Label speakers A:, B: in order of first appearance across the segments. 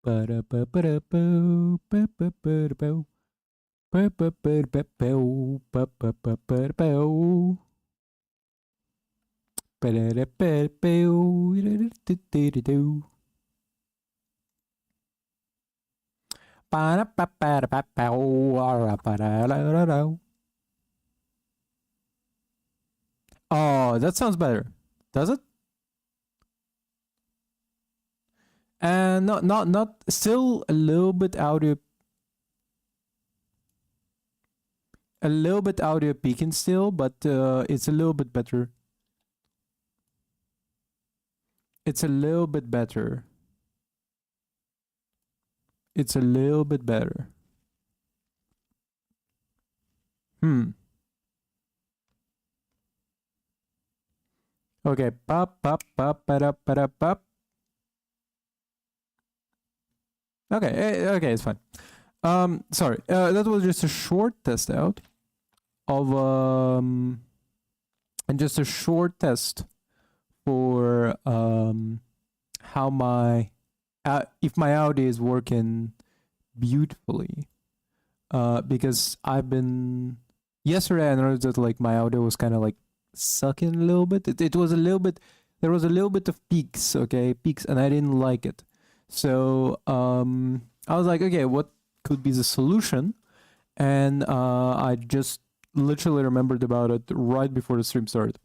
A: Ba-da-ba-ba-da-boo, ba-ba-ba-da-boo, ba-ba-ba-da-ba-boo, ba-ba-ba-ba-da-boo. Ba-da-da-ba-da-boo, da-da-da-da-da-da-doo. Ba-da-ba-ba-da-ba-boo, ah-ra-ba-da-da-da-da. Oh, that sounds better. Does it? And not still a little bit audio peaking still, but it's a little bit better. It's a little bit better. It's a little bit better. Okay. Pop, pop, pop, pop, pop, pop. Okay, okay, it's fine. Sorry. That was just a short test out of and just a short test for how my if my audio is working beautifully. Because I've been yesterday I noticed that like my audio was kind of like sucking a little bit. It was a little bit, there was a little bit of peaks, okay, peaks, and I didn't like it. So I was like, okay, what could be the solution? And I just literally remembered about it right before the stream started.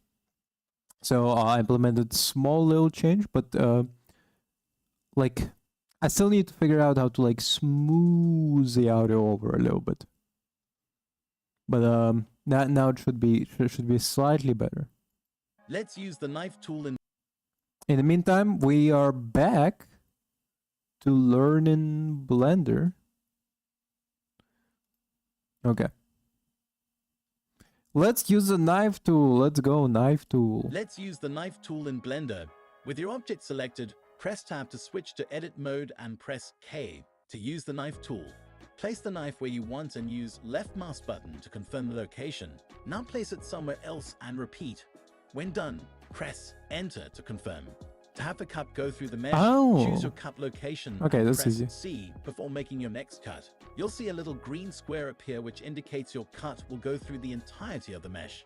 A: So I implemented small little change, but like I still need to figure out how to like smooth the audio over a little bit. But now it should be slightly better.
B: Let's use the knife tool in
A: the meantime, we are back to learning Blender. Okay. Let's use the knife tool. Let's go, knife tool.
B: Let's use the knife tool in Blender. With your object selected, press Tab to switch to edit mode and press K to use the knife tool. Place the knife where you want and use left mouse button to confirm the location. Now place it somewhere else and repeat. When done, press Enter to confirm. To have the cut go through the mesh, choose your cut location
A: and
B: press
A: easy.
B: C before making your next cut. You'll see a little green square appear which indicates your cut will go through the entirety of the mesh.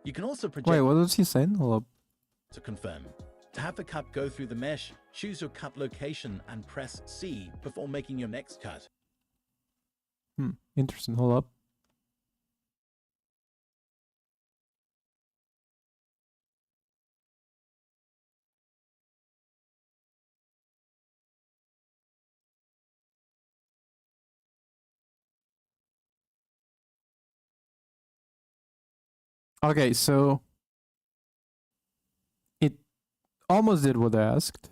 B: You can also project...
A: Wait, what was he saying? Hold up.
B: To confirm. To have the cut go through the mesh, choose your cut location and press C before making your next cut.
A: Interesting. Hold up. Okay, so it almost did what I asked.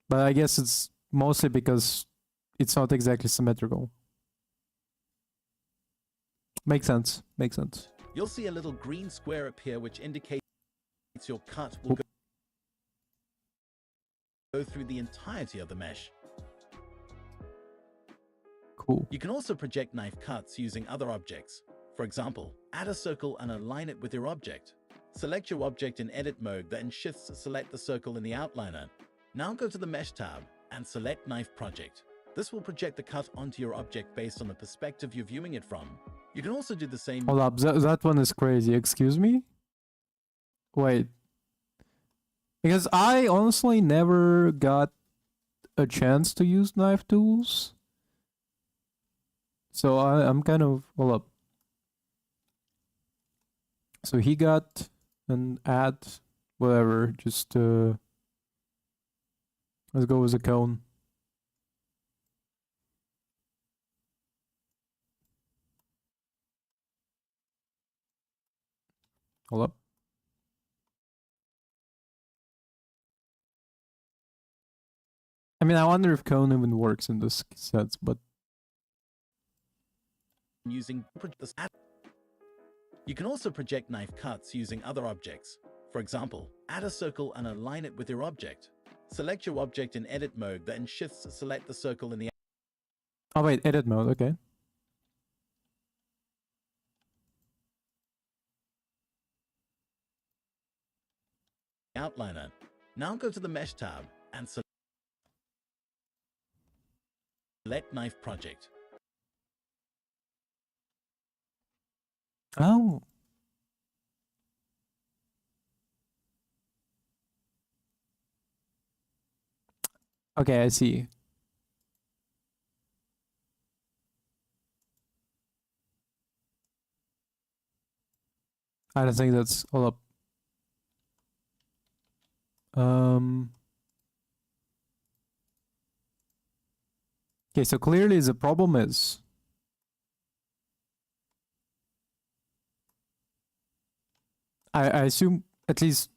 A: But I guess it's mostly because it's not exactly symmetrical. Makes sense. Makes sense.
B: You'll see a little green square appear which indicates your cut will go through the entirety of the mesh.
A: Cool.
B: You can also project knife cuts using other objects. For example, add a circle and align it with your object. Select your object in edit mode, then shift select the circle in the outliner. Now go to the Mesh tab and select Knife Project. This will project the cut onto your object based on the perspective you're viewing it from. You can also do the same...
A: Hold up, that one is crazy. Excuse me? Wait. Because I honestly never got a chance to use knife tools. So I'm kind of... Hold up. So he got an add, whatever, just let's go with a cone. Hold up. I mean, I wonder if cone even works in this sense, but...
B: Using this app. You can also project knife cuts using other objects. For example, add a circle and align it with your object. Select your object in edit mode, then shift select the circle in the...
A: Oh wait, edit mode, okay.
B: outliner. Now go to the Mesh tab and select Knife Project.
A: Oh. Okay, I see. I don't think that's all up. Okay, so clearly the problem is I assume at least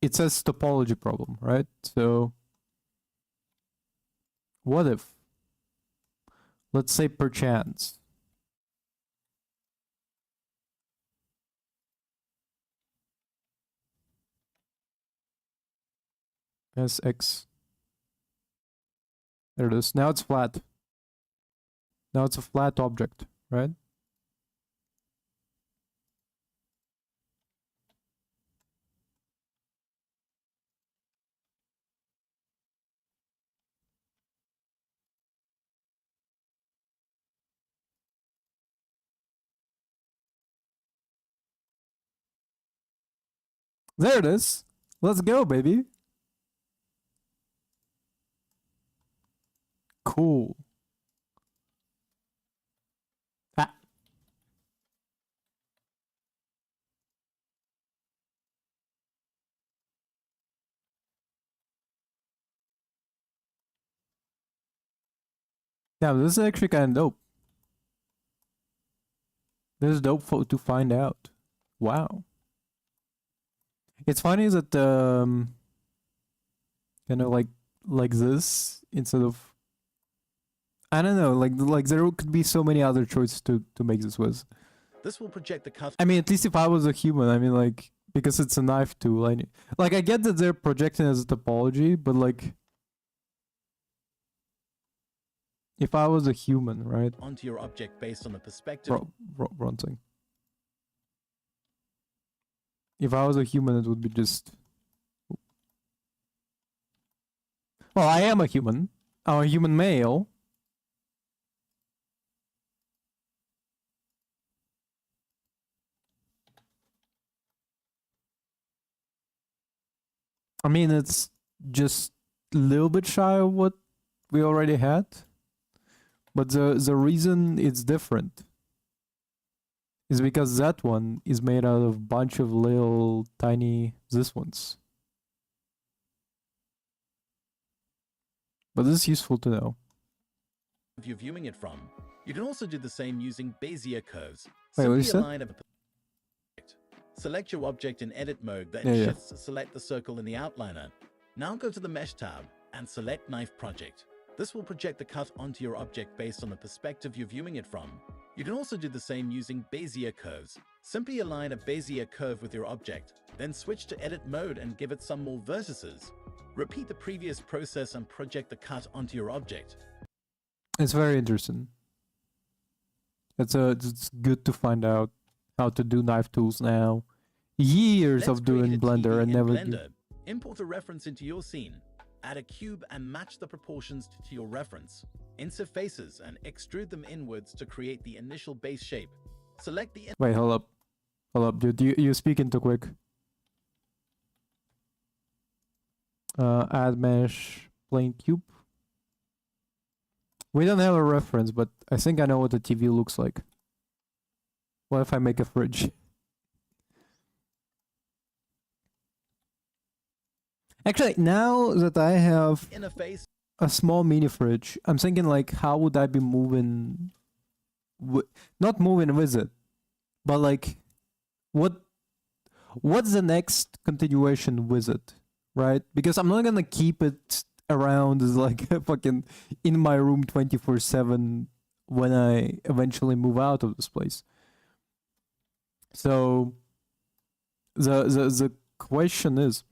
A: it says topology problem, right? So what if, let's say perchance, Sx, there it is. Now it's flat. Now it's a flat object, right? There it is. Let's go, baby. Cool. Ah. Yeah, this is actually kind of dope. This is dope to find out. Wow. It's funny that kind of like this instead of, I don't know, like there could be so many other choices to make this with.
B: This will project the cut.
A: I mean, at least if I was a human, I mean, like, because it's a knife tool, like I get that they're projecting as a topology, but like, if I was a human, right?
B: Onto your object based on the perspective.
A: Wrong thing. If I was a human, it would be just. Well, I am a human. I'm a human male. I mean, it's just a little bit shy of what we already had. But the reason it's different is because that one is made out of a bunch of little tiny this ones. But this is useful to know.
B: If you're viewing it from, you can also do the same using Bezier curves.
A: Wait, what you
B: Simply
A: said?
B: align a select your object in edit mode, then
A: Yeah.
B: select the circle in the outliner. Now go to the Mesh tab and select Knife Project. This will project the cut onto your object based on the perspective you're viewing it from. You can also do the same using Bezier curves. Simply align a Bezier curve with your object, then switch to edit mode and give it some more vertices. Repeat the previous process and project the cut onto your object.
A: It's very interesting. It's good to find out how to do knife tools now. Years
B: Let's
A: of doing
B: create a
A: Blender
B: TV
A: and
B: in
A: never.
B: Blender. Import a reference into your scene. Add a cube and match the proportions to your reference. Insert faces and extrude them inwards to create the initial base shape. Select the
A: Wait, hold up, dude. You speaking too quick. Add mesh plane cube. We don't have a reference, but I think I know what the TV looks like. What if I make a fridge? Actually, now that I have
B: interface
A: a small mini fridge, I'm thinking like, how would I be moving? Not moving with it, but like, what's the next continuation with it, right? Because I'm not gonna keep it around as like fucking in my room 24/7 when I eventually move out of this place. So the question is,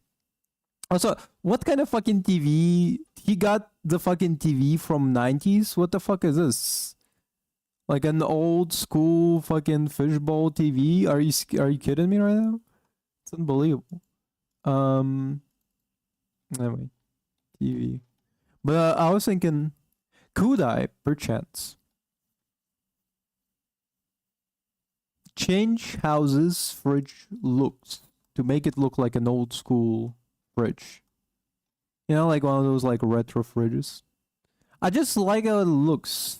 A: also, what kind of fucking TV? He got the fucking TV from 90s? What the fuck is this? Like an old school fucking fishbowl TV? Are you kidding me right now? It's unbelievable. Anyway, TV. But I was thinking, could I, perchance, change houses' fridge looks to make it look like an old school fridge? You know, like one of those like retro fridges. I just like how it looks.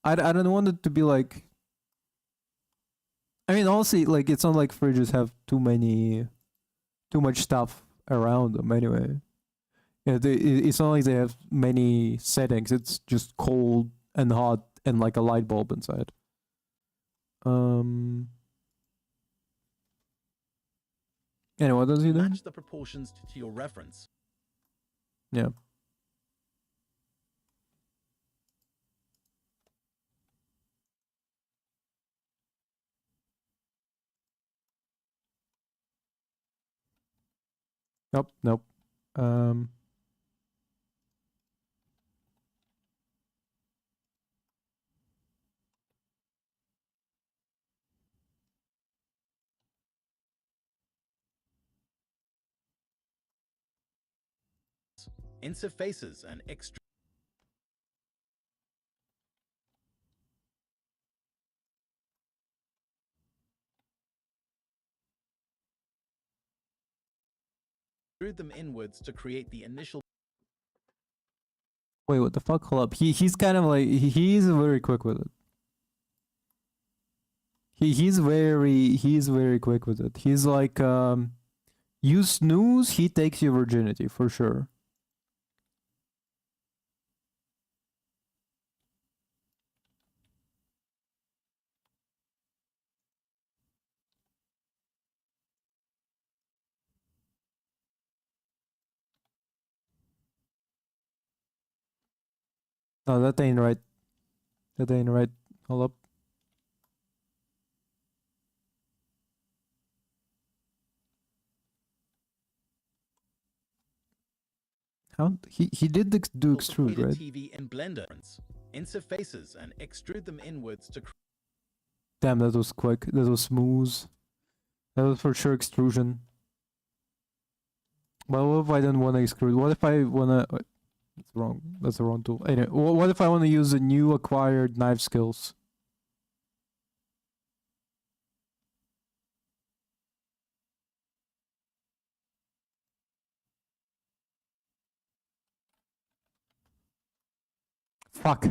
A: I don't want it to be like. I mean, honestly, like it's not like fridges have too much stuff around them anyway. Yeah, it's not like they have many settings. It's just cold and hot and like a light bulb inside. Anyway, what does he do?
B: Match the proportions to your reference.
A: Yeah. Nope. Um.
B: Insert faces and extrude them inwards to create the initial.
A: Wait, what the fuck? Hold up. He's kind of like he's very quick with it. He's very quick with it. He's like you snooze, he takes your virginity for sure. No, that ain't right. That ain't right. Hold up. How he did do extrude, right?
B: TV in Blender. Insert faces and extrude them inwards to.
A: Damn, that was quick. That was smooth. That was for sure extrusion. Well, what if I don't want to extrude? What if I wanna? That's wrong. That's the wrong tool. Anyway, what if I want to use the new acquired knife skills? Fuck.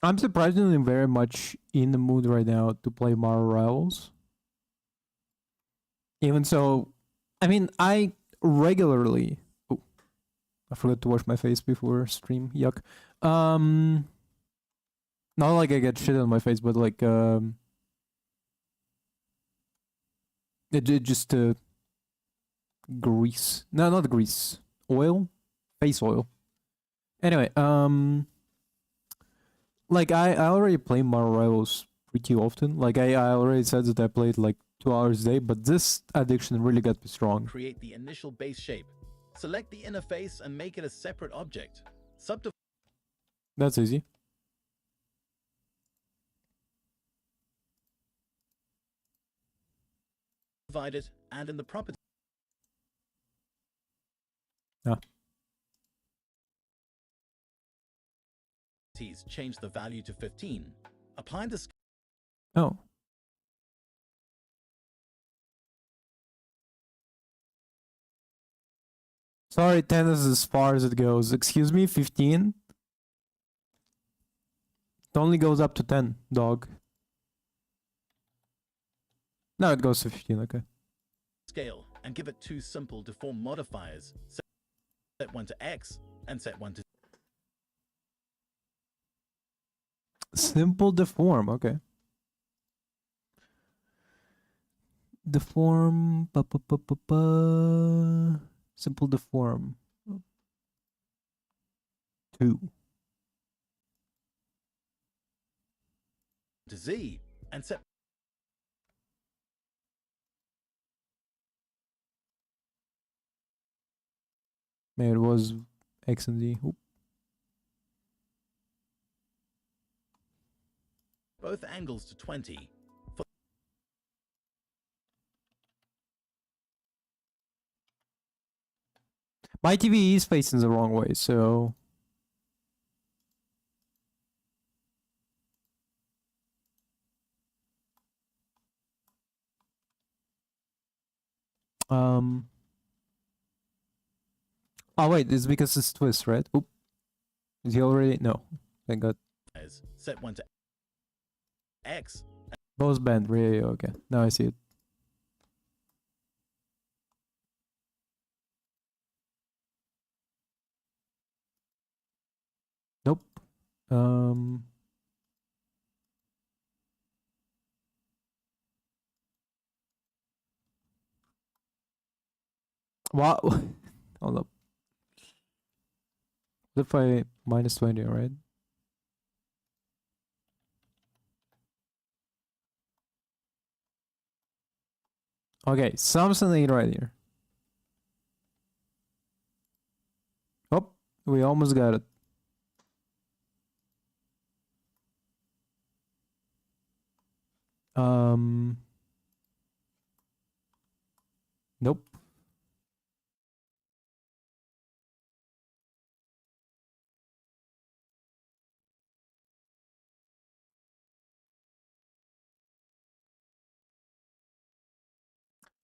A: I'm surprisingly very much in the mood right now to play Marvel Rivals. Even so, I mean, I regularly. Oh, I forgot to wash my face before stream. Yuck. Not like I get shit on my face, but like just grease. No, not grease. Oil, face oil. Anyway, like I already play Marvel Rivals pretty often. Like I already said that I played like 2 hours a day, but this addiction really got me strong.
B: Create the initial base shape. Select the inner face and make it a separate object.
A: That's easy.
B: Divide it and in the properties.
A: Yeah.
B: Change the value to 15. Apply the.
A: Oh. Sorry, 10 is as far as it goes. Excuse me, 15? It only goes up to 10, dog. No, it goes to 15, okay.
B: Scale and give it 2 simple deform modifiers. Set one to X and set one to.
A: Simple deform, okay. Deform, simple deform. 2.
B: To Z and set
A: Maybe it was X and Z. Oop.
B: both angles to 20.
A: My TV is facing the wrong way, so oh wait, it's because it's twist, right? Oop. Is he already? No. Thank God.
B: Set 1 to X.
A: Both bend. Really? Okay. Now I see it. Nope. What? Hold up. What if I minus 20, right? Okay, something ain't right here. Oh, we almost got it. Nope.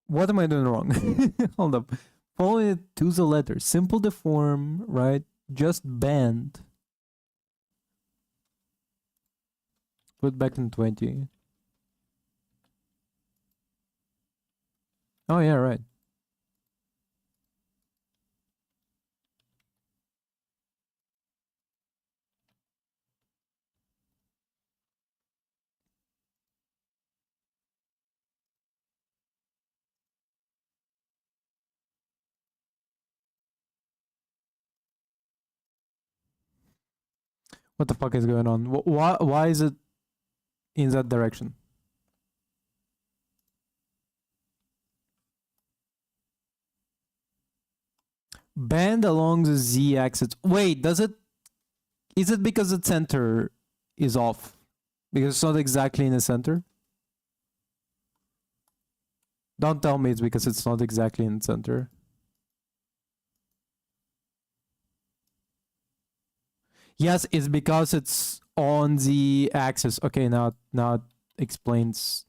A: What am I doing wrong? Hold up. Following it to the letter. Simple deform, right? Just bend. Put back in 20. Oh yeah, right. What the fuck is going on? Why is it in that direction? Bend along the z-axis. Wait, does it? Is it because the center is off? Because it's not exactly in the center? Don't tell me it's because it's not exactly in the center. Yes, it's because it's on the axis. Okay, now it explains.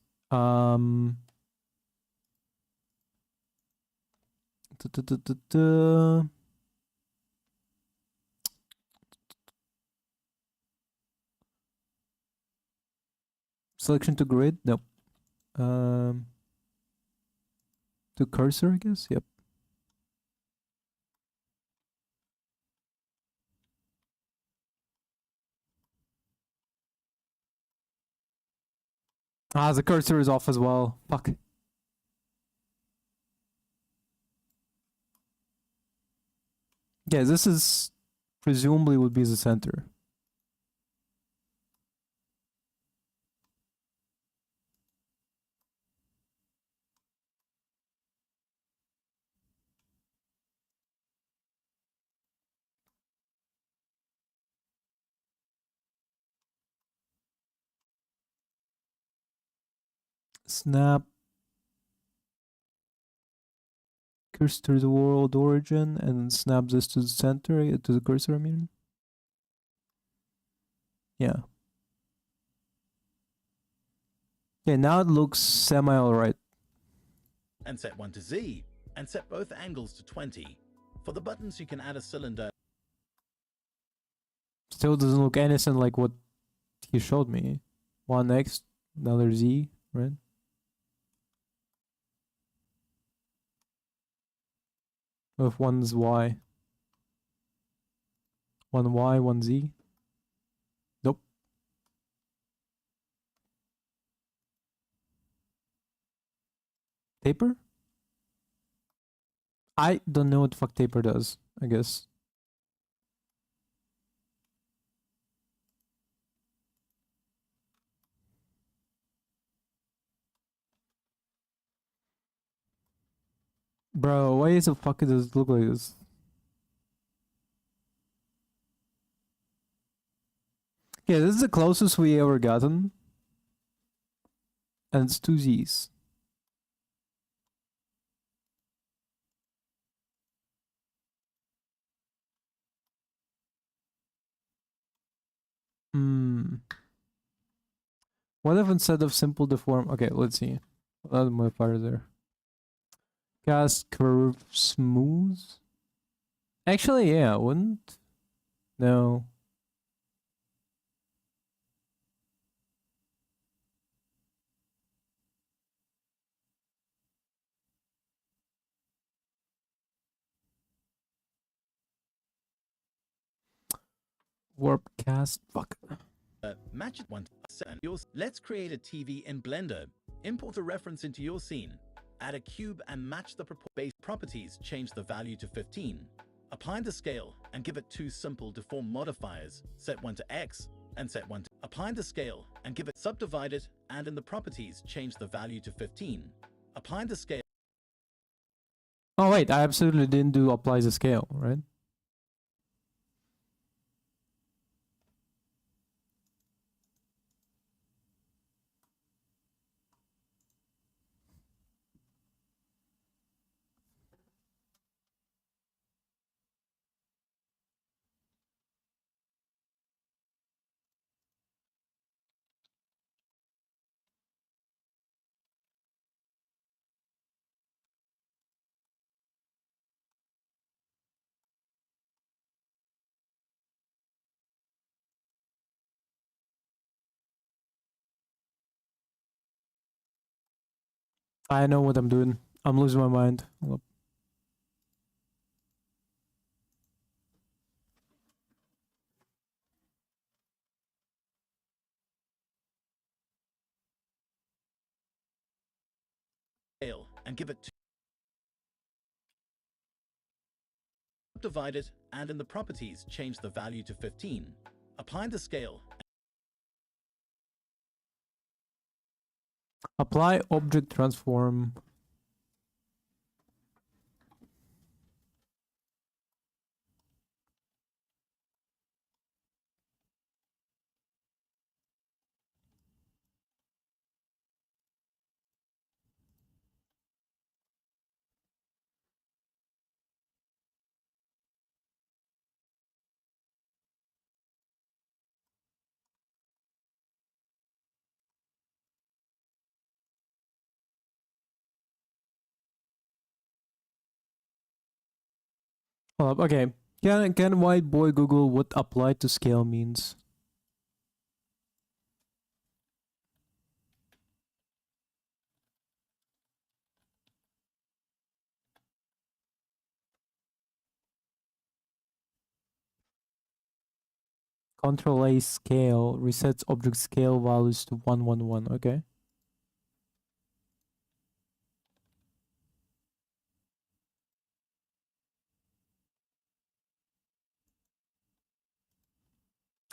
A: Selection to grid? Nope. To cursor, I guess? Yep. Ah, the cursor is off as well. Fuck. Yeah, this is presumably would be the center. Snap cursor to the world origin and snap this to the center, to the cursor, I mean. Yeah. Yeah, now it looks semi alright.
B: And set 1 to Z and set both angles to 20. For the buttons, you can add a cylinder.
A: Still doesn't look anything like what he showed me. One X, another Z, right? If one's Y. One Y, one Z. Nope. Taper? I don't know what the fuck taper does, I guess. Bro, why the fuck does it look like this? Yeah, this is the closest we ever gotten. And it's two Z's. Hmm. What if instead of simple deform? Okay, let's see. What other modifiers there? Cast curve smooth. Actually, yeah, wouldn't. No. Warp cast. Fuck.
B: Match it one and let's create a TV in Blender. Import a reference into your scene. Add a cube and match the base properties. Change the value to 15. Apply the scale and give it two simple deform modifiers. Set one to X and set one to... Apply the scale and give it subdivide it, and in the properties change the value to 15. Apply the scale.
A: Oh wait, I absolutely didn't do apply the scale, right? I know what I'm doing. I'm losing my mind. Hold up.
B: And give it to subdivide it, and in the properties change the value to 15. Apply the scale.
A: Apply object transform. Hold up. Okay. Can white boy Google what apply to scale means? Control A scale resets object scale values to 111. Okay.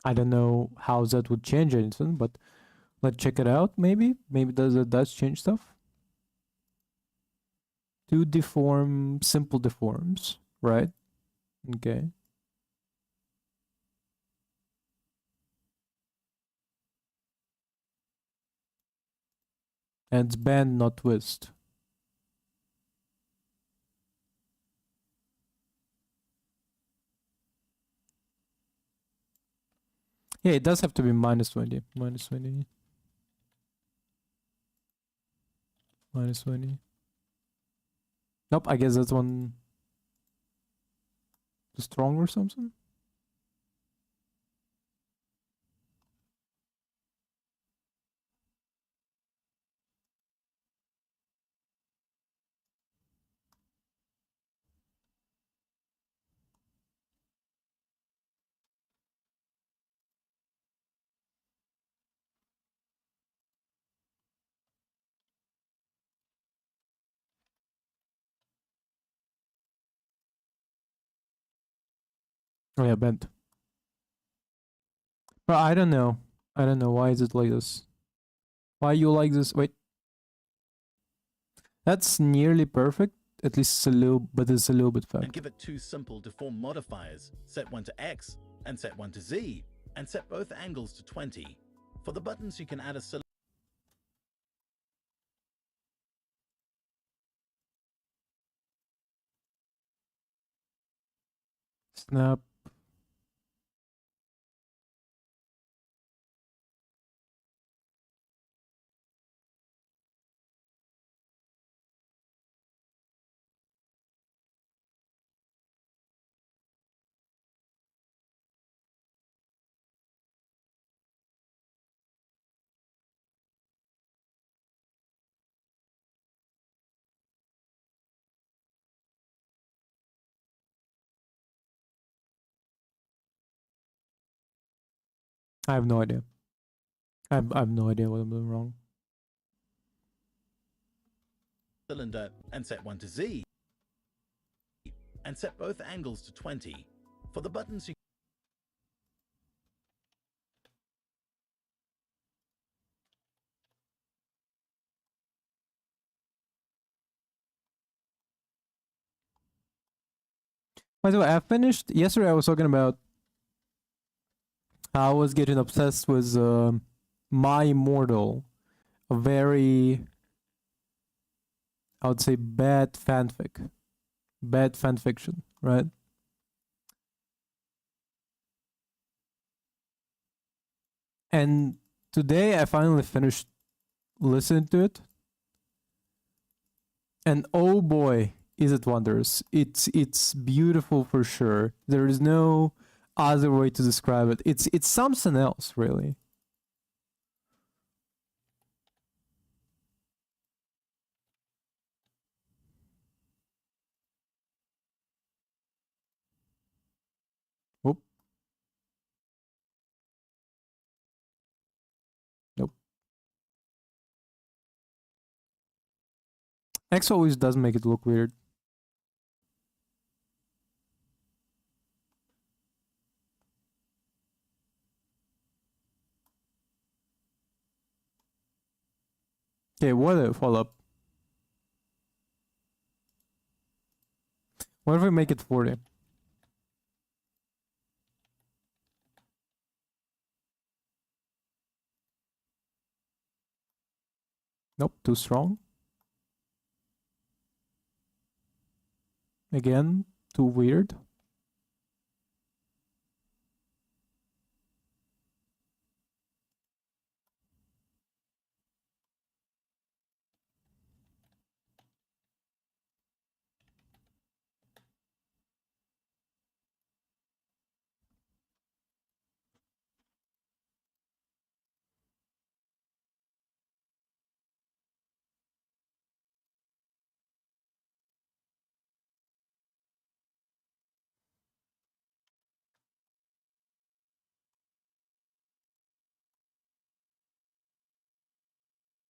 A: I don't know how that would change anything, but let's check it out. Maybe that does change stuff. To deform simple deforms, right? Okay. And it's bend, not twist. Yeah, it does have to be minus 20. Minus 20. Minus 20. Nope, I guess that's one too strong or something. Oh yeah, bent. But I don't know. I don't know. Why is it like this? Why you like this? Wait. That's nearly perfect. At least it's a little, but it's a little bit
B: And
A: fat.
B: give it two simple deform modifiers. Set one to X and set one to Z, and set both angles to 20. For the buttons, you can add a
A: Snap. I have no idea. I have no idea what I'm doing wrong.
B: cylinder and set one to Z, and set both angles to 20. For the buttons, you
A: By the way, I finished yesterday. I was talking about how I was getting obsessed with My Immortal, a very, I would say, bad fan fiction, right? And today I finally finished listening to it, and oh boy, is it wondrous! It's beautiful for sure. There is no other way to describe it. It's something else, really. Whoop. Nope. X always does make it look weird. Okay, what a follow up. What if we make it 40? Nope, too strong. Again, too weird.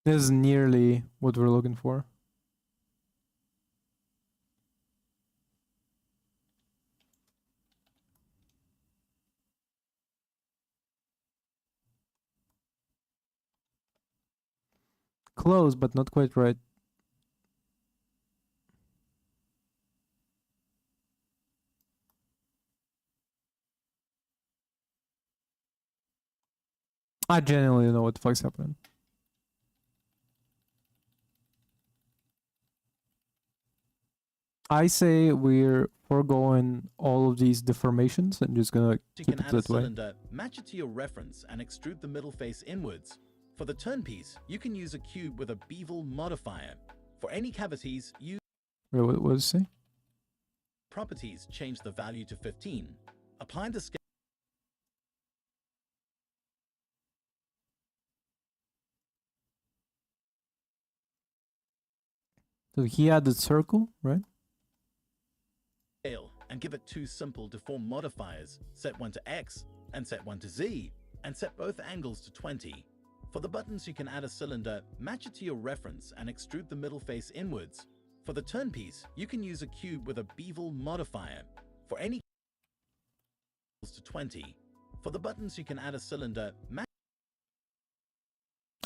A: This is nearly what we're looking for. Close, but not quite right. I genuinely don't know what the fuck's happening. I say we're foregoing all of these deformations and just gonna
B: you
A: keep
B: can
A: it
B: add a
A: that way.
B: cylinder, match it to your reference, and extrude the middle face inwards. For the turnpiece, you can use a cube with a bevel modifier. For any cavities, use
A: Wait, what does it say?
B: properties, change the value to 15. Apply the scale.
A: So he added circle, right?
B: And give it two simple deform modifiers. Set one to X and set one to Z, and set both angles to 20. For the buttons, you can add a cylinder, match it to your reference, and extrude the middle face inwards. For the turnpiece, you can use a cube with a bevel modifier. For any to 20. For the buttons, you can add a cylinder.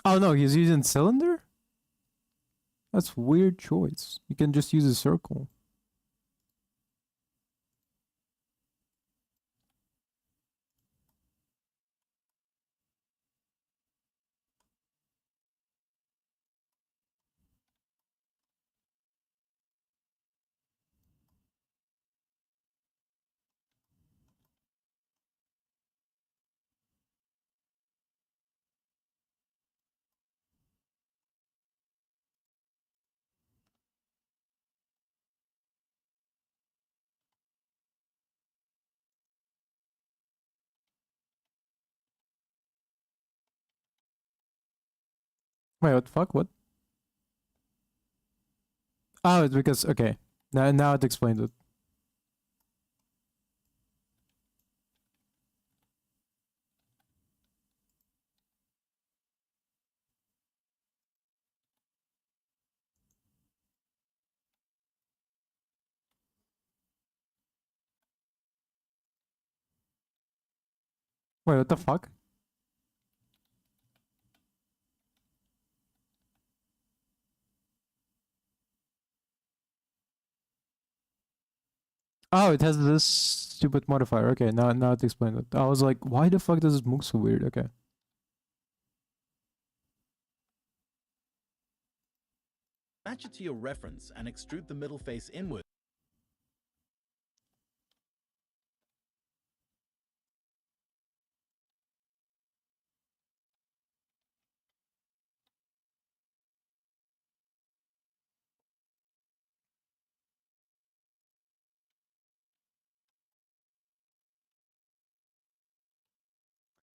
A: Oh no, he's using cylinder? That's weird choice. You can just use a circle. Wait, what the fuck? What? Oh, it's because okay. Now it explains it. Wait, what the fuck? Oh, it has this stupid modifier. Okay, now it explains it. I was like, why the fuck does it move so weird? Okay.
B: Match it to your reference and extrude the middle face inward.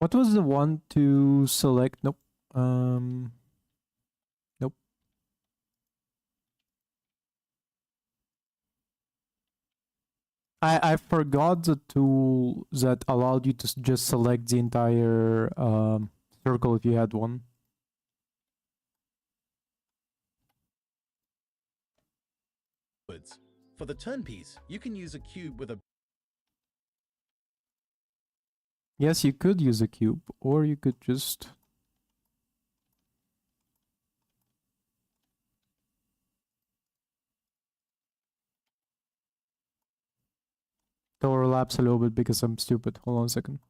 A: What was the one to select? Nope. Nope. I forgot the tool that allowed you to just select the entire circle if you had one.
B: For the turn piece, you can use a cube with a
A: Yes, you could use a cube, or you could just it overlaps a little bit because I'm stupid. Hold on a second.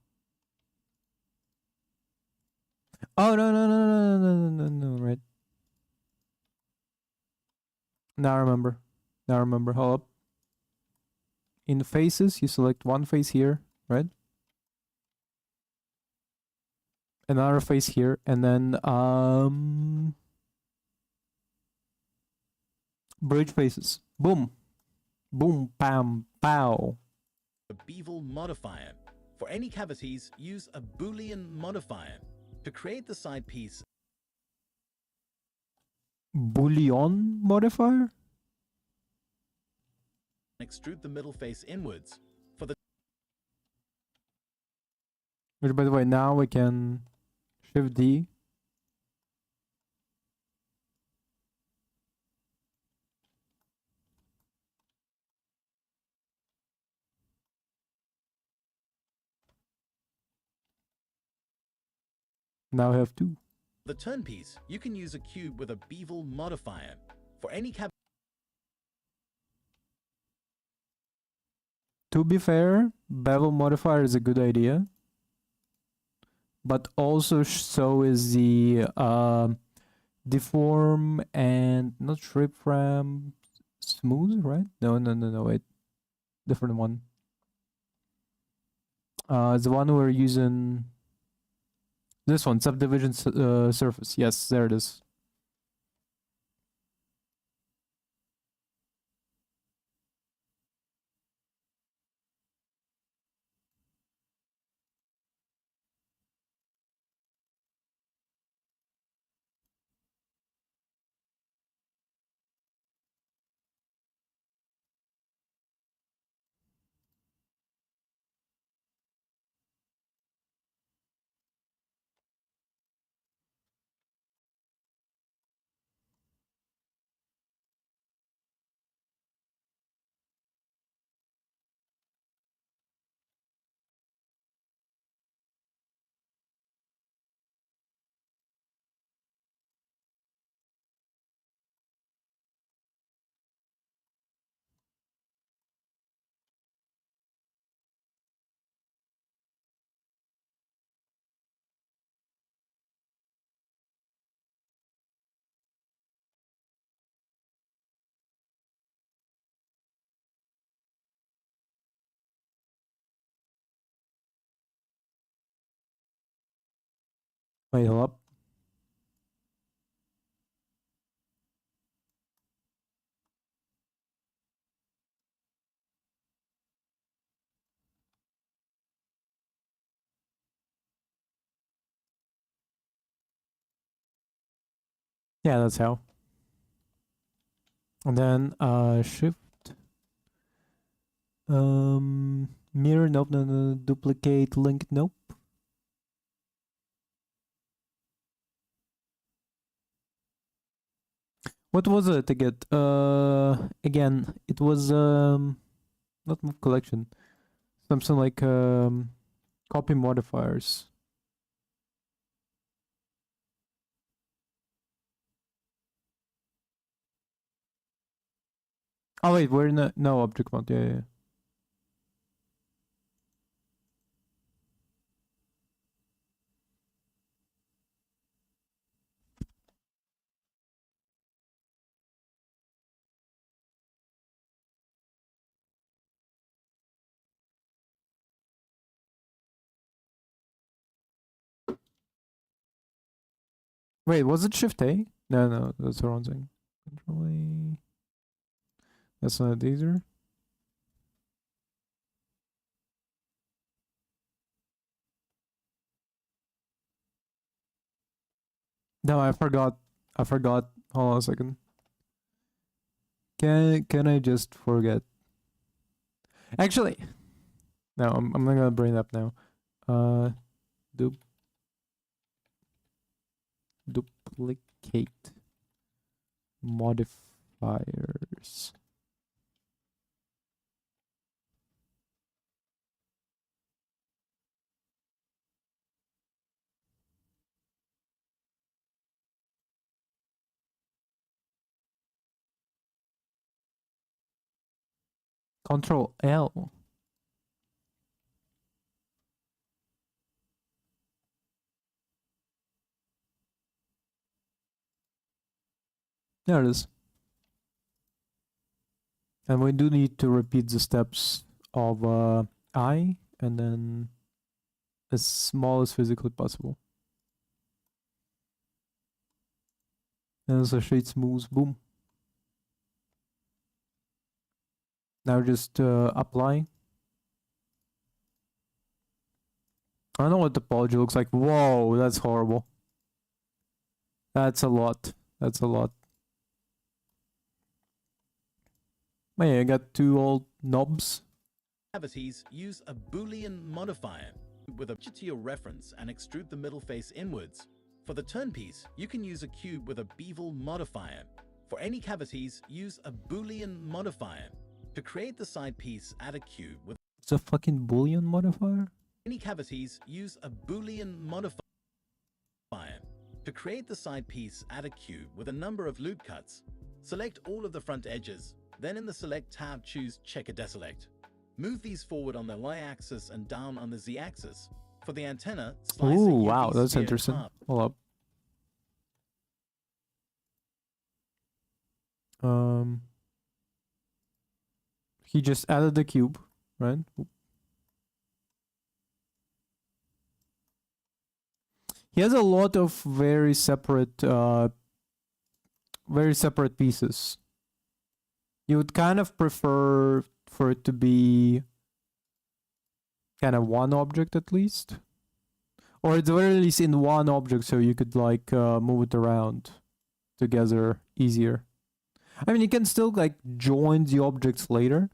A: Oh no, right. Now I remember. Now I remember. Hold up. In faces, you select one face here, right? Another face here, and then bridge faces. Boom. Boom, bam, pow.
B: bevel modifier. For any cavities, use a Boolean modifier. To create the side piece,
A: Boolean modifier?
B: extrude the middle face inwards. For the
A: Which, by the way, now we can Shift D. Now we have two.
B: the turn piece, you can use a cube with a bevel modifier. For any
A: To be fair, bevel modifier is a good idea. But also so is the deform and not shrip ram smooth, right? No, wait. Different one. The one we're using. This one, subdivision surface. Yes, there it is. Wait, hold up. Yeah, that's how. And then shift. Mirror, nope, no, no, duplicate link, nope. What was it again? Again, it was not move collection. Something like copy modifiers. Oh wait, we're in no object mode. Yeah, yeah. Wait, was it Shift A? No, no, that's the wrong thing. Control A. That's not either. No, I forgot. I forgot. Hold on a second. Can I just forget? Actually, no, I'm not gonna bring it up now. Duplicate modifiers. Control L. There it is. And we do need to repeat the steps of I and then as small as physically possible. And as the shade moves, boom. Now just apply. I don't know what the topology looks like. Whoa, that's horrible. That's a lot. That's a lot. Hey, I got two old knobs.
B: Cavities, use a Boolean modifier with a to your reference and extrude the middle face inwards. For the turn piece, you can use a cube with a bevel modifier. For any cavities, use a Boolean modifier. To create the side piece, add a cube with
A: It's a fucking Boolean modifier?
B: any cavities, use a Boolean modifier. To create the side piece, add a cube with a number of loop cuts. Select all of the front edges. Then in the Select tab, choose Checker Deselect. Move these forward on the y-axis and down on the z-axis. For the antenna, slice a
A: Ooh,
B: UV
A: wow, that's
B: sphere in
A: interesting.
B: half.
A: Hold up. He just added the cube, right? He has a lot of very separate pieces. You would kind of prefer for it to be kind of one object at least, or at the very least in one object, so you could like move it around together easier. I mean, you can still like join the objects later.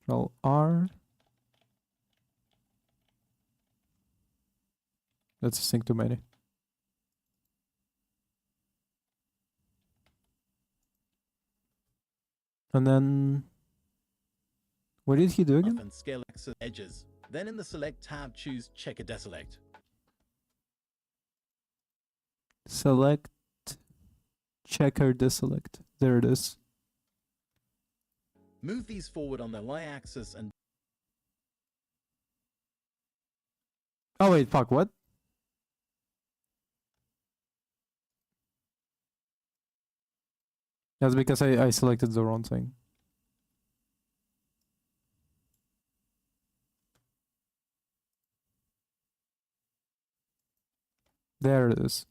A: Control R. That's a sync too many. And then, what did he do again?
B: And scale axis edges. Then in the Select tab, choose Checker Deselect.
A: Select, checker, deselect. There it is.
B: Move these forward on the y-axis and
A: Oh wait, fuck, what? That's because I selected the wrong thing. There it is.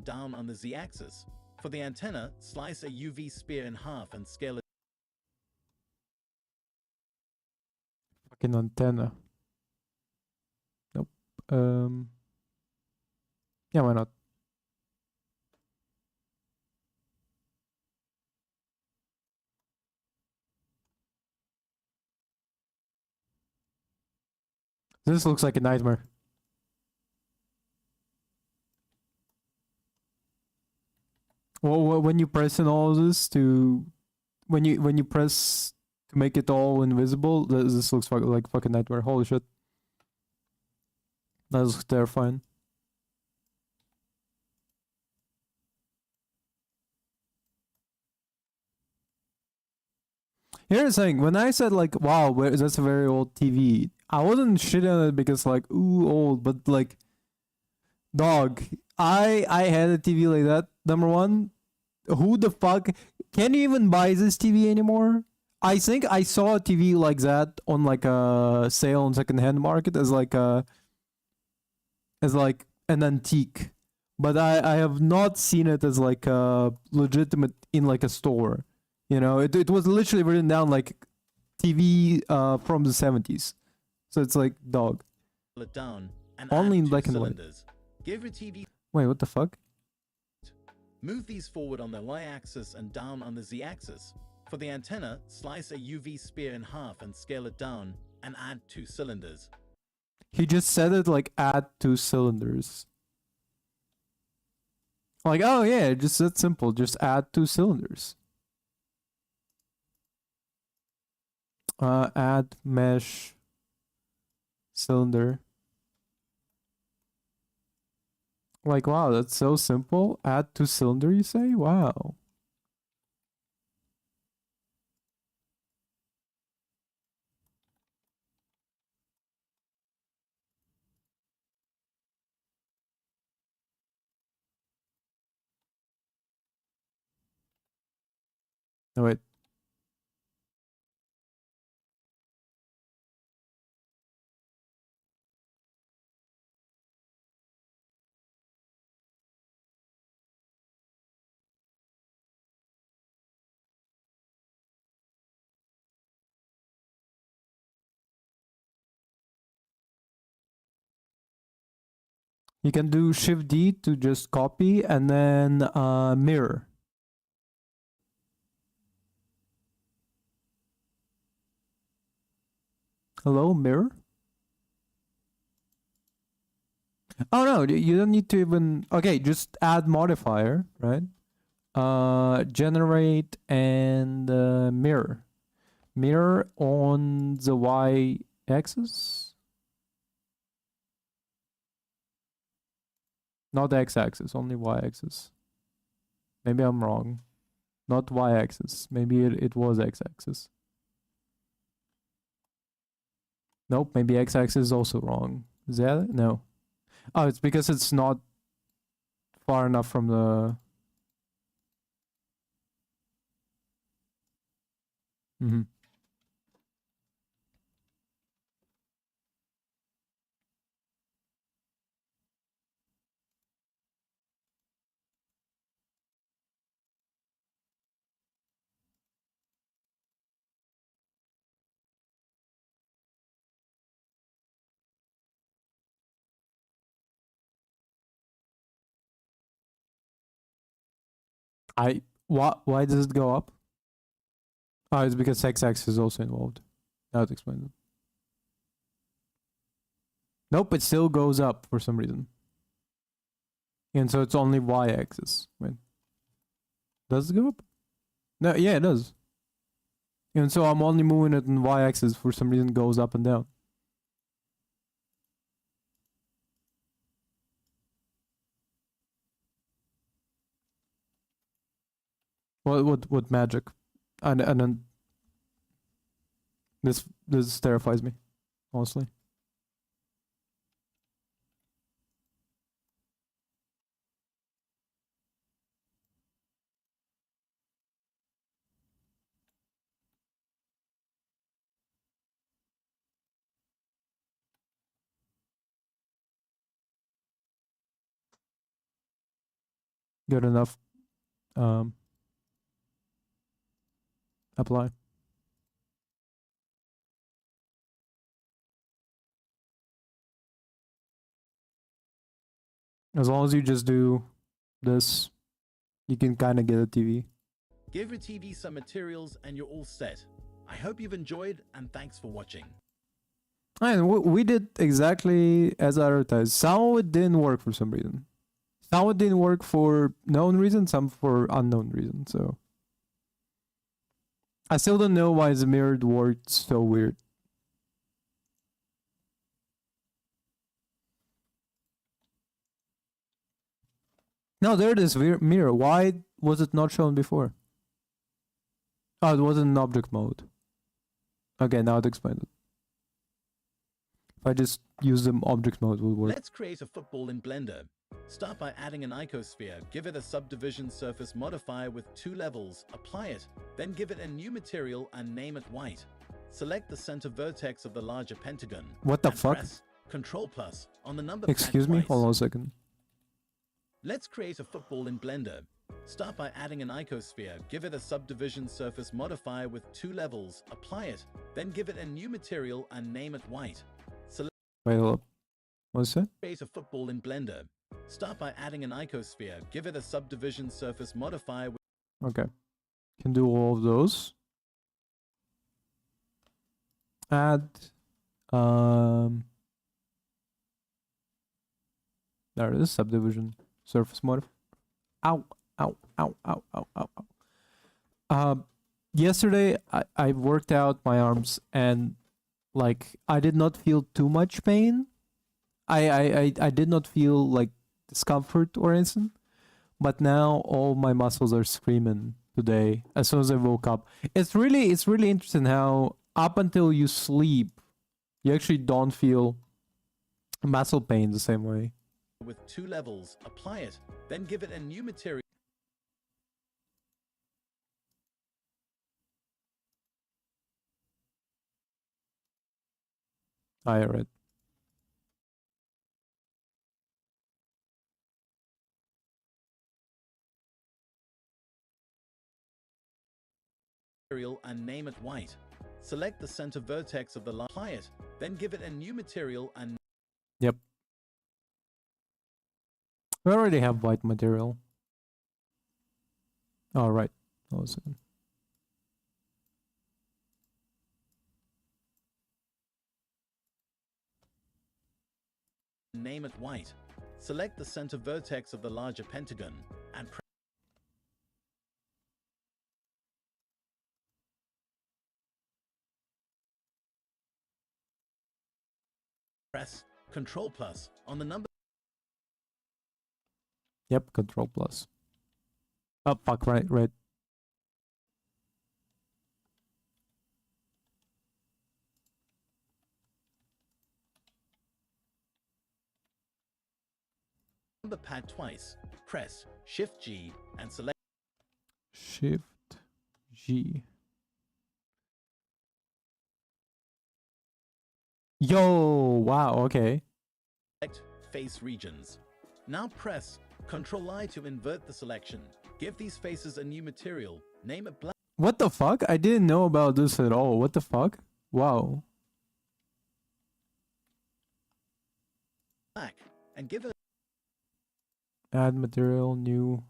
B: Down on the z-axis. For the antenna, slice a UV sphere in half and scale it
A: Fucking antenna. Nope. Yeah, why not? This looks like a nightmare. Well, when you press in all of this to, when you press to make it all invisible, this looks like fucking nightmare. Holy shit. That looks terrifying. Here's the thing, when I said like, wow, that's a very old TV, I wasn't shitting on it because like, ooh, old, but like, dog, I had a TV like that. Number one, who the fuck can you even buy this TV anymore? I think I saw a TV like that on like a sale on secondhand market as like an antique, but I have not seen it as like a legitimate in like a store. You know, it was literally written down like TV from the 70s. So it's like, dog.
B: it down and
A: Only
B: add
A: in
B: two
A: black and white.
B: cylinders. Give your TV.
A: Wait, what the fuck?
B: Move these forward on the y-axis and down on the z-axis. For the antenna, slice a UV sphere in half and scale it down and add 2 cylinders.
A: He just said it like add 2 cylinders. Like, oh yeah, just that simple. Just add 2 cylinders. Add mesh cylinder. Like, wow, that's so simple. Add 2 cylinder, you say? Wow. No, wait. You can do Shift D to just copy and then mirror. Hello, mirror? Oh no, you don't need to even. Okay, just add modifier, right? Generate and mirror. Mirror on the Y axis? Not X axis, only Y axis. Maybe I'm wrong. Not Y axis. Maybe it was X axis. Nope, maybe X axis is also wrong. Is that it? No. Oh, it's because it's not far enough from the. Mm-hmm. Why does it go up? Oh, it's because X axis is also involved. That would explain it. Nope, it still goes up for some reason. And so it's only Y axis. Wait. Does it go up? No, yeah, it does. And so I'm only moving it in Y axis for some reason, goes up and down. What magic? And then this terrifies me, honestly. Good enough. Apply. As long as you just do this, you can kind of get a TV.
B: Give your TV some materials and you're all set. I hope you've enjoyed and thanks for watching.
A: And we did exactly as advertised. Some of it didn't work for some reason. Some of it didn't work for known reasons, some for unknown reasons. So I still don't know why the mirrored worked so weird. No, there it is, mirror. Why was it not shown before? Oh, it wasn't in object mode. Okay, now it explains it. If I just use the object mode, it would work.
B: Let's create a football in Blender. Start by adding an icosphere, give it a subdivision surface modifier with 2 levels, apply it, then give it a new material and name it white. Select the center vertex of the larger pentagon.
A: What the
B: and
A: fuck?
B: Press Ctrl+ on the number pad
A: Excuse me?
B: twice.
A: Hold on a second.
B: Let's create a football in Blender. Start by adding an icosphere, give it a subdivision surface modifier with 2 levels, apply it, then give it a new material and name it white. Select
A: Wait, hold up. What's that?
B: Create a football in Blender. Start by adding an icosphere, give it a subdivision surface modifier with
A: Okay. Can do all of those. Add there it is, subdivision surface modifier. Ow, ow, ow, ow, ow, ow, ow. Yesterday I worked out my arms and like I did not feel too much pain. I did not feel like discomfort or anything. But now all my muscles are screaming today as soon as I woke up. It's really interesting how up until you sleep, you actually don't feel muscle pain the same way.
B: 2 levels, apply it, then give it a new material.
A: I read.
B: And name it white. Select the center vertex of the line, apply it, then give it a new material and
A: Yep. We already have white material. All right. Hold on a second.
B: name it white. Select the center vertex of the larger pentagon and press Ctrl+ on the number
A: Yep, Ctrl+. Oh fuck, right.
B: pad twice. Press Shift-G and select
A: Shift-G. Yo, wow, okay.
B: face regions. Now press Ctrl-I to invert the selection. Give these faces a new material. Name it black.
A: What the fuck? I didn't know about this at all. What the fuck? Wow.
B: And give it
A: Add material, new.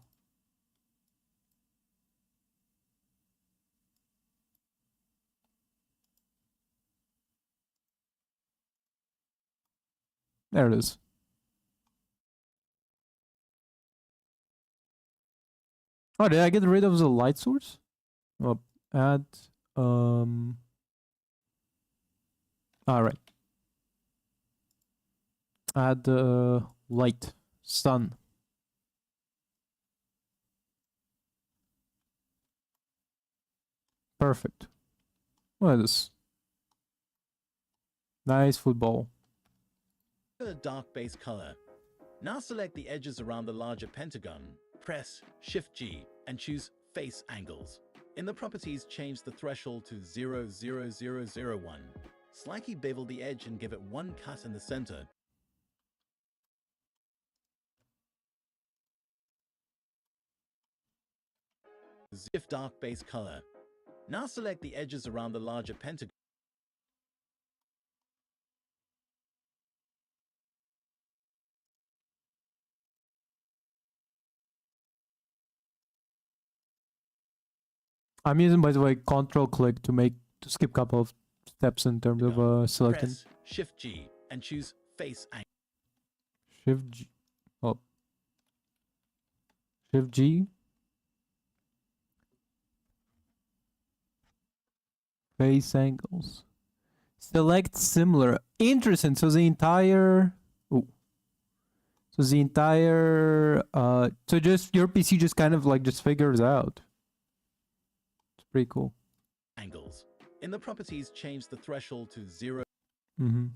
A: There it is. Oh, did I get rid of the light source? Oh, add all right. Add light, sun. Perfect. What is this? Nice football.
B: A dark base color. Now select the edges around the larger pentagon. Press Shift-G and choose Face Angles. In the properties, change the threshold to 00001. Slightly bevel the edge and give it one cut in the center. Shift dark base color. Now select the edges around the larger pentagon.
A: I'm using, by the way, Control click to skip a couple of steps in terms of selecting.
B: Press Shift-G and choose Face Angle.
A: Shift G. Oh. Shift G. Face angles. Select similar. Interesting. So the entire. Oh. So the entire. So just your PC just kind of like just figures out. It's pretty cool.
B: Angles. In the properties, change the threshold to 0.
A: Mm-hmm.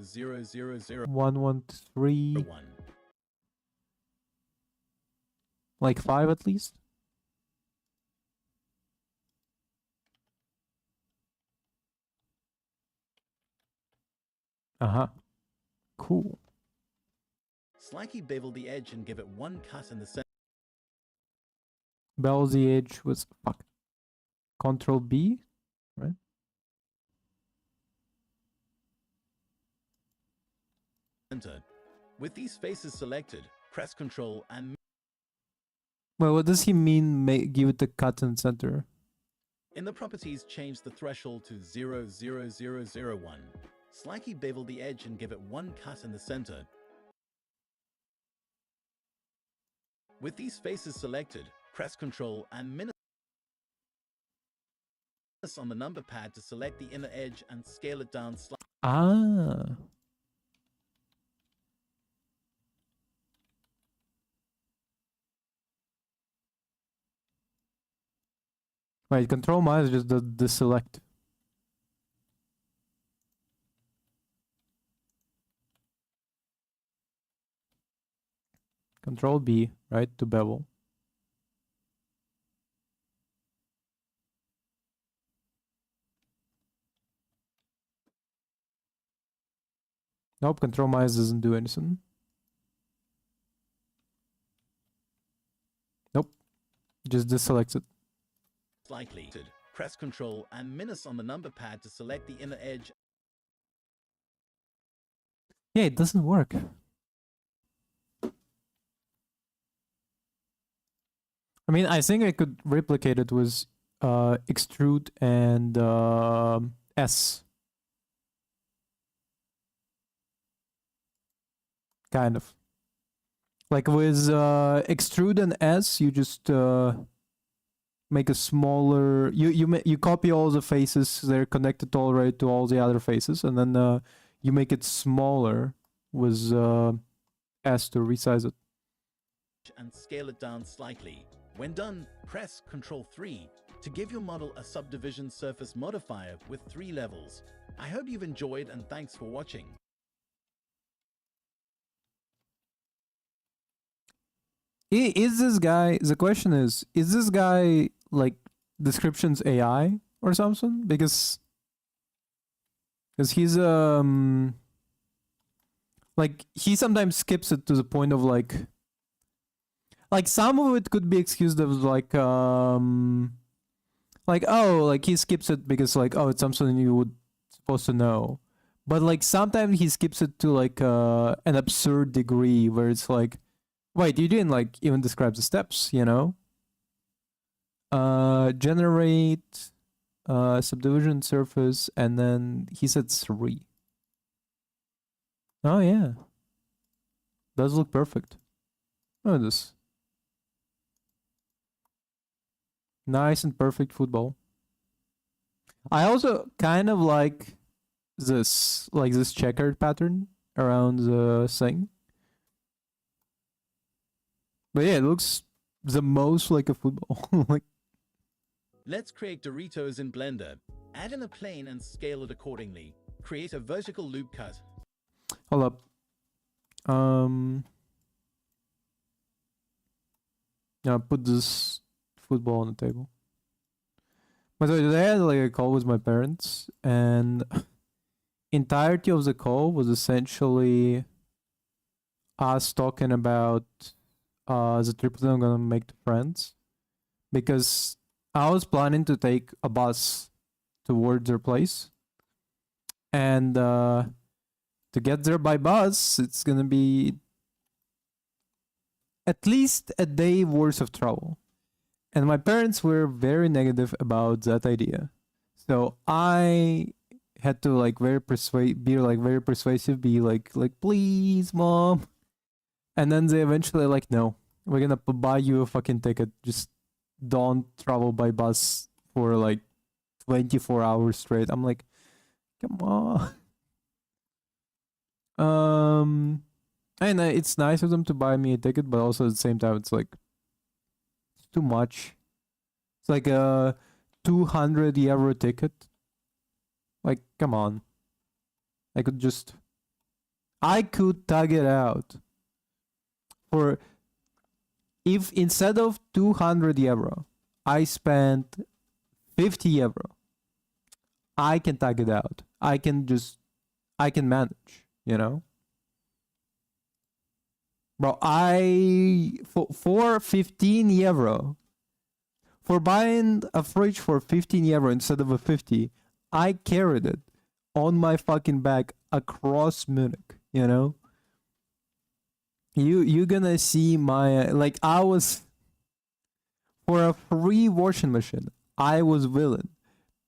B: Zero, zero, zero,
A: 113.
B: 1.
A: Like 5 at least. Uh-huh. Cool.
B: Slightly bevel the edge and give it one cut in the center.
A: Bevel the edge was fuck. Control B, right?
B: With these faces selected, press Ctrl and
A: Well, what does he mean? Give it the cut in center.
B: in the properties, change the threshold to 00001. Slightly bevel the edge and give it one cut in the center. With these faces selected, press Ctrl and minus on the number pad to select the inner edge and scale it down slightly.
A: Ah. Right, Control minus just the select. Control B, right, to bevel. Nope, Control minus doesn't do anything. Nope, just deselects it.
B: Slightly. Press Ctrl and minus on the number pad to select the inner edge.
A: Yeah, it doesn't work. I mean, I think I could replicate it with extrude and S. Kind of. Like with extrude and S, you just make a smaller. You copy all the faces. They're connected already to all the other faces, and then you make it smaller with S to resize it.
B: And scale it down slightly. When done, press Ctrl 3 to give your model a subdivision surface modifier with 3 levels. I hope you've enjoyed and thanks for watching.
A: Is this guy, the question is this guy like descriptions AI or something? Because he's like he sometimes skips it to the point of like some of it could be excused as like oh, like he skips it because like, oh, it's something you would supposed to know. But like sometimes he skips it to like an absurd degree where it's like, wait, you didn't like even describe the steps, you know? Generate subdivision surface, and then he said 3. Oh yeah. Does look perfect. Look at this. Nice and perfect football. I also kind of like this like this checkered pattern around the thing. But yeah, it looks the most like a football. Like,
B: Let's create Doritos in Blender. Add in a plane and scale it accordingly. Create a vertical loop cut.
A: hold up. Now put this football on the table. By the way, today I had like a call with my parents, and entirety of the call was essentially us talking about the trip that I'm gonna make to France, because I was planning to take a bus towards their place, and to get there by bus, it's gonna be at least a day worth of travel. And my parents were very negative about that idea. So I had to like very persuasive, be like please, mom. And then they eventually like, no, we're gonna buy you a fucking ticket. Just don't travel by bus for like 24 hours straight. I'm like, come on. And it's nice of them to buy me a ticket, but also at the same time, it's like it's too much. It's like a 200 euro ticket. Like, come on. I could tag it out for, if instead of 200 euro, I spent 50 euro, I can tag it out. I can manage, you know? Bro, for 15 euro, for buying a fridge for 15 euro instead of a 50, I carried it on my fucking back across Munich, you know? You gonna see my, like, I was, for a free washing machine, I was willing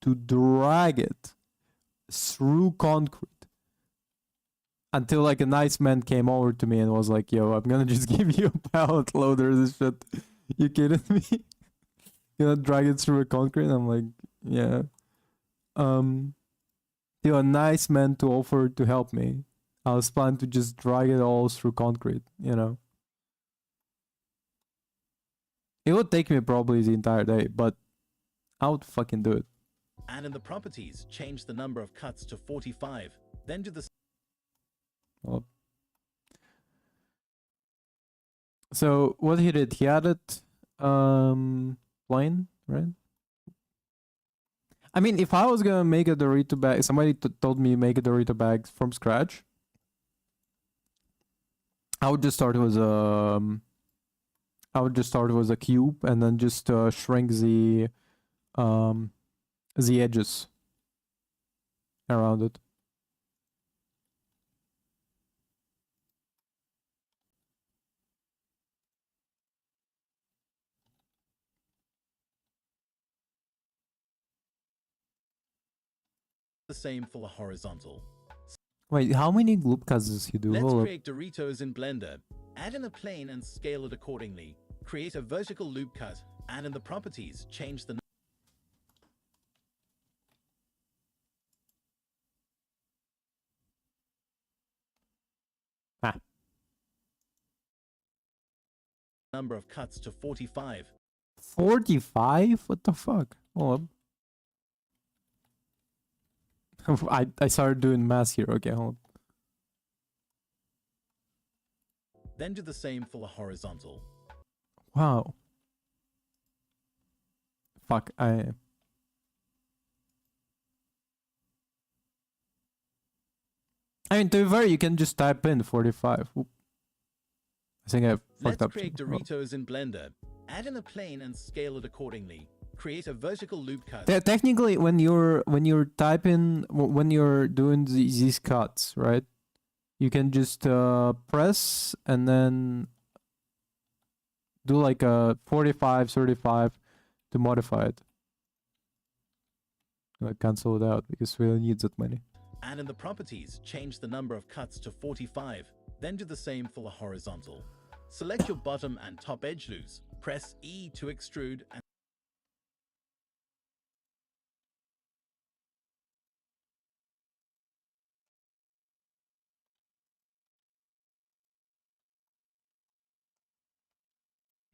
A: to drag it through concrete until like a nice man came over to me and was like, yo, I'm gonna just give you a pallet loader of this shit. You kidding me? You know, drag it through a concrete? I'm like, yeah. A nice man to offer to help me. I was planning to just drag it all through concrete, you know. It would take me probably the entire day, but I would fucking do it.
B: And in the properties, change the number of cuts to 45. Then do the
A: Well, so what he did, he added plane, right? I mean, if I was gonna make a Dorito bag, somebody told me make a Dorito bag from scratch, I would just start with a cube and then just shrink the edges around it.
B: same for the horizontal.
A: Wait, how many loop cuts does he do?
B: Let's
A: Hold up.
B: create Doritos in Blender. Add in a plane and scale it accordingly. Create a vertical loop cut. And in the properties, change the number of cuts to 45.
A: 45? What the fuck? Hold up. I started doing math here. Okay, hold up.
B: Then do the same for the horizontal.
A: Wow. Fuck, I mean, to be fair, you can just type in 45. Oop. I think I fucked
B: Let's
A: up.
B: create Doritos in Blender. Add in a plane and scale it accordingly. Create a vertical loop cut.
A: Technically, when you're typing, when you're doing these cuts, right? You can just press and then do like a 45, 35 to modify it. Cancel it out because we don't need that many.
B: And in the properties, change the number of cuts to 45. Then do the same for the horizontal. Select your bottom and top edge loose. Press E to extrude and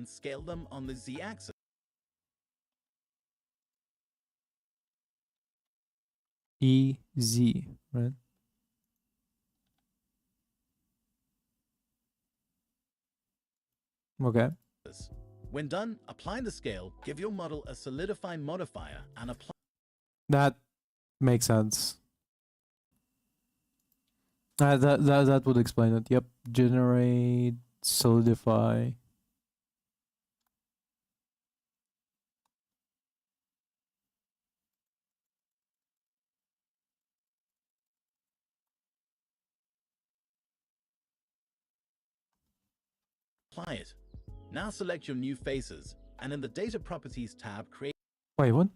B: and scale them on the Z-axis.
A: EZ, right? Okay.
B: When done, applying the scale, give your model a solidify modifier and apply
A: That makes sense. That would explain it. Yep. Generate, solidify.
B: it. Now select your new faces, and in the Data Properties tab, create
A: Wait, what?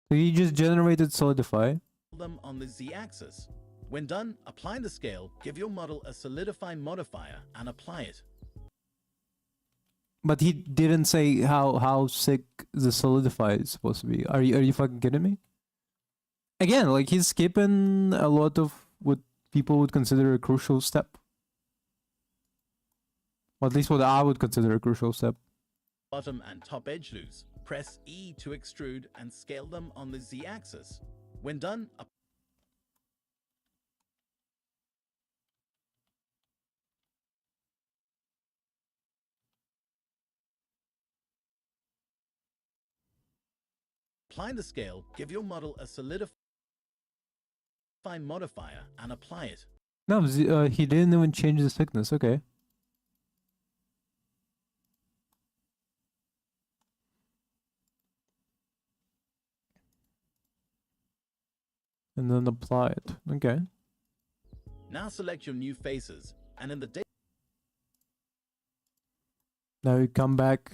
A: So you just generated solidify.
B: them on the Z-axis. When done, applying the scale, give your model a solidify modifier and apply it.
A: But he didn't say how sick the solidify is supposed to be. Are you fucking kidding me? Again, like he's skipping a lot of what people would consider a crucial step. Or at least what I would consider a crucial step.
B: Bottom and top edge loose. Press E to extrude and scale them on the Z-axis. When done, applying the scale, give your model a solidify modifier and apply it.
A: No, he didn't even change the thickness. Okay. And then apply it. Okay.
B: Now select your new faces, and in the data
A: Now you come back,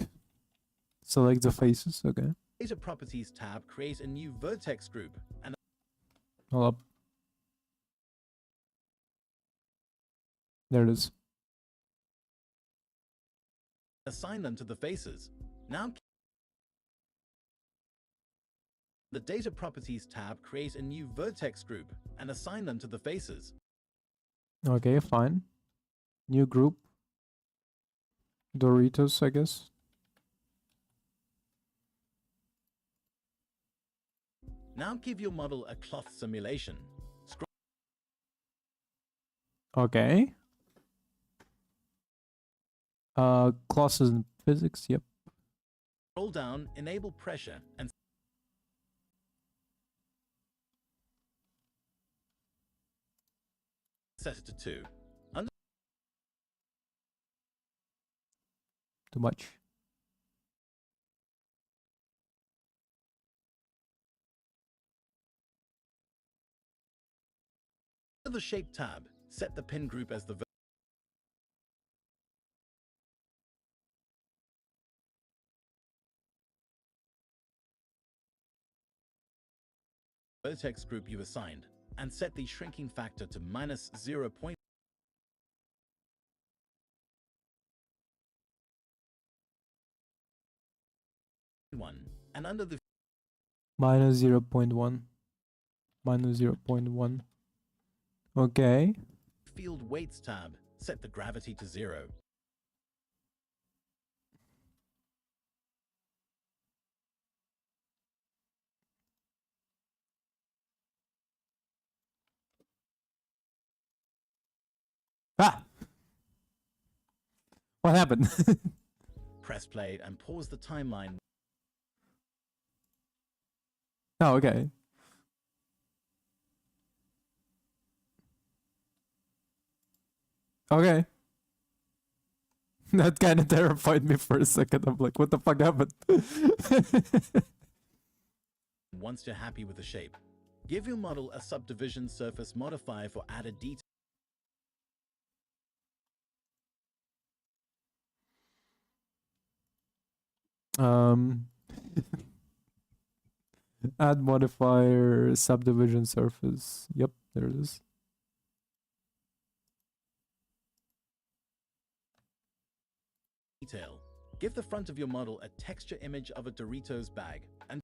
A: select the faces. Okay.
B: Properties tab, create a new vertex group and
A: Hold up. There it is.
B: assign them to the faces. Now the Data Properties tab, create a new vertex group and assign them to the faces.
A: Okay, fine. New group. Doritos, I guess.
B: Now give your model a cloth simulation.
A: Okay. Classes in physics, yep.
B: Scroll down, enable pressure, and set it to 2.
A: Too much.
B: Under the Shape tab, set the pin group as the vertex group you assigned, and set the shrinking factor to -0.1. And under the
A: Minus 0.1. Minus 0.1. Okay.
B: Field Weights tab, set the gravity to 0.
A: Ah! What happened?
B: Press play and pause the timeline.
A: Oh, okay. Okay. That kind of terrified me for a second. I'm like, what the fuck happened?
B: Once you're happy with the shape, give your model a subdivision surface modifier for added detail.
A: Add modifier subdivision surface. Yep, there it is.
B: Give the front of your model a texture image of a Doritos bag and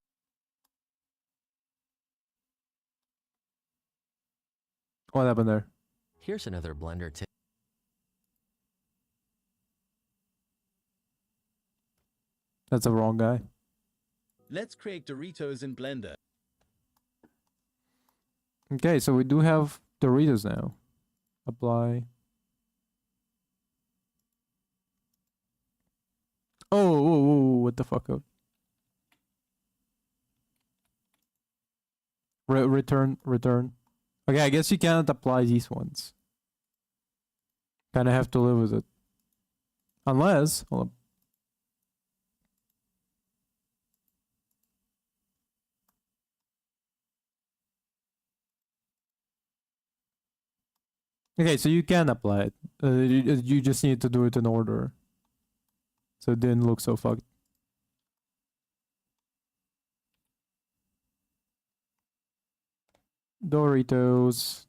A: What happened there?
C: Here's another Blender tip.
A: That's the wrong guy.
B: Let's create Doritos in Blender.
A: Okay, so we do have Doritos now. Apply. Oh, whoa, whoa, whoa, what the fuck? Return. Okay, I guess you cannot apply these ones. Kinda have to live with it. Unless, hold up. Okay, so you can apply it. You just need to do it in order. So it didn't look so fucked. Doritos.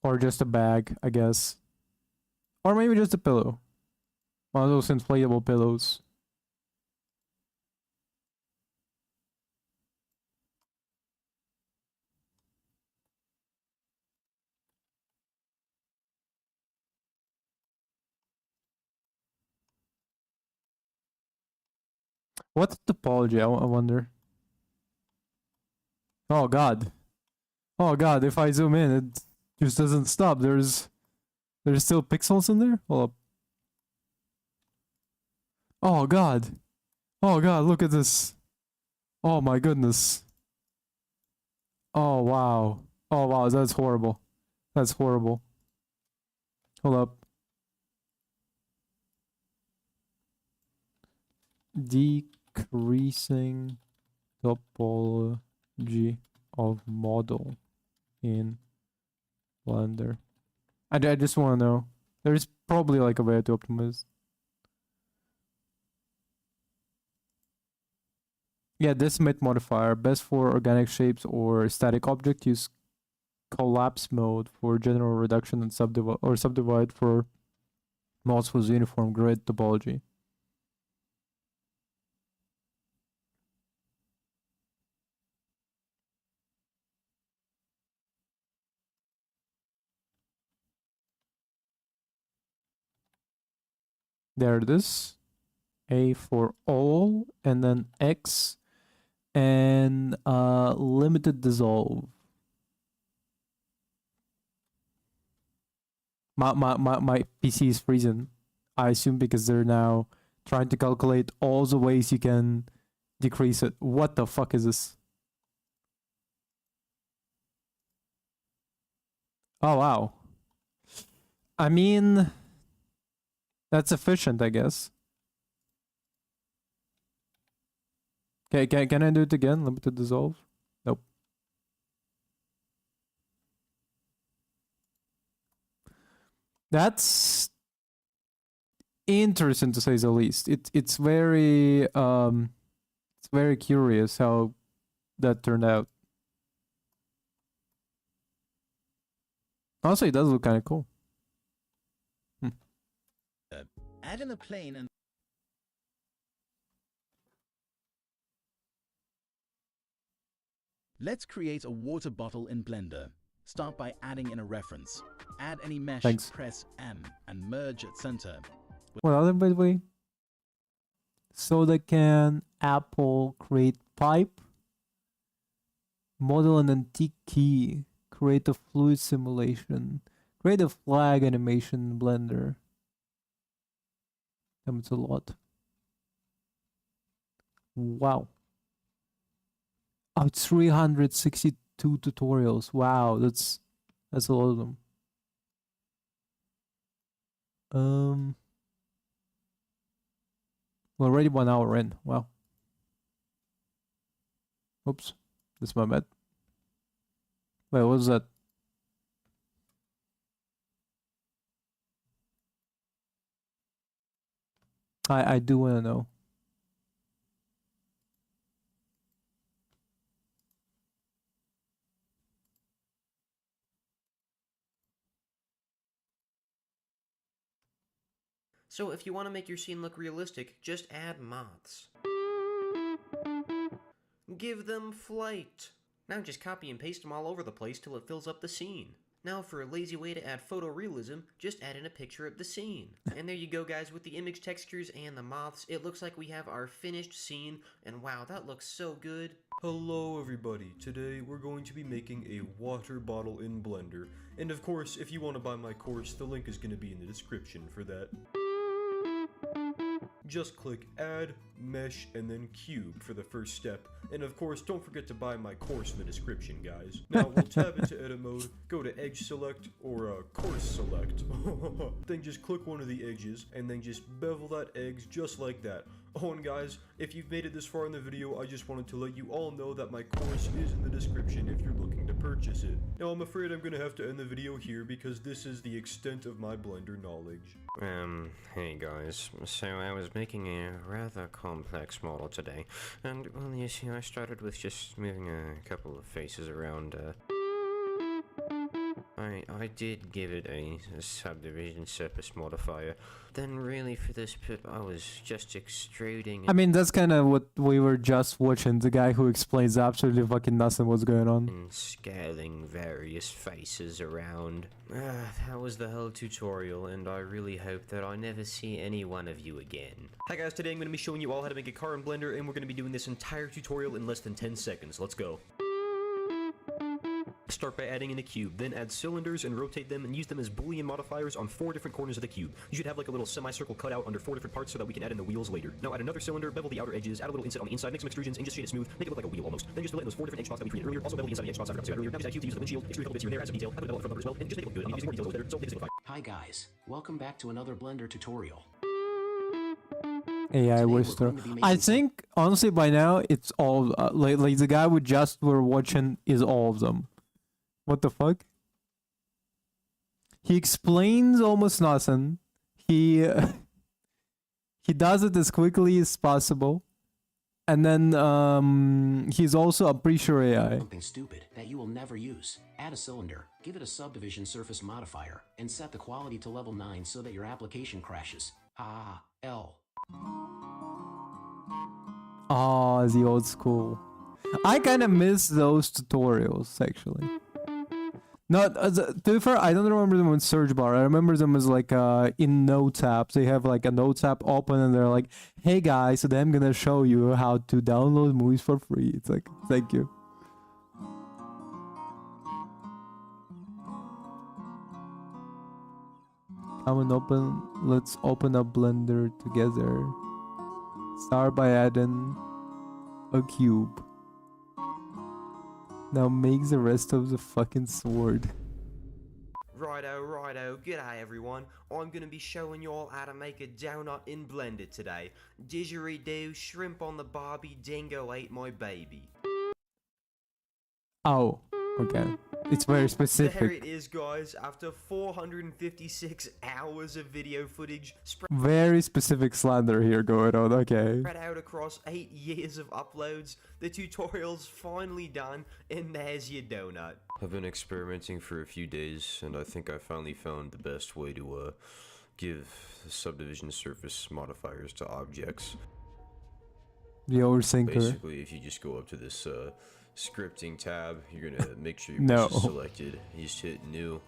A: Or just a bag, I guess. Or maybe just a pillow. One of those inflatable pillows. What's the topology? I wonder. Oh god. Oh god, if I zoom in, it just doesn't stop. There's still pixels in there? Hold up. Oh god. Oh god, look at this. Oh my goodness. Oh wow. Oh wow, that's horrible. That's horrible. Hold up. Decreasing topology of model in Blender. I just want to know. There's probably like a way to optimize. Yeah, decimate modifier, best for organic shapes or static object. Use collapse mode for general reduction and subdivide for modes with uniform grid topology. There it is. A for all, and then X, and limited dissolve. My PC is freezing. I assume because they're now trying to calculate all the ways you can decrease it. What the fuck is this? Oh wow. I mean, that's efficient, I guess. Okay, can I do it again? Limited dissolve? Nope. That's interesting to say the least. It's very curious how that turned out. Also, it does look kind of cool.
B: Add in a plane and let's create a water bottle in Blender. Start by adding in a reference. Add any mesh,
A: Thanks.
B: press M, and merge at center.
A: What other, by the way? Soda can, apple, create pipe, model an antique key, create a fluid simulation, create a flag animation in Blender. Damn, it's a lot. Wow. Oh, 362 tutorials. Wow, that's a lot of them. We're already 1 hour in. Wow. Oops, that's my bad. Wait, what was that? I do want to know.
C: So if you want to make your scene look realistic, just add moths. Give them flight. Now just copy and paste them all over the place till it fills up the scene. Now for a lazy way to add photorealism, just add in a picture of the scene. And there you go guys, with the image textures and the moths, it looks like we have our finished scene, and wow, that looks so good.
D: Hello everybody, today we're going to be making a water bottle in Blender, and of course if you want to buy my course, the link is going to be in the description for that. Just click add, mesh, and then cube for the first step, and of course don't forget to buy my course in the description guys. Now we'll tab into edit mode, go to edge select or course select, then just click one of the edges and then just bevel that edge just like that. Oh, and guys, if you've made it this far in the video, I just wanted to let you all know that my course is in the description if you're looking to purchase it. Now, I'm afraid I'm gonna have to end the video here because this is the extent of my Blender knowledge.
E: Hey guys, so I was making a rather complex model today, and well, you see, I started with just moving a couple of faces around, I did give it a subdivision surface modifier. Then really for this bit, I was just extruding
A: I mean, that's kind of what we were just watching. The guy who explains absolutely fucking nothing what's going on.
E: and scaling various faces around. That was the whole tutorial, and I really hope that I never see any one of you again.
D: Hi guys, today I'm going to be showing you all how to make a car in Blender, and we're going to be doing this entire tutorial in less than 10 seconds. Let's go. Start by adding in a cube, then add cylinders and rotate them and use them as boolean modifiers on 4 different corners of the cube. You should have like a little semicircle cut out under 4 different parts so that we can add in the wheels later. Now add another cylinder, bevel the outer edges, add a little inset on the inside, make some extrusions, and just shade it smooth, make it look like a wheel almost. Then just fill it in those 4 different edge spots that we created earlier. Also bevel the inside of the edge spots I forgot to add earlier. Now just add a cube to use the windshield, extrude a couple bits here and there, add some detail, add a bevel up front as well, and just make it look good. And using more details better, so make it simplify.
F: Hi guys, welcome back to another Blender tutorial.
A: AI
F: Today we're
A: Wister.
F: going to be
A: I
F: making
A: think honestly by now it's all like the guy we just were watching is all of them. What the fuck? He explains almost nothing. He he does it as quickly as possible, and then he's also a pretty sure AI.
F: something stupid that you will never use. Add a cylinder, give it a subdivision surface modifier, and set the quality to level 9 so that your application crashes. L.
A: Ah, the old school. I kind of miss those tutorials actually. Not to be fair, I don't remember them in search bar. I remember them as like in notes app. They have like a notes app open and they're like, "Hey guys, today I'm gonna show you how to download movies for free." It's like, thank you. Come and let's open up Blender together. Start by adding a cube. Now make the rest of the fucking sword.
D: Righto, g'day everyone. I'm gonna be showing you all how to make a donut in Blender today. Didgeridoo, shrimp on the Barbie, dingo ate my baby.
A: Oh, okay. It's very
D: There
A: specific.
D: it is guys, after 456 hours of video footage
A: Very specific slander here going on, okay.
D: spread out across 8 years of uploads, the tutorial's finally done, and there's your donut.
E: I've been experimenting for a few days, and I think I finally found the best way to give subdivision surface modifiers to objects.
A: The overthinker.
E: Basically, if you just go up to this scripting tab, you're gonna make sure your
A: No.
E: mesh is selected. You just hit new,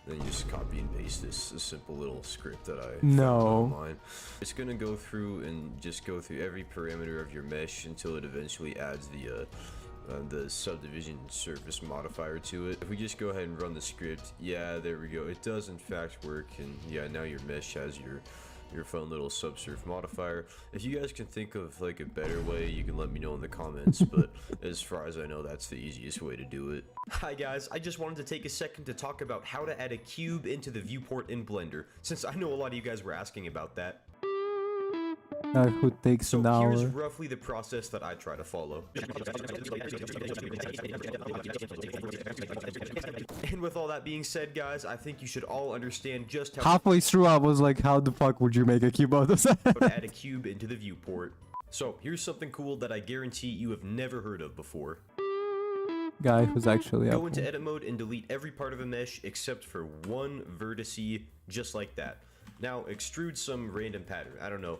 E: then you just copy and paste this simple little script that I found
A: No.
E: online. It's gonna go through and just go through every parameter of your mesh until it eventually adds the subdivision surface modifier to it. If we just go ahead and run the script, yeah, there we go. It does in fact work, and yeah, now your mesh has your fun little subsurf modifier. If you guys can think of like a better way, you can let me know in the comments, but as far as I know, that's the easiest way to do it.
D: Hi guys, I just wanted to take a second to talk about how to add a cube into the viewport in Blender, since I know a lot of you guys were asking about that.
A: Who takes
D: So
A: an hour.
D: here's roughly the process that I try to follow. And with all that being said, guys, I think you should all understand just how
A: Halfway through, I was like, how the fuck would you make a cube out of that?
D: to add a cube into the viewport. So here's something cool that I guarantee you have never heard of before.
A: Guy who's actually
D: Go
A: up.
D: into edit mode and delete every part of a mesh except for one vertice, just like that. Now extrude some random pattern. I don't know.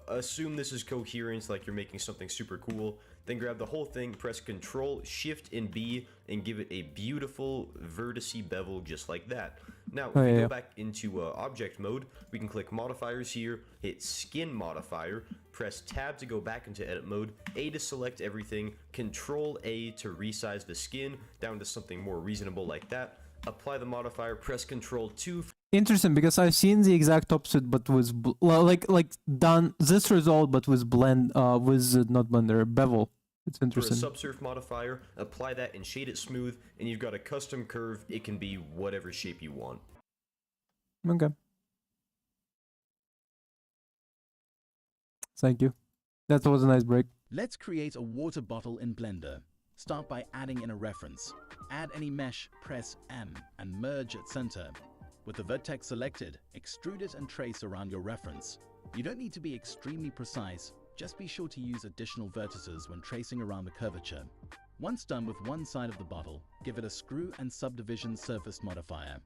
E: Assume this is coherent, like you're making something super cool. Then grab the whole thing, press Control, Shift, and B, and give it a beautiful vertice bevel just like that. Now, if we go back into object mode, we can click modifiers here, hit skin modifier, press tab to go back into edit mode, A to select everything, Control A to resize the skin down to something more reasonable like that. Apply the modifier, press Control 2.
A: Interesting, because I've seen the exact opposite, but with well, like done this result, but with blend, with not blender, bevel. It's
E: For a
A: interesting.
E: subsurf modifier, apply that and shade it smooth, and you've got a custom curve. It can be whatever shape you want.
A: Okay. Thank you. That was a nice break.
B: Let's create a water bottle in Blender. Start by adding in a reference. Add any mesh, press M, and merge at center. With the vertex selected, extrude it and trace around your reference. You don't need to be extremely precise, just be sure to use additional vertices when tracing around the curvature. Once done with one side of the bottle, give it a screw and subdivision surface modifier.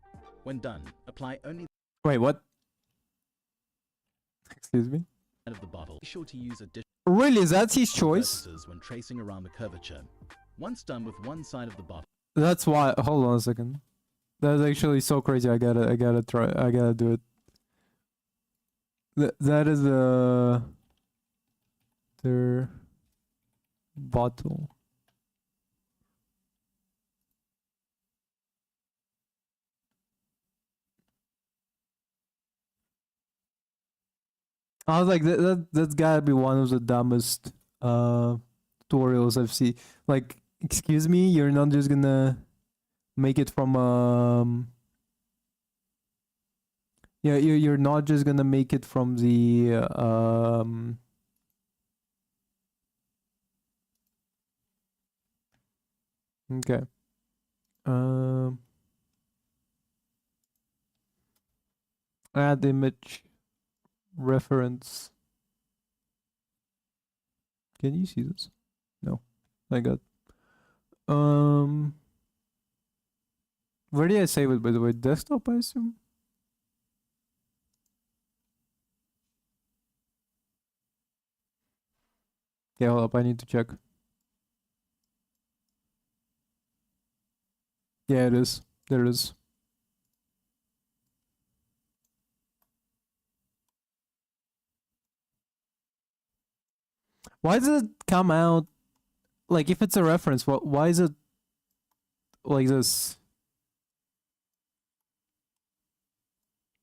B: When done, apply only
A: Wait, what? Excuse me?
B: the side of the bottle. Be sure to use additional
A: Really, that's his choice?
B: vertices when tracing around the curvature. Once done with one side of the bottle,
A: That's why. Hold on a second. That's actually so crazy. I gotta try. I gotta do it. That is their bottle. I was like, that's gotta be one of the dumbest tutorials I've seen. Like, excuse me, you're not just gonna make it from yeah, you're not just gonna make it from the okay. Add image reference. Can you see this? No. I got where did I save it, by the way? Desktop, I assume? Yeah, hold up, I need to check. Yeah, it is. There it is. Why does it come out like if it's a reference? Why is it like this?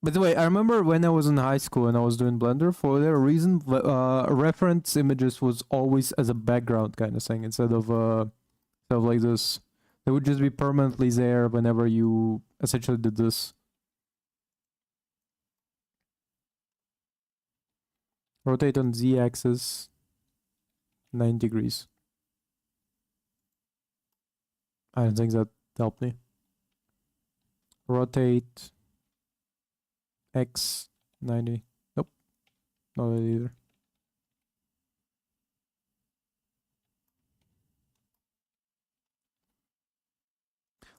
A: By the way, I remember when I was in high school and I was doing Blender, for whatever reason, reference images was always as a background kind of thing instead of like this. They would just be permanently there whenever you essentially did this. Rotate on Z-axis 9 degrees. I don't think that helped me. Rotate X 90. Nope. Not that either.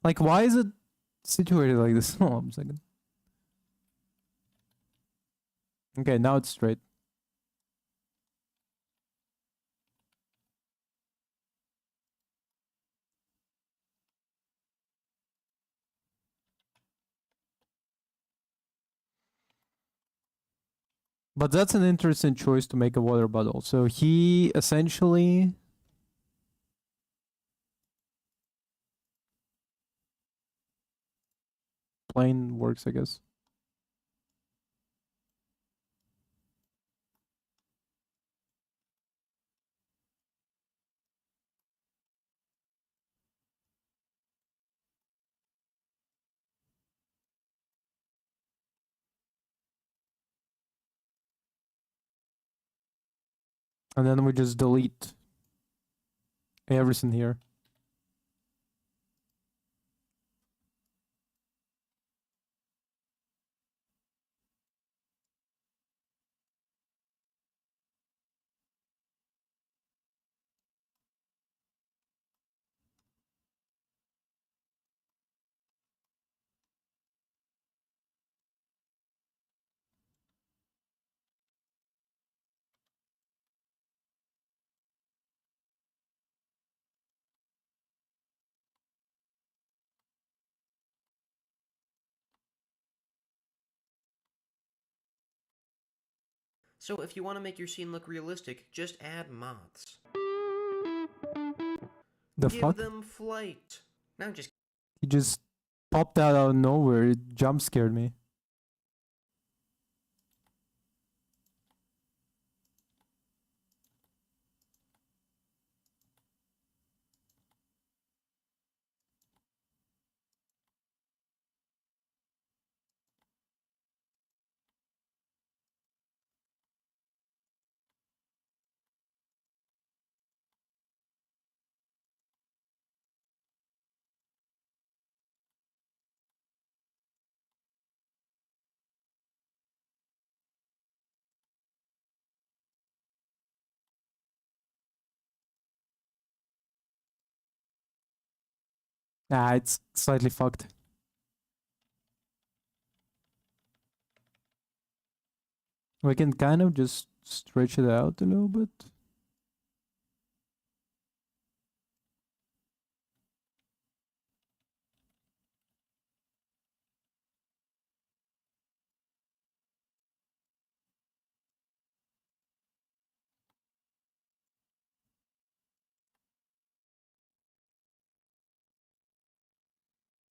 A: Like, why is it situated like this? Hold on a second. Okay, now it's straight. But that's an interesting choice to make a water bottle. So he essentially plain works, I guess. And then we just delete everything here.
C: So if you want to make your scene look realistic, just add moths.
A: The
C: Give
A: fuck?
C: them flight. Now just
A: He just popped out of nowhere. It jump scared me. Ah, it's slightly fucked. We can kind of just stretch it out a little bit.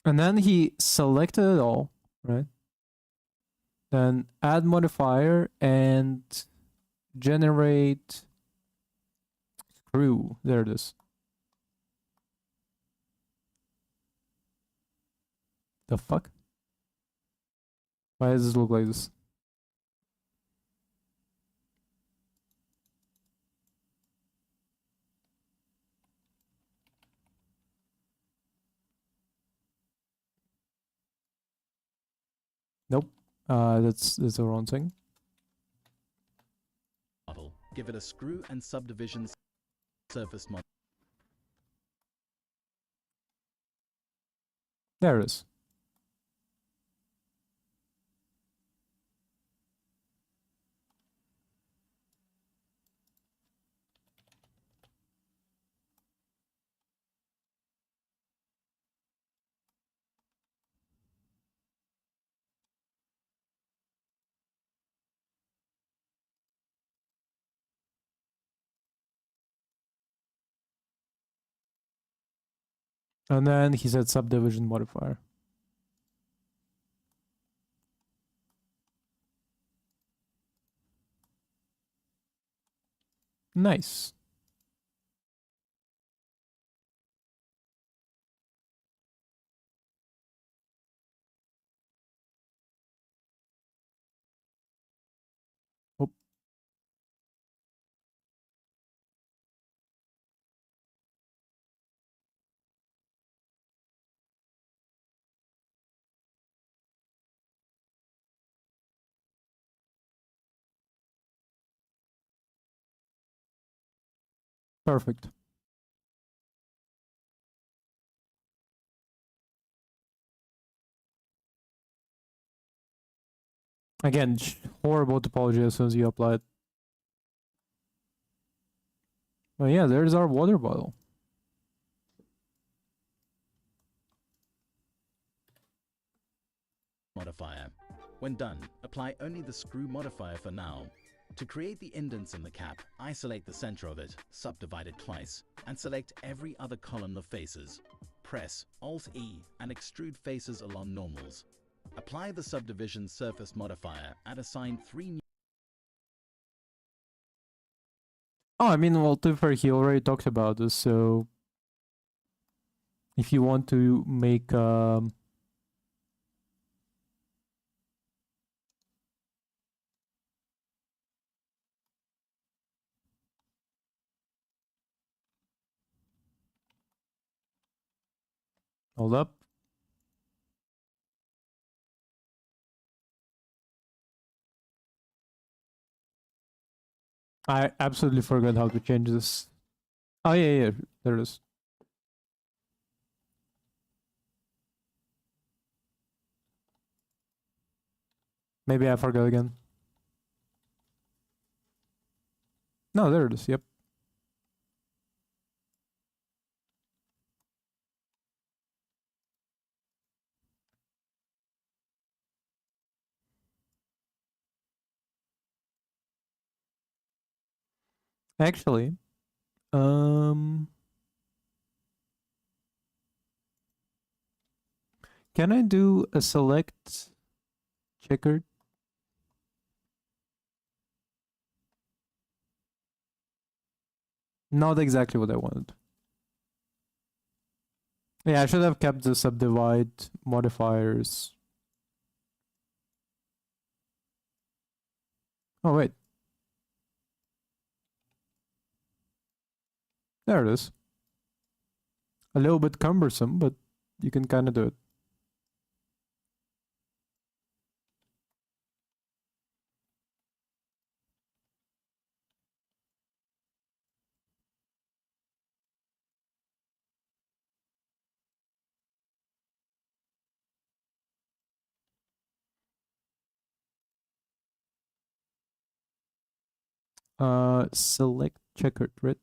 A: And then he selected it all, right? Then add modifier and generate screw. There it is. The fuck? Why does this look like this? Nope. That's the wrong thing.
B: model. Give it a screw and subdivision surface model.
A: There it is. And then he said subdivision modifier. Nice. Oh. Perfect. Again, horrible topology as soon as you apply it. Oh yeah, there's our water bottle.
B: Modifier. When done, apply only the screw modifier for now. To create the indents in the cap, isolate the center of it, subdivide it twice, and select every other column of faces. Press Alt-E and extrude faces along normals. Apply the subdivision surface modifier and assign 3 new
A: Oh, I mean, well, to be fair, he already talked about this, so if you want to make hold up. I absolutely forgot how to change this. Oh yeah, there it is. Maybe I forgot again. No, there it is. Yep. Actually, um, can I do a select checkered? Not exactly what I wanted. Yeah, I should have kept the subdivide modifiers. Oh, wait. There it is. A little bit cumbersome, but you can kind of do it. Select checkered, right?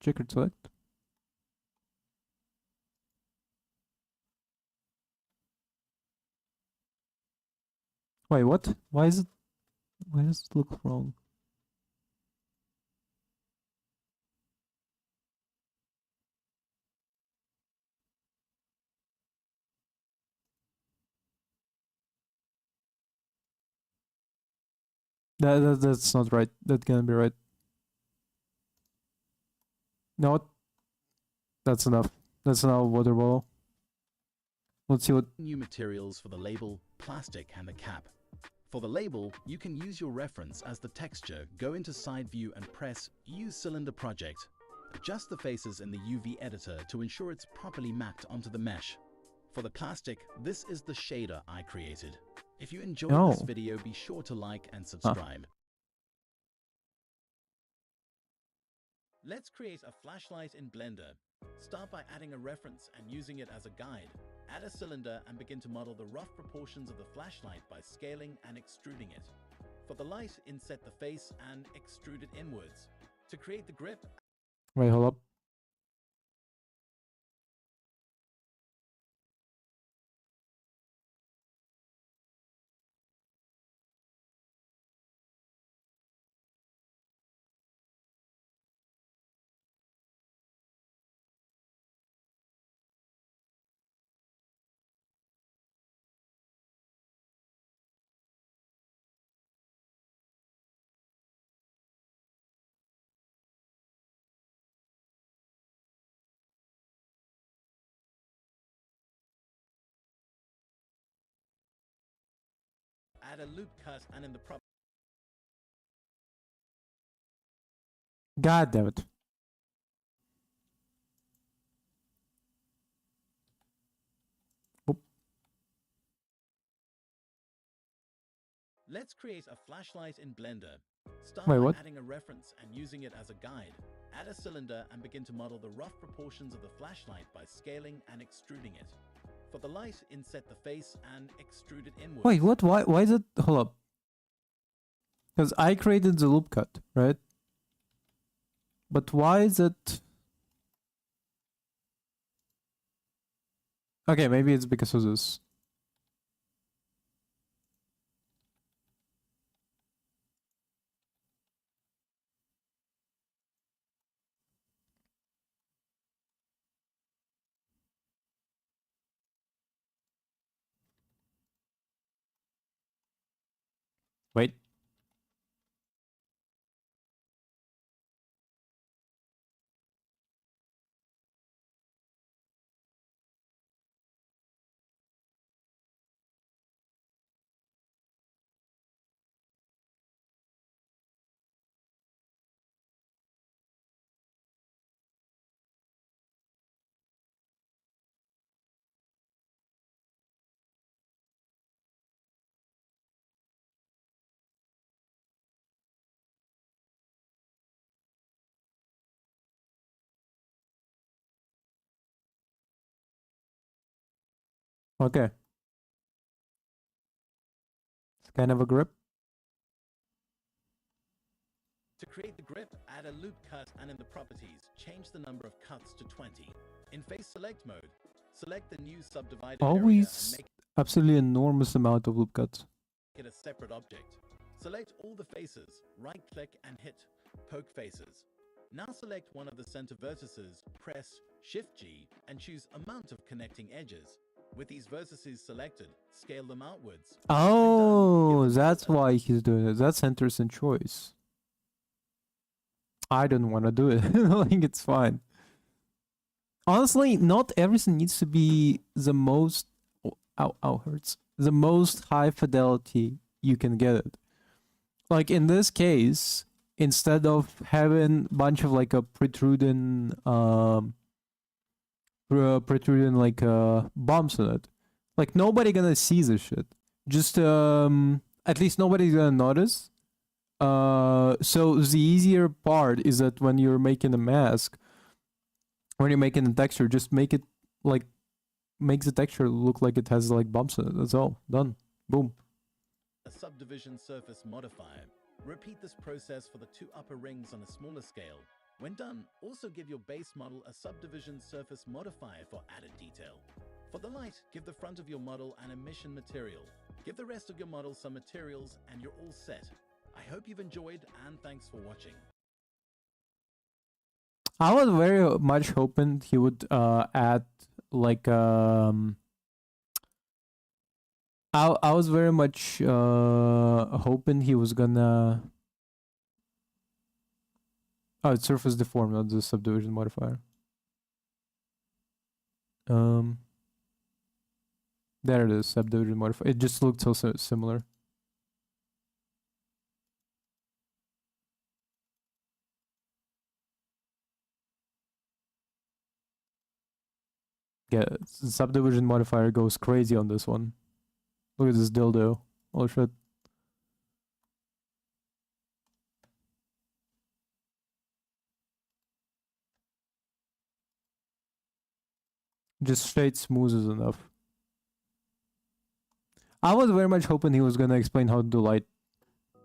A: Checkered select. Wait, what? Why does it look wrong? That's not right. That can't be right. No, that's enough. That's now water ball. Let's see what.
B: New materials for the label, plastic, and the cap. For the label, you can use your reference as the texture, go into side view and press Use Cylinder Project. Adjust the faces in the UV editor to ensure it's properly mapped onto the mesh. For the plastic, this is the shader I created. If you enjoyed this
A: Oh.
B: video, be sure to like and subscribe. Let's create a flashlight in Blender. Start by adding a reference and using it as a guide. Add a cylinder and begin to model the rough proportions of the flashlight by scaling and extruding it. For the light, inset the face and extrude it inwards. To create the grip,
A: Wait, hold up.
B: add a loop cut and in the
A: God damn it.
B: Let's create a flashlight in Blender. Start
A: Wait,
B: by
A: what?
B: adding a reference and using it as a guide. Add a cylinder and begin to model the rough proportions of the flashlight by scaling and extruding it. For the light, inset the face and extrude it inwards.
A: Wait, what? Why is it? Hold up. Because I created the loop cut, right? But why is it? Okay, maybe it's because of this. Wait. Okay. It's kind of a grip.
B: To create the grip, add a loop cut and in the properties, change the number of cuts to 20. In face select mode, select the new subdivided area and
A: Always
B: make
A: absolutely enormous amount of loop cuts.
B: it a separate object. Select all the faces, right click and hit Poke Faces. Now select one of the center vertices, press Shift-G, and choose Amount of Connecting Edges. With these vertices selected, scale them outwards.
A: Oh, that's why he's doing it. That's interesting choice. I don't want to do it. I think it's fine. Honestly, not everything needs to be the most... Ow, hurts. The most high fidelity you can get it. Like in this case, instead of having a bunch of like a protruding like bumps in it, like nobody gonna see this shit. Just at least nobody's gonna notice. So the easier part is that when you're making a mask, when you're making a texture, just make it like make the texture look like it has like bumps in it. That's all. Done. Boom.
B: A subdivision surface modifier. Repeat this process for the two upper rings on a smaller scale. When done, also give your base model a subdivision surface modifier for added detail. For the light, give the front of your model an emission material. Give the rest of your model some materials and you're all set. I hope you've enjoyed and thanks for watching.
A: I was very much hoping he would add like I was very much hoping he was gonna... Oh, it's surface deform, not the subdivision modifier. There it is, subdivision modifier. It just looked so similar. Yeah, the subdivision modifier goes crazy on this one. Look at this dildo. Oh shit. Just straight smooth is enough. I was very much hoping he was gonna explain how to do light.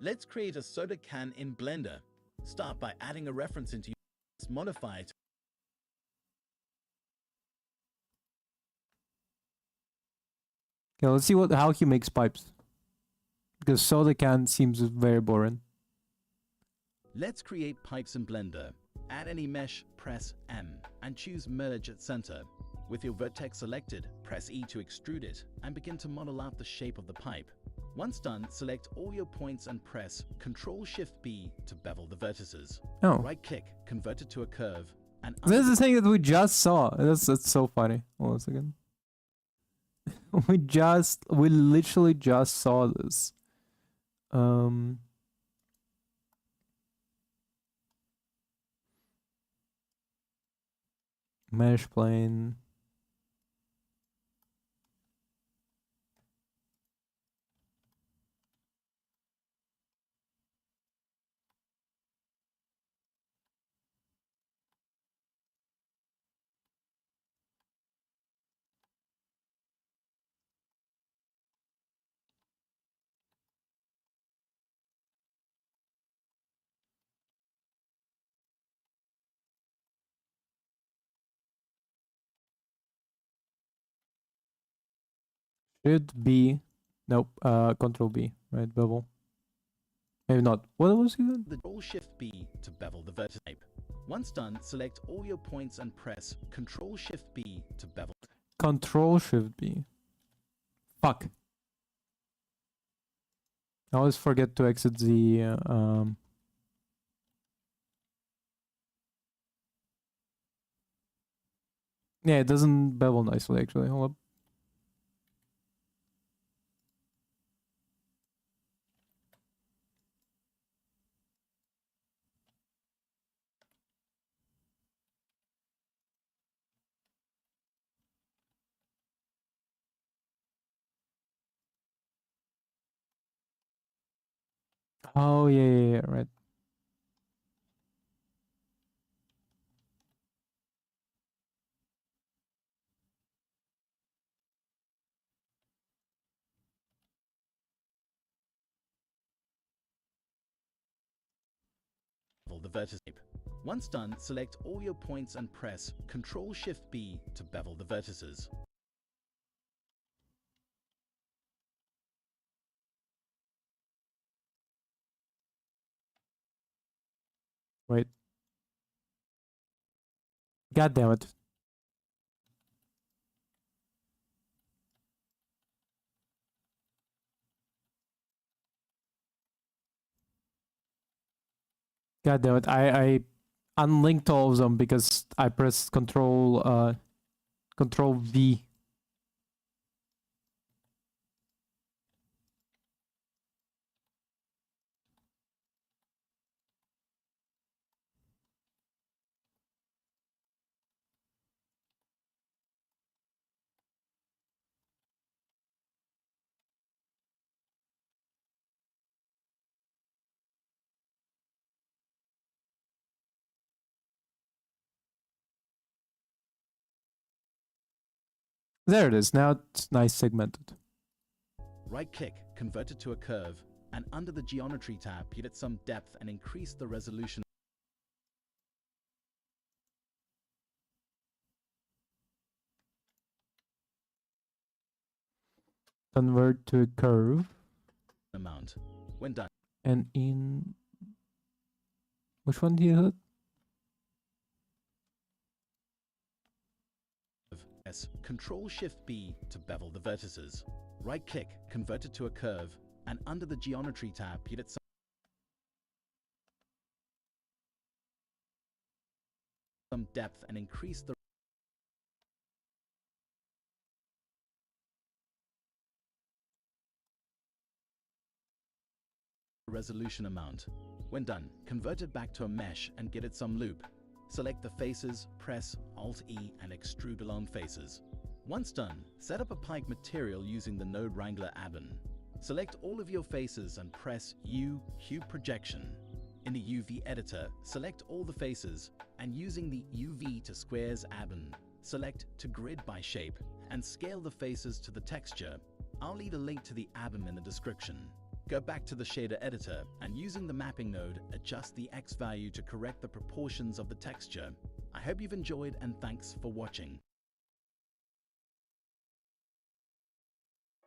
B: Let's create a soda can in Blender. Start by adding a reference into your modifier to
A: Okay, let's see how he makes pipes. Because soda can seems very boring.
B: Let's create pipes in Blender. Add any mesh, press M, and choose Merge at Center. With your vertex selected, press E to extrude it, and begin to model out the shape of the pipe. Once done, select all your points and press Ctrl-Shift-B to bevel the vertices.
A: Oh.
B: Right-click, convert it to a curve, and
A: This is the thing that we just saw. That's so funny. Hold on a second. we literally just saw this. Mesh plane. Should be... Nope, Control B, right, bevel. Maybe not. What was he doing?
B: Ctrl-Shift-B to bevel the vertex type. Once done, select all your points and press Ctrl-Shift-B to bevel.
A: Control-Shift-B. Fuck. I always forget to exit the... Yeah, it doesn't bevel nicely, actually. Hold up. Oh, yeah, right.
B: The vertex type. Once done, select all your points and press Ctrl-Shift-B to bevel the vertices.
A: Wait. God damn it. God damn it. I unlinked all of them because I pressed control V. There it is. Now it's nice segmented.
B: Right-click, convert it to a curve, and under the Geometry tab, give it some depth and increase the resolution
A: Convert to a curve.
B: amount. When done,
A: And in... Which one do you hit?
B: press Ctrl-Shift-B to bevel the vertices. Right-click, convert it to a curve, and under the Geometry tab, give it some depth and increase the resolution amount. When done, convert it back to a mesh and give it some loop. Select the faces, press Alt-E and extrude along faces. Once done, set up a pipe material using the Node Wrangler add-on. Select all of your faces and press U, Hue Projection. In the UV editor, select all the faces, and using the UV to Squares add-on, select to Grid by Shape, and scale the faces to the texture. I'll leave a link to the add-on in the description. Go back to the shader editor, and using the mapping node, adjust the X value to correct the proportions of the texture. I hope you've enjoyed, and thanks for watching.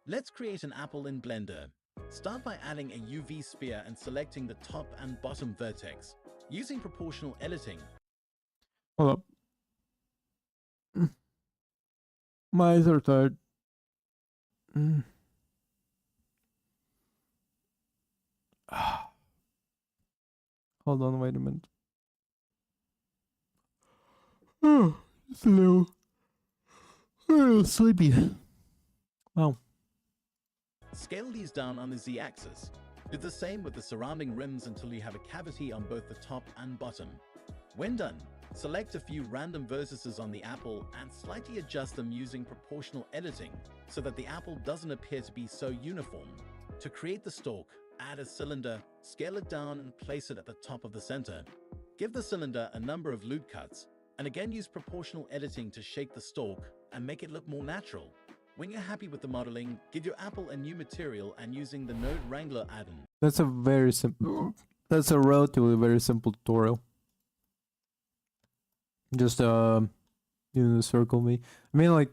B: Let's create an apple in Blender. Start by adding a UV sphere and selecting the top and bottom vertex. Using proportional editing,
A: Hold up. My eyes are tired. Hold on, wait a minute. Oh, it's a little sleepy. Wow.
B: scale these down on the Z-axis. Do the same with the surrounding rims until you have a cavity on both the top and bottom. When done, select a few random vertices on the apple and slightly adjust them using proportional editing so that the apple doesn't appear to be so uniform. To create the stalk, add a cylinder, scale it down and place it at the top of the center. Give the cylinder a number of loop cuts, and again use proportional editing to shake the stalk and make it look more natural. When you're happy with the modeling, give your apple a new material and using the Node Wrangler add-on.
A: That's a very simple. That's a relatively very simple tutorial. Just circle me. I mean, like,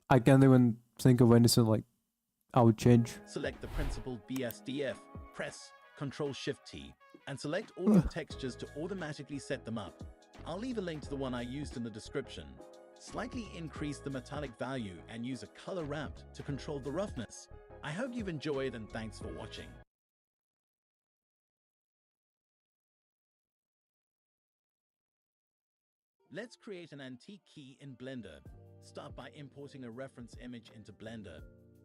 A: I can't even think of anything like I would change.
B: Select the principled BSDF, press Ctrl-Shift-T, and select all your textures to automatically set them up. I'll leave a link to the one I used in the description. Slightly increase the metallic value and use a color ramp to control the roughness. I hope you've enjoyed and thanks for watching. Let's create an antique key in Blender. Start by importing a reference image into Blender.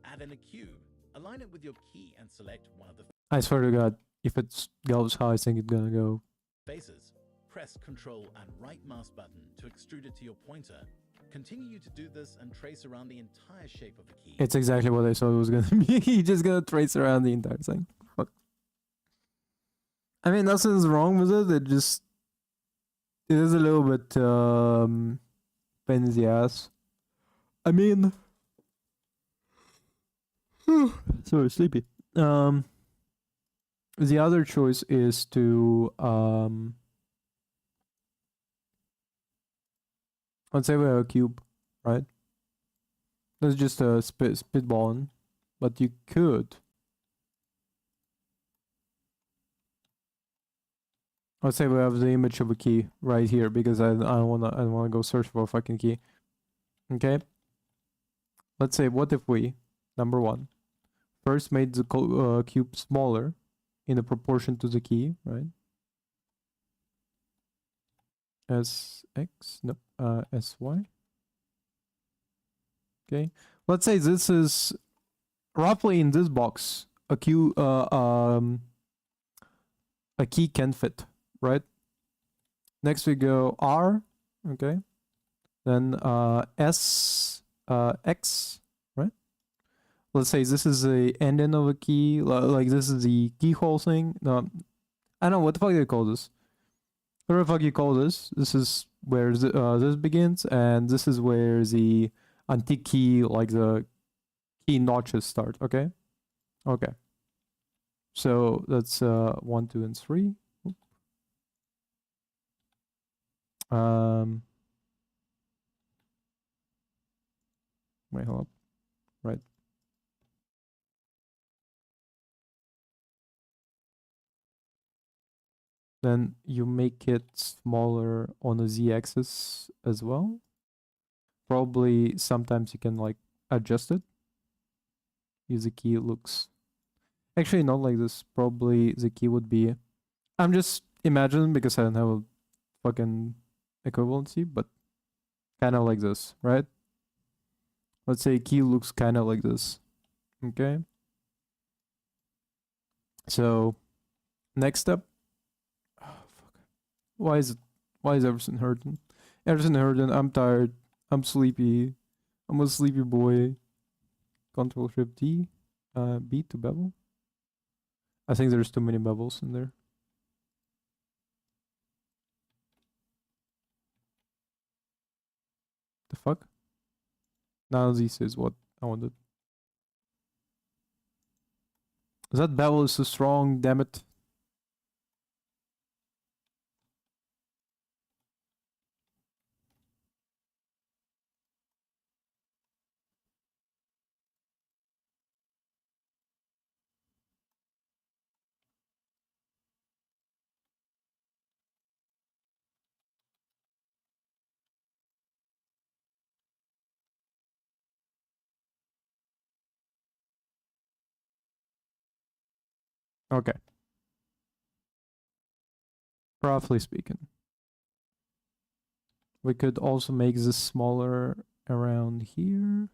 B: Add in a cube, align it with your key and select one of the
A: I swear to God, if it goes how I think it's gonna go.
B: faces. Press Ctrl and right mouse button to extrude it to your pointer. Continue to do this and trace around the entire shape of the key.
A: It's exactly what I thought it was gonna be. You're just gonna trace around the entire thing. Fuck. I mean, nothing's wrong with it. It is a little bit pain in the ass. I mean, sorry, sleepy. The other choice is to let's say we have a cube, right? That's just a spitballing, but you could. Let's say we have the image of a key right here because I don't wanna go search for a fucking key. Okay. Let's say what if we, number one, first made the cube smaller in a proportion to the key, right? SX, no, SY. Okay. Let's say this is roughly in this box. A key can fit, right? Next we go R, okay. Then S, X, right? Let's say this is the ending of a key, like this is the keyhole thing. No, I don't know what the fuck do you call this. What the fuck you call this? This is where this begins, and this is where the antique key, like the key notches start. Okay, okay. So that's 1, 2, and 3. Wait, hold up. Right. Then you make it smaller on the z-axis as well. Probably sometimes you can like adjust it. Use the key, it looks actually not like this. Probably the key would be, I'm just imagining because I don't have a fucking equivalency, but kind of like this, right? Let's say key looks kind of like this. Okay. So next step. Oh, fuck. Why is everything hurting? Everything hurting. I'm tired. I'm sleepy. I'm a sleepy boy. Control Shift D. B to bevel. I think there's too many bevels in there. The fuck? Now this is what I wanted. That bevel is so strong, damn it. Okay. Roughly speaking. We could also make this smaller around here.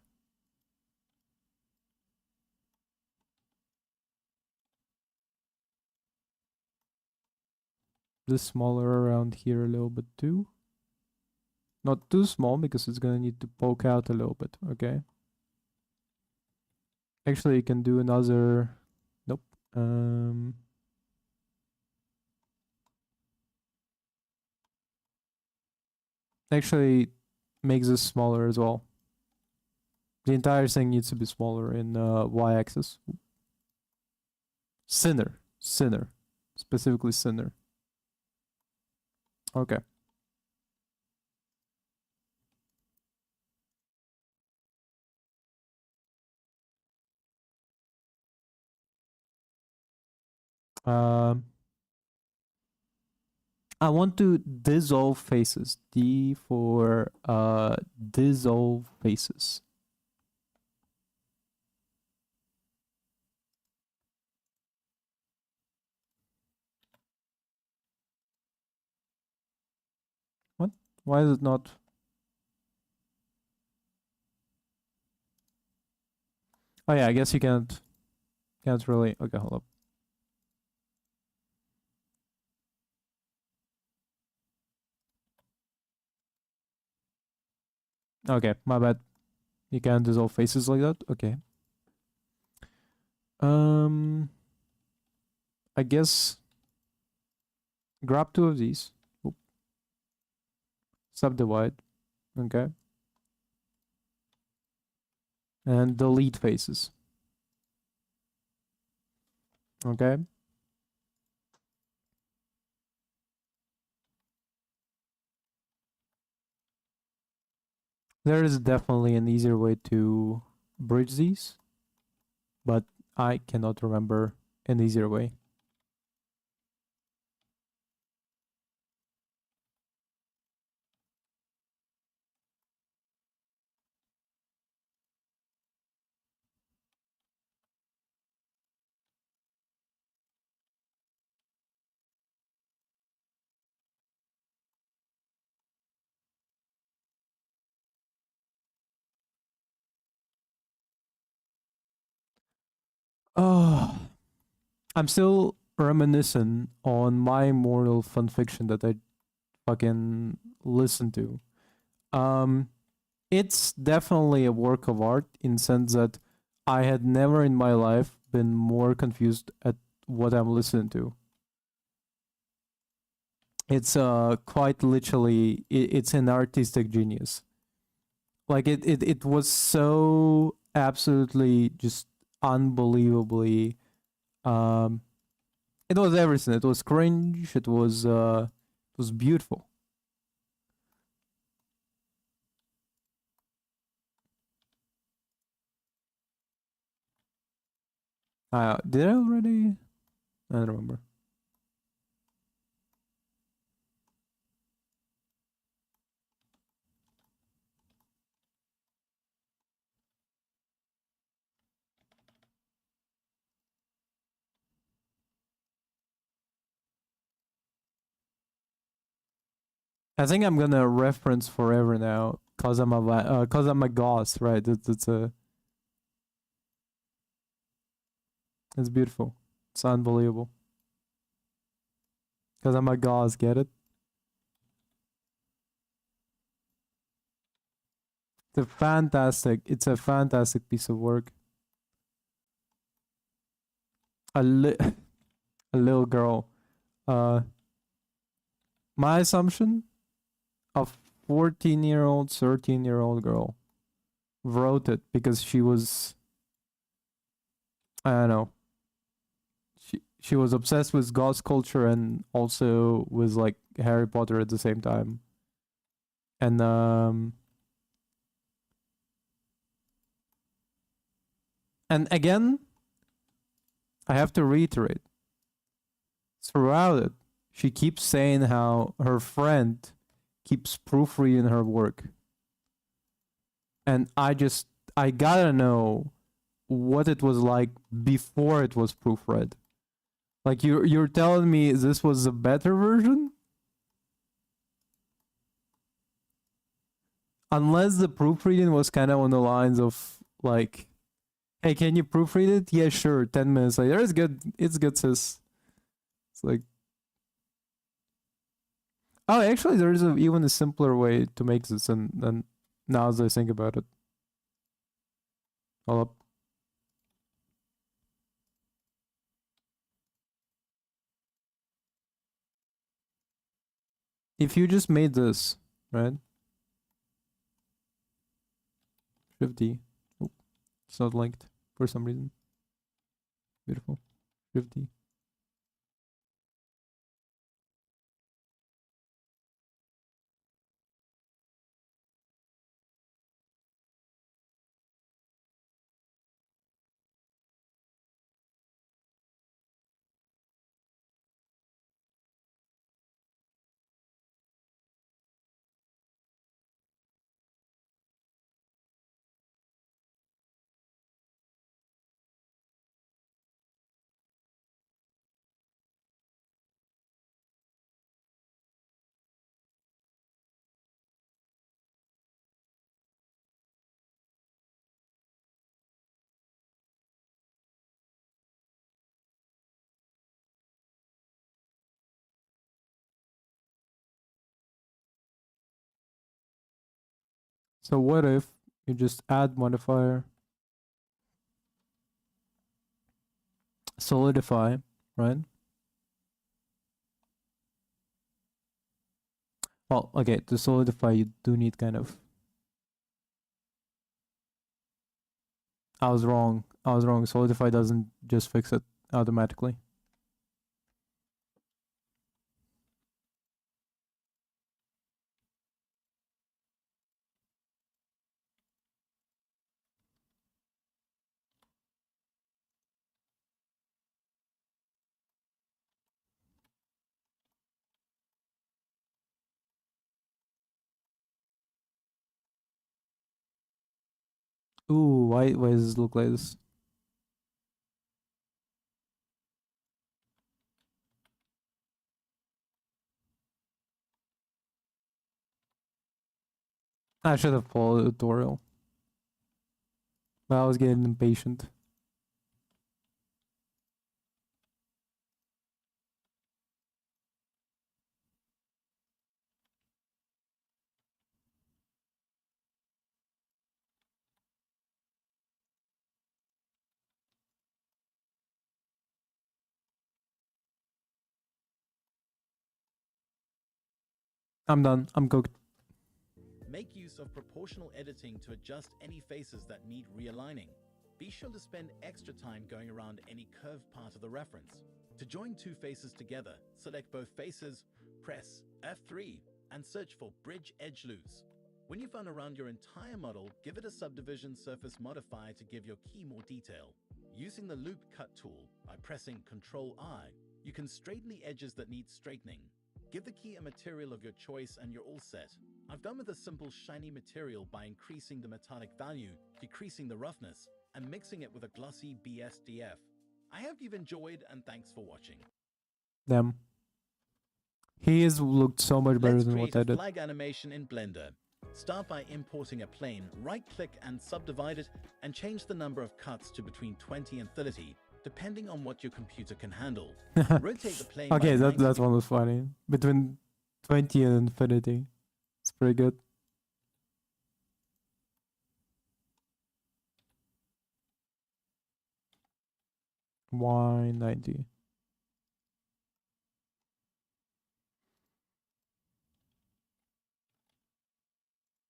A: This smaller around here a little bit too. Not too small because it's gonna need to poke out a little bit, okay? Actually, you can do another... Nope. Actually, make this smaller as well. The entire thing needs to be smaller in y-axis. Thinner. Specifically thinner. Okay. I want to dissolve faces. D for dissolve faces. What? Why is it not? Oh yeah, I guess you can't really. Okay, hold up. Okay, my bad. You can't dissolve faces like that? Okay. I guess grab 2 of these. Oop. Subdivide. Okay. And delete faces. Okay. There is definitely an easier way to bridge these, but I cannot remember an easier way. Oh, I'm still reminiscing on my immortal fanfiction that I fucking listened to. It's definitely a work of art in sense that I had never in my life been more confused at what I'm listening to. It's quite literally it's an artistic genius. Like it was so absolutely just unbelievably it was everything. It was cringe, it was beautiful. Did I already? I don't remember. I think I'm gonna reference forever now, cause I'm a goth, right? It's beautiful. It's unbelievable. Cause I'm a goth, get it? It's a fantastic piece of work. A a little girl. My assumption, a 14-year-old, 13-year-old girl wrote it because she was, I don't know, she was obsessed with goth culture and also with like Harry Potter at the same time. And again, I have to reiterate, throughout it, she keeps saying how her friend keeps proofreading her work. And I gotta know what it was like before it was proofread. Like you're telling me this was a better version? Unless the proofreading was kind of on the lines of like, hey, can you proofread it? Yeah, sure. 10 minutes later, it's good. It's good, sis. It's like, oh, actually, there's even a simpler way to make this. And now as I think about it, hold up. If you just made this, right? Shift D. Oh, it's not linked for some reason. Beautiful. Shift D. So what if you just add modifier, solidify, right? Well, okay, to solidify, you do need kind of. I was wrong. Solidify doesn't just fix it automatically. Ooh, why does it look like this? I should have followed the tutorial. But I was getting impatient. I'm done. I'm cooked.
B: Make use of proportional editing to adjust any faces that need realigning. Be sure to spend extra time going around any curved part of the reference. To join two faces together, select both faces, press F3, and search for Bridge Edge Loose. When you've run around your entire model, give it a subdivision surface modifier to give your key more detail. Using the Loop Cut tool, by pressing Ctrl-I, you can straighten the edges that need straightening. Give the key a material of your choice and you're all set. I've gone with a simple shiny material by increasing the metallic value, decreasing the roughness, and mixing it with a glossy BSDF. I hope you've enjoyed and thanks for watching.
A: Damn. He has looked so much better
B: Let's
A: than what
B: create
A: I
B: a
A: did.
B: flag animation in Blender. Start by importing a plane, right-click and subdivide it, and change the number of cuts to between 20 and 30, depending on what your computer can handle. Rotate the plane
A: Okay,
B: by
A: that
B: 90
A: one was funny. Between 20 and infinity. It's pretty good. Why 90?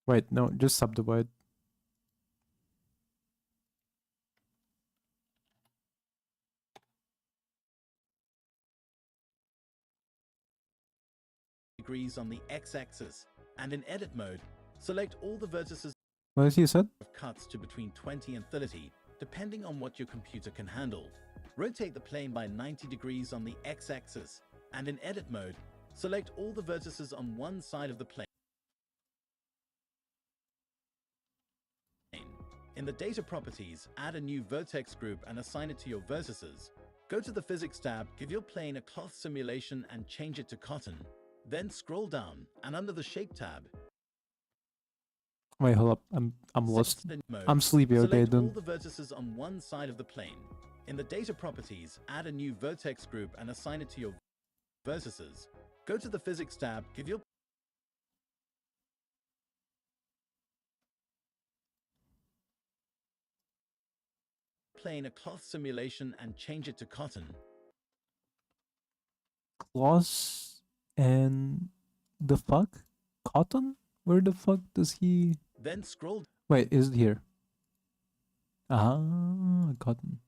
A: Wait, no, just subdivide.
B: degrees on the x-axis, and in edit mode, select all the vertices
A: What has he said?
B: of cuts to between 20 and 30, depending on what your computer can handle. Rotate the plane by 90 degrees on the x-axis, and in edit mode, select all the vertices on one side of the plane. In the data properties, add a new vertex group and assign it to your vertices. Go to the physics tab, give your plane a cloth simulation and change it to cotton. Then scroll down, and under the shape tab,
A: Wait, hold up. I'm lost.
B: Set mode.
A: I'm sleepy. Okay,
B: Select all
A: then.
B: the vertices on one side of the plane. In the data properties, add a new vertex group and assign it to your vertices. Go to the physics tab, give your plane a cloth simulation and change it to cotton.
A: Cloth and the fuck? Cotton? Where the fuck does he?
B: Then scroll
A: Wait, is it here? Ah, cotton.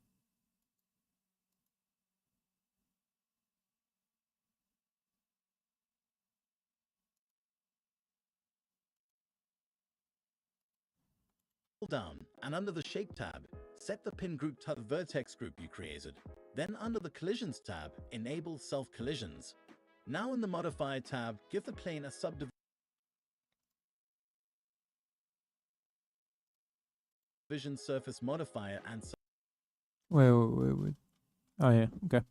B: down, and under the shape tab, set the pin group to the vertex group you created. Then under the collisions tab, enable self collisions. Now in the modifier tab, give the plane a subdivision surface modifier and
A: Wait. Oh yeah, okay.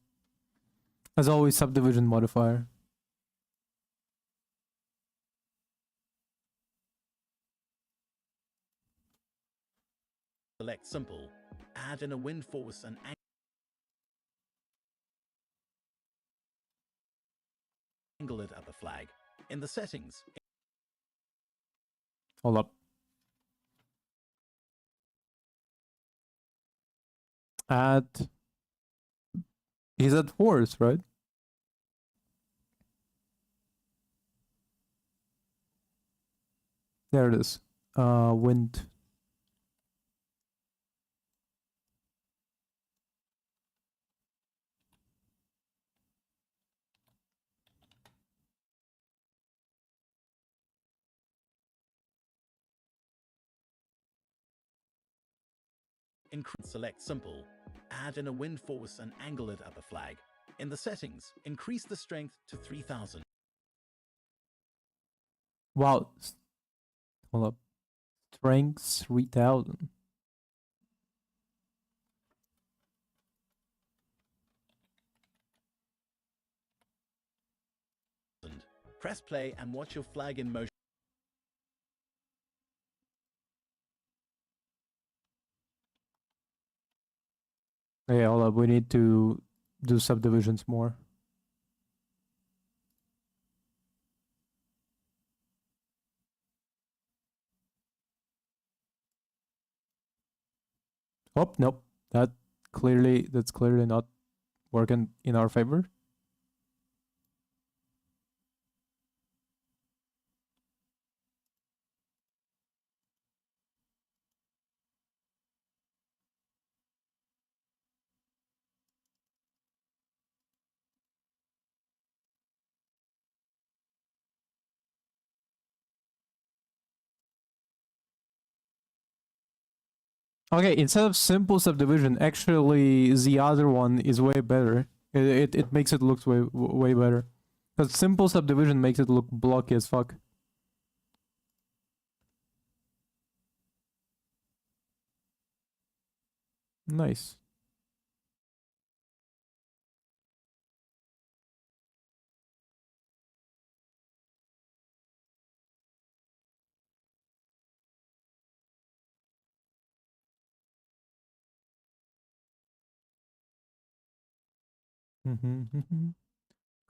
A: As always, subdivision modifier.
B: select simple. Add in a wind force and angle it at the flag. In the settings,
A: Hold up. Add. He's at force, right? There it is. Wind.
B: select simple. Add in a wind force and angle it at the flag. In the settings, increase the strength to 3000.
A: Wow. Hold up. Strength 3000.
B: Press play and watch your flag in motion.
A: Okay, hold up. We need to do subdivisions more. Oh, nope. That's clearly not working in our favor. Okay, instead of simple subdivision, actually the other one is way better. It makes it look way better. Because simple subdivision makes it look blocky as fuck. Nice.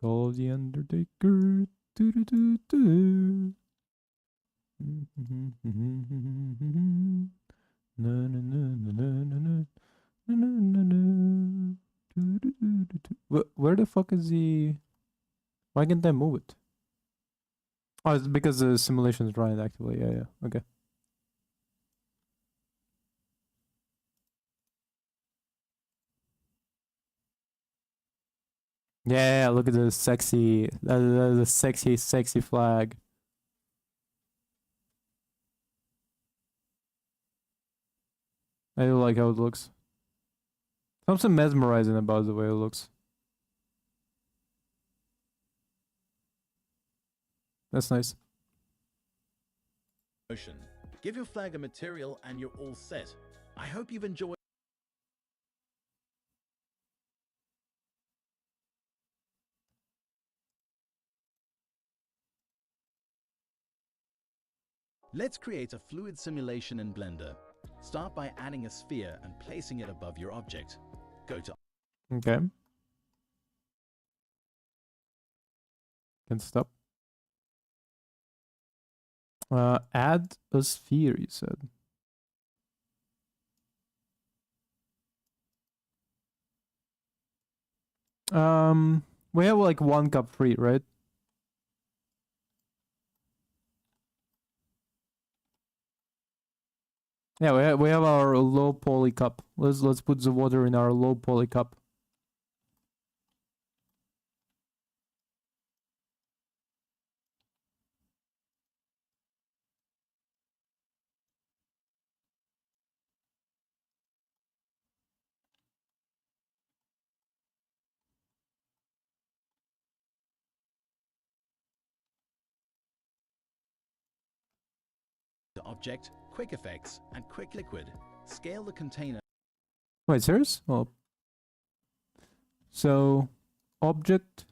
A: Call the Undertaker. Do do do do. Na na na na na na na na na na. Do do do do do. Where the fuck is the? Why can't I move it? Oh, it's because the simulation is running actively. Yeah, yeah. Okay. Yeah, look at the sexy, the sexy flag. I do like how it looks. Something mesmerizing about the way it looks. That's nice.
B: Motion. Give your flag a material and you're all set. I hope you've enjoyed. Let's create a fluid simulation in Blender. Start by adding a sphere and placing it above your object. Go to
A: Okay. Can stop. Add a sphere, you said. We have like 1 cup free, right? Yeah, we have our low poly cup. Let's put the water in our low poly cup.
B: the object, quick effects, and quick liquid. Scale the container.
A: Wait, serious? Oh. So, object.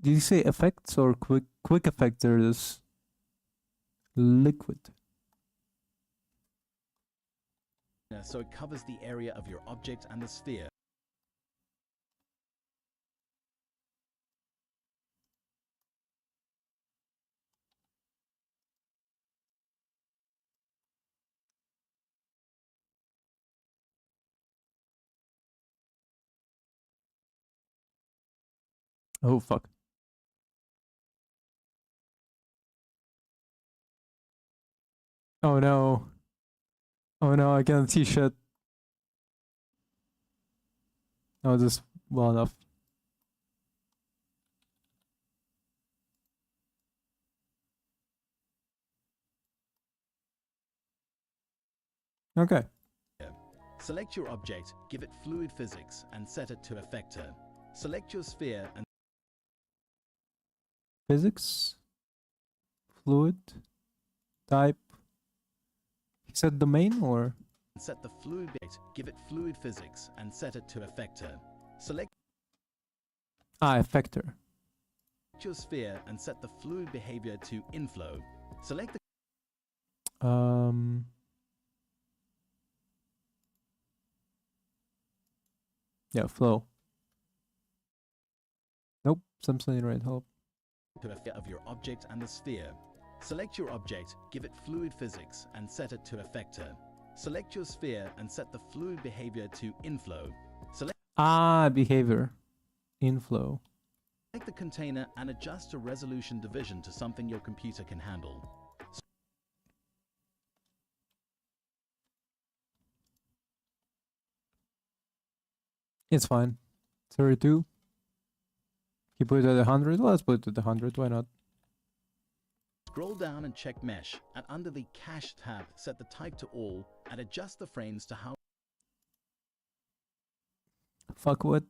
A: Did you say effects or quick effectors? Liquid.
B: So it covers the area of your object and the sphere.
A: Oh fuck. Oh no. Oh no, I can't see shit. No, this is well enough. Okay.
B: Select your object, give it fluid physics, and set it to effector. Select your sphere and
A: Physics. Fluid. Type. He said domain or?
B: set the fluid bit. Give it fluid physics and set it to effector. Select
A: Effector.
B: your sphere and set the fluid behavior to inflow. Select the
A: Yeah, flow. Nope, something right. Help.
B: to effect of your object and the sphere. Select your object, give it fluid physics, and set it to effector. Select your sphere and set the fluid behavior to inflow. Select
A: Behavior. Inflow.
B: the container and adjust the resolution division to something your computer can handle.
A: It's fine. 32. You put it at 100? Let's put it at 100. Why not?
B: Scroll down and check Mesh, and under the Cache tab, set the type to all, and adjust the frames to how
A: Fuck what?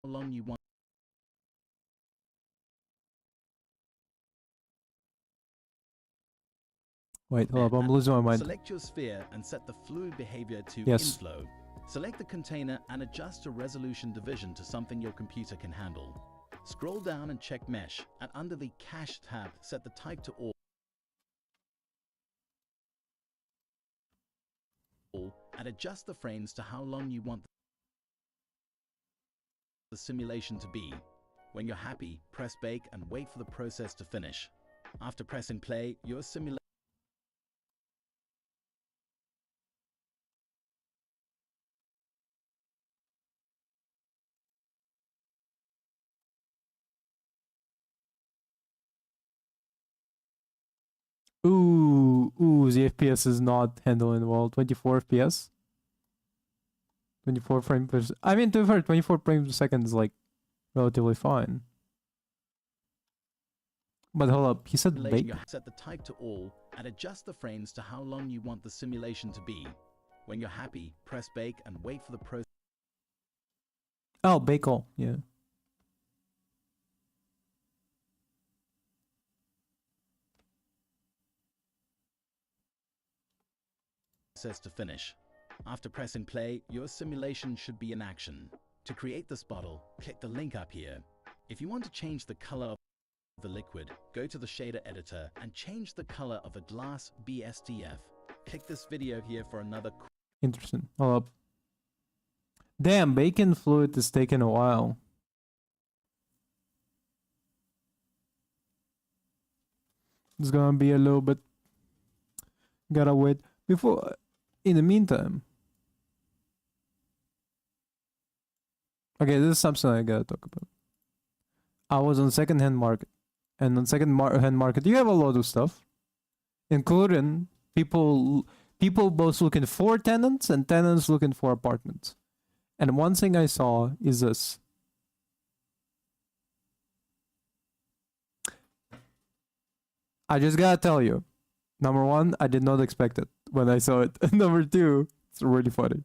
B: long you want
A: Wait, hold up, I'm losing my mind.
B: Select your sphere and set the fluid behavior to
A: Yes.
B: inflow. Select the container and adjust the resolution division to something your computer can handle. Scroll down and check Mesh, and under the Cache tab, set the type to all, and adjust the frames to how long you want the simulation to be. When you're happy, press bake and wait for the process to finish. After pressing play, your simulation
A: Ooh, the FPS is not handling well. 24 FPS. 24 frames per I mean, to be fair, 24 frames per second is like relatively fine. But hold up, he said
B: simulation,
A: bake.
B: you set the type to all and adjust the frames to how long you want the simulation to be. When you're happy, press bake and wait for the process
A: Oh, bake all, yeah.
B: to finish. After pressing play, your simulation should be in action. To create this bottle, click the link up here. If you want to change the color of the liquid, go to the shader editor and change the color of a glass BSDF. Click this video here for another
A: Interesting. Hold up. Damn, bacon fluid is taking a while. It's gonna be a little bit. Gotta wait. Before. In the meantime. Okay, this is something I gotta talk about. I was on second-hand market. And on second-hand market, you have a lot of stuff. Including people both looking for tenants and tenants looking for apartments. And one thing I saw is this. I just gotta tell you. Number one, I did not expect it when I saw it. Number two, it's really funny.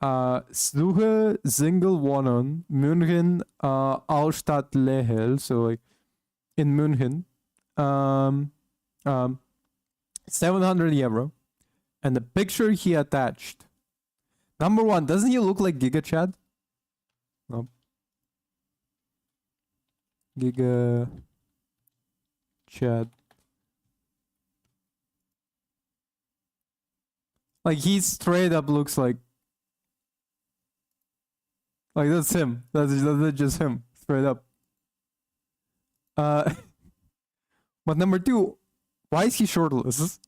A: Sluge Single Wohnen München Altstadt Lehel, so like in München. 700 euro. And the picture he attached. Number one, doesn't he look like Giga Chad? No. Giga Chad. Like he straight up looks like that's him. That's just him. Straight up. But number two, why is he shirtless?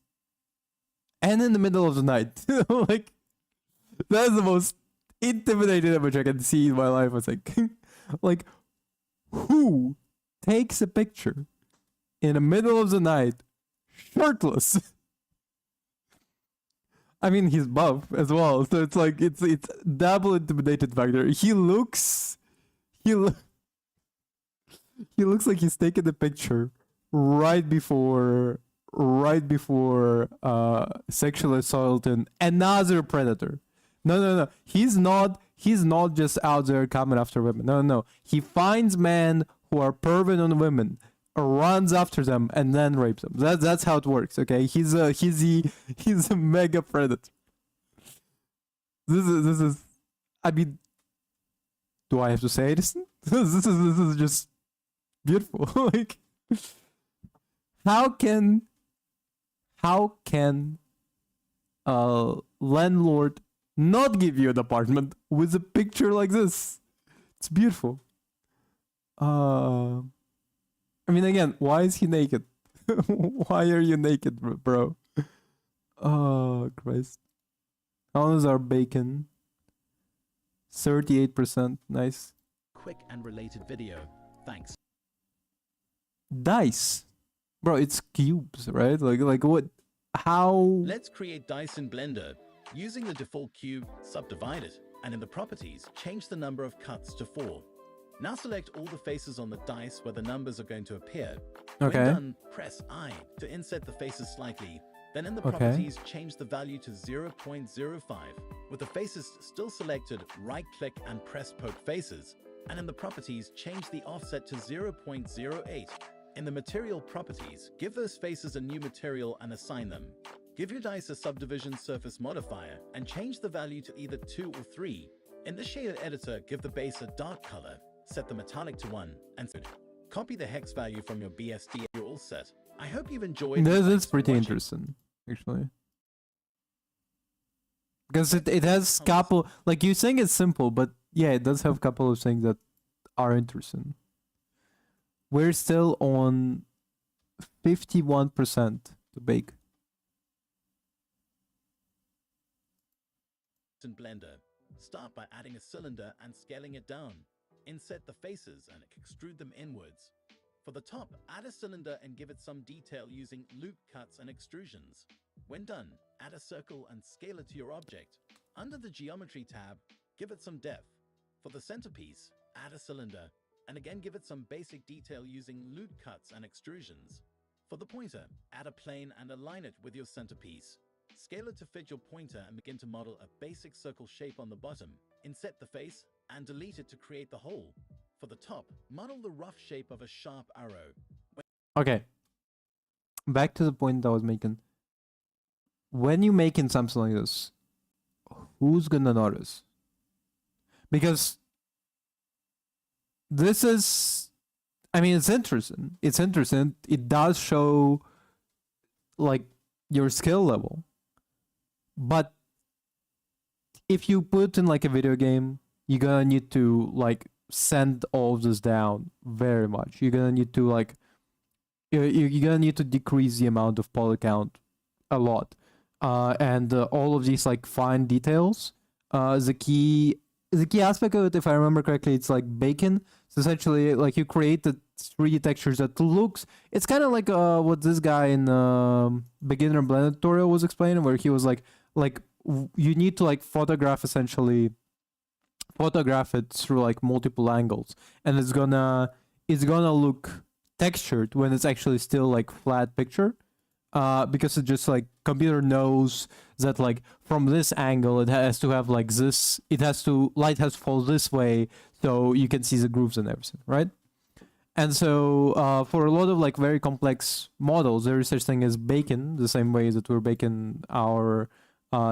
A: And in the middle of the night. Like that's the most intimidating image I can see in my life. I was like who takes a picture in the middle of the night shirtless? I mean, he's buff as well, so it's like it's double intimidated factor. He looks like he's taking the picture right before sexual assault and another predator. No. He's not just out there coming after women. No. He finds men who are perving on women, runs after them, and then rapes them. That's how it works. Okay, he's a mega predator. This is. I mean, do I have to say this? This is just beautiful. Like, how can a landlord not give you an apartment with a picture like this? It's beautiful. I mean, again, why is he naked? Why are you naked, bro? Oh, Christ. How is our bacon? 38%. Nice.
B: quick and related video. Thanks.
A: Dice. Bro, it's cubes, right? Like what? How?
B: Let's create dice in Blender. Using the default cube, subdivide it, and in the properties, change the number of cuts to 4. Now select all the faces on the dice where the numbers are going to appear.
A: Okay.
B: When done, press I to inset the faces slightly. Then in the
A: Okay.
B: properties, change the value to 0.05. With the faces still selected, right-click and press Poke Faces. And in the properties, change the offset to 0.08. In the material properties, give those faces a new material and assign them. Give your dice a subdivision surface modifier and change the value to either 2 or 3. In the shader editor, give the base a dark color, set the metallic to 1, and copy the hex value from your BSD. You're all set. I hope you've enjoyed.
A: This
B: Thanks
A: is
B: for
A: pretty
B: watching.
A: interesting, actually. Because it has couple, like you saying it's simple, but yeah, it does have a couple of things that are interesting. We're still on 51% to bake.
B: In Blender, start by adding a cylinder and scaling it down. Inset the faces and extrude them inwards. For the top, add a cylinder and give it some detail using loop cuts and extrusions. When done, add a circle and scale it to your object. Under the Geometry tab, give it some depth. For the centerpiece, add a cylinder, and again give it some basic detail using loop cuts and extrusions. For the pointer, add a plane and align it with your centerpiece. Scale it to fit your pointer and begin to model a basic circle shape on the bottom. Inset the face and delete it to create the hole. For the top, model the rough shape of a sharp arrow.
A: Okay. Back to the point I was making. When you're making something like this, who's gonna notice? Because this is, I mean, it's interesting. It's interesting. It does show like your skill level. But if you put in like a video game, you're gonna need to like send all of this down very much. You're gonna need to like you're gonna need to decrease the amount of poly count a lot. And all of these like fine details. The key aspect of it, if I remember correctly, it's like baking. So essentially, like you create the 3D textures that looks. It's kind of like what this guy in beginner Blender tutorial was explaining, where he was like you need to like photograph it through like multiple angles, and it's gonna look textured when it's actually still like flat picture. Because it just like computer knows that like from this angle it has to have like this, light has to fall this way so you can see the grooves and everything, right? And so for a lot of like very complex models, there is such thing as baking, the same way that we're baking our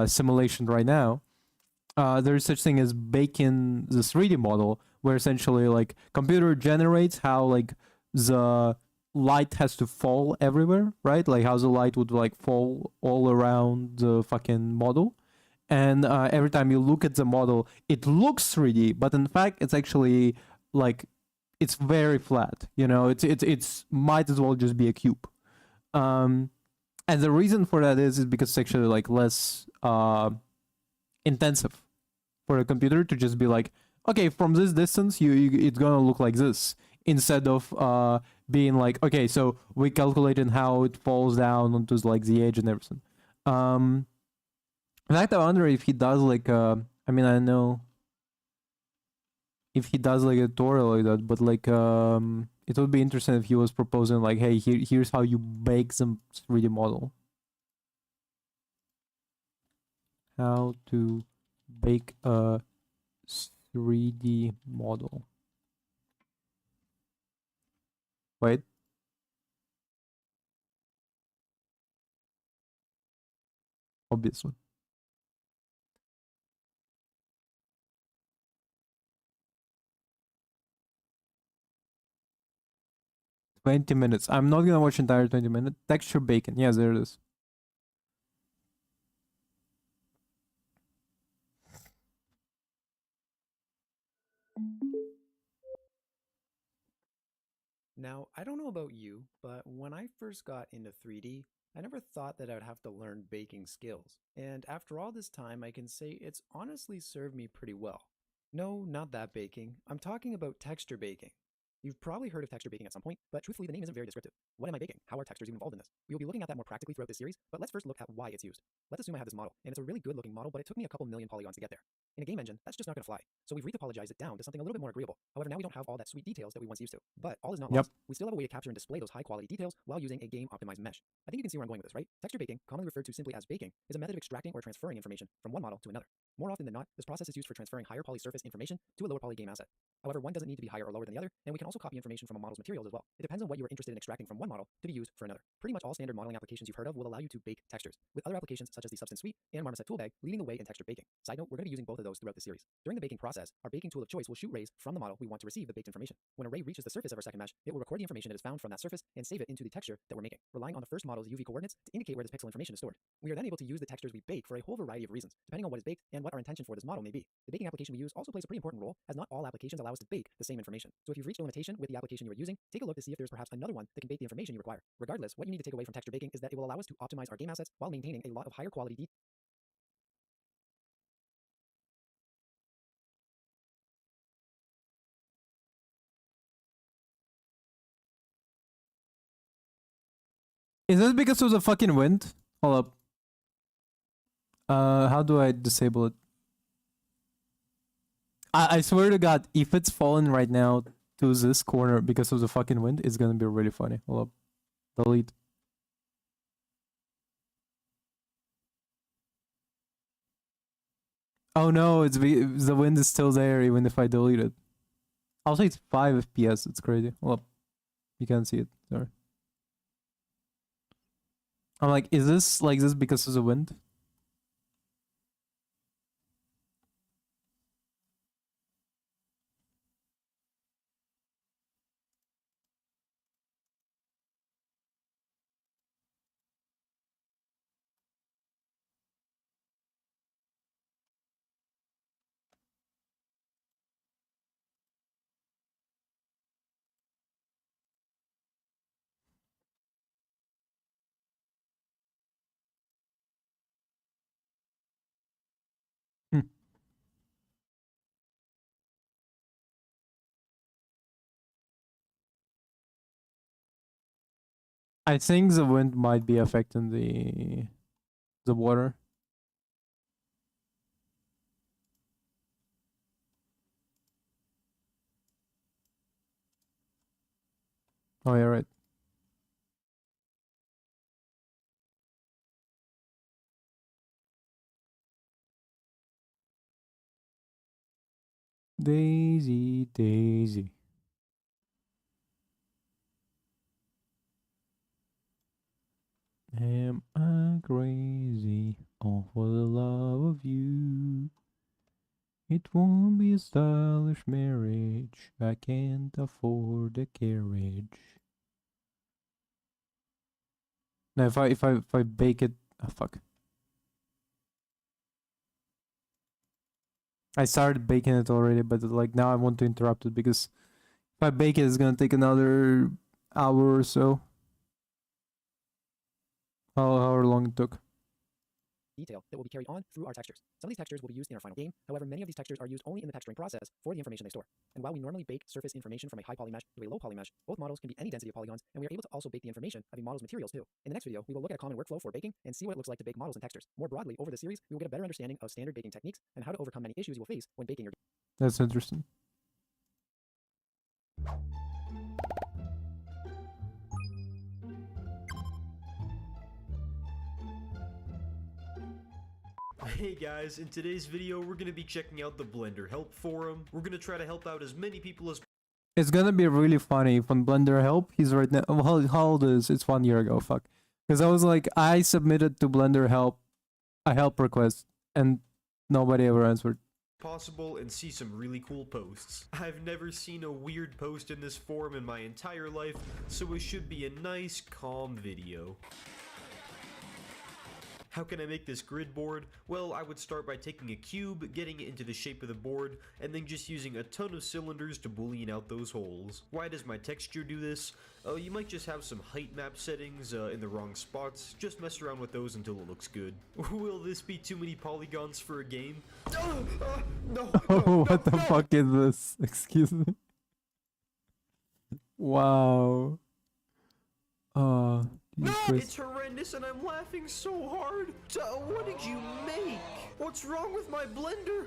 A: simulation right now. There is such thing as baking the 3D model, where essentially like computer generates how like the light has to fall everywhere, right? Like how the light would like fall all around the fucking model. And every time you look at the model, it looks 3D, but in fact, it's actually like, it's very flat. You know, it's might as well just be a cube. And the reason for that is because it's actually like less intensive for a computer to just be like, okay, from this distance, it's gonna look like this, instead of being like, okay, so we calculated how it falls down onto like the edge and everything. In fact, I wonder if he does like I mean, I know if he does like a tutorial like that, but like it would be interesting if he was proposing like, hey, here's how you bake some 3D model. How to bake a 3D model. Wait. Obviously. $20. I'm not gonna watch entire 20 minutes. Texture bacon. Yes, there it is.
G: Now, I don't know about you, but when I first got into 3D, I never thought that I'd have to learn baking skills. And after all this time, I can say it's honestly served me pretty well. No, not that baking. I'm talking about texture baking. You've probably heard of texture baking at some point, but truthfully, the name isn't very descriptive. What am I baking? How are textures even involved in this? We will be looking at that more practically throughout this series, but let's first look at why it's used. Let's assume I have this model, and it's a really good looking model, but it took me a couple million polygons to get there. In a game engine, that's just not going to fly. So we've retopologized it down to something a little bit more agreeable. However, now we don't have all that sweet details that we once used to. But all is not
A: Yep.
G: lost. We still have a way to capture and display those high-quality details while using a game-optimized mesh. I think you can see where I'm going with this, right? Texture baking, commonly referred to simply as baking, is a method of extracting or transferring information from one model to another. More often than not, this process is used for transferring higher poly surface information to a lower poly game asset. However, one doesn't need to be higher or lower than the other, and we can also copy information from a model's materials as well. It depends on what you are interested in extracting from one model to be used for another. Pretty much all standard modeling applications you've heard of will allow you to bake textures, with other applications such as the Substance Suite and Marmoset Toolbag leading the way in texture baking. Side note, we're going to be using both of those throughout the series. During the baking process, our baking tool of choice will shoot rays from the model we want to receive the baked information. When a ray reaches the surface of our second mesh, it will record the information it has found from that surface and save it into the texture that we're making, relying on the first model's UV coordinates to indicate where this pixel information is stored. We are then able to use the textures we bake for a whole variety of reasons, depending on what is baked and what our intention for this model may be. The baking application we use also plays a pretty important role, as not all applications allow us to bake the same information. So if you've reached a limitation with the application you are using, take a look to see if there's perhaps another one that can bake the information you require. Regardless, what you need to take away from texture baking is that it will allow us to optimize our game assets while maintaining a lot of higher quality detail.
A: Is this because of the fucking wind? Hold up. How do I disable it? I swear to God, if it's fallen right now to this corner because of the fucking wind, it's gonna be really funny. Hold up. Delete. Oh no, the wind is still there even if I delete it. I'll say it's 5 FPS. It's crazy. Hold up. You can't see it. Sorry. I'm like, is this like this because of the wind? I think the wind might be affecting the water. Oh yeah, right. Daisy, Daisy. Am I crazy? All for the love of you. It won't be a stylish marriage. I can't afford a carriage. Now if I bake it, oh fuck. I started baking it already, but like now I want to interrupt it because if I bake it, it's gonna take another hour or so. However long it took.
G: Detail that will be carried on through our textures. Some of these textures will be used in our final game. However, many of these textures are used only in the texturing process for the information they store. And while we normally bake surface information from a high poly mesh to a low poly mesh, both models can be any density of polygons, and we are able to also bake the information of a model's materials too. In the next video, we will look at a common workflow for baking and see what it looks like to bake models and textures. More broadly, over the series, we will get a better understanding of standard baking techniques and how to overcome many issues you will face when baking your.
A: That's interesting.
D: Hey guys, in today's video we're going to be checking out the Blender Help Forum. We're going to try to help out as many people as
A: It's gonna be really funny if on Blender Help, he's right now. How old is it's 1 year ago? Fuck. Because I was like, I submitted to Blender Help a help request and nobody ever answered.
D: possible and see some really cool posts. I've never seen a weird post in this forum in my entire life, so it should be a nice, calm video. How can I make this grid board? Well, I would start by taking a cube, getting it into the shape of the board, and then just using a ton of cylinders to boolean out those holes. Why does my texture do this? You might just have some height map settings in the wrong spots. Just mess around with those until it looks good. Will this be too many polygons for a game? No!
A: Oh, what the fuck is this? Excuse me. Wow.
D: No,
A: Jesus Christ.
D: it's horrendous and I'm laughing so hard. So, what did you make? What's wrong with my blender?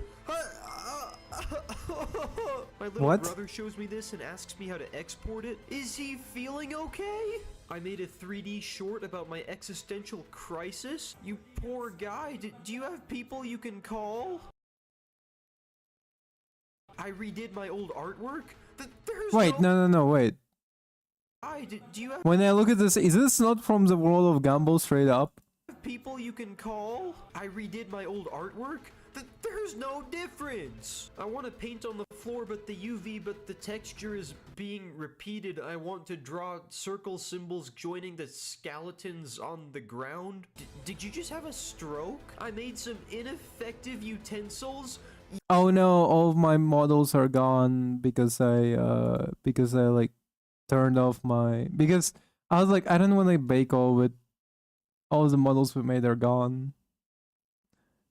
D: My little
A: What?
D: brother shows me this and asks me how to export it. Is he feeling okay? I made a 3D short about my existential crisis. You poor guy. Do you have people you can call? I redid my old artwork. There's
A: Wait, no, wait.
D: Do you have
A: When I look at this, is this not from the world of Gumball straight up?
D: people you can call? I redid my old artwork. There's no difference. I want to paint on the floor, but the texture is being repeated. I want to draw circle symbols joining the skeletons on the ground. Did you just have a stroke? I made some ineffective utensils.
A: Oh no, all of my models are gone because I like turned off my, because I was like, I don't want to bake all the models we made are gone.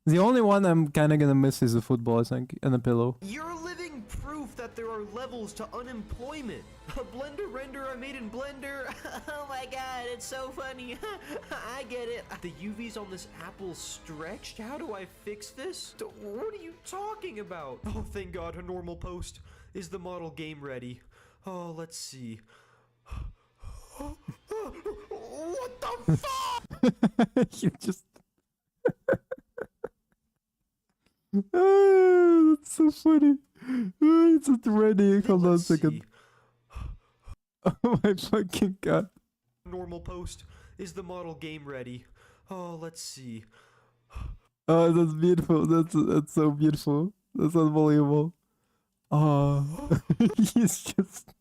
A: The only one I'm kind of gonna miss is the football, I think, and a pillow.
D: You're living proof that there are levels to unemployment. A Blender render I made in Blender. Oh my god, it's so funny. I get it. The UVs on this apple stretched. How do I fix this? What are you talking about? Oh, thank god, a normal post. Is the model game ready? Oh, let's see. What the fuck?
A: You just... Ah, that's so funny. Ah, it's not ready. Hold on a
D: Let's
A: second.
D: see.
A: Oh my fucking god.
D: Normal post. Is the model game ready? Oh, let's see.
A: Oh, that's beautiful. That's so beautiful. That's unbelievable. Oh, he's just...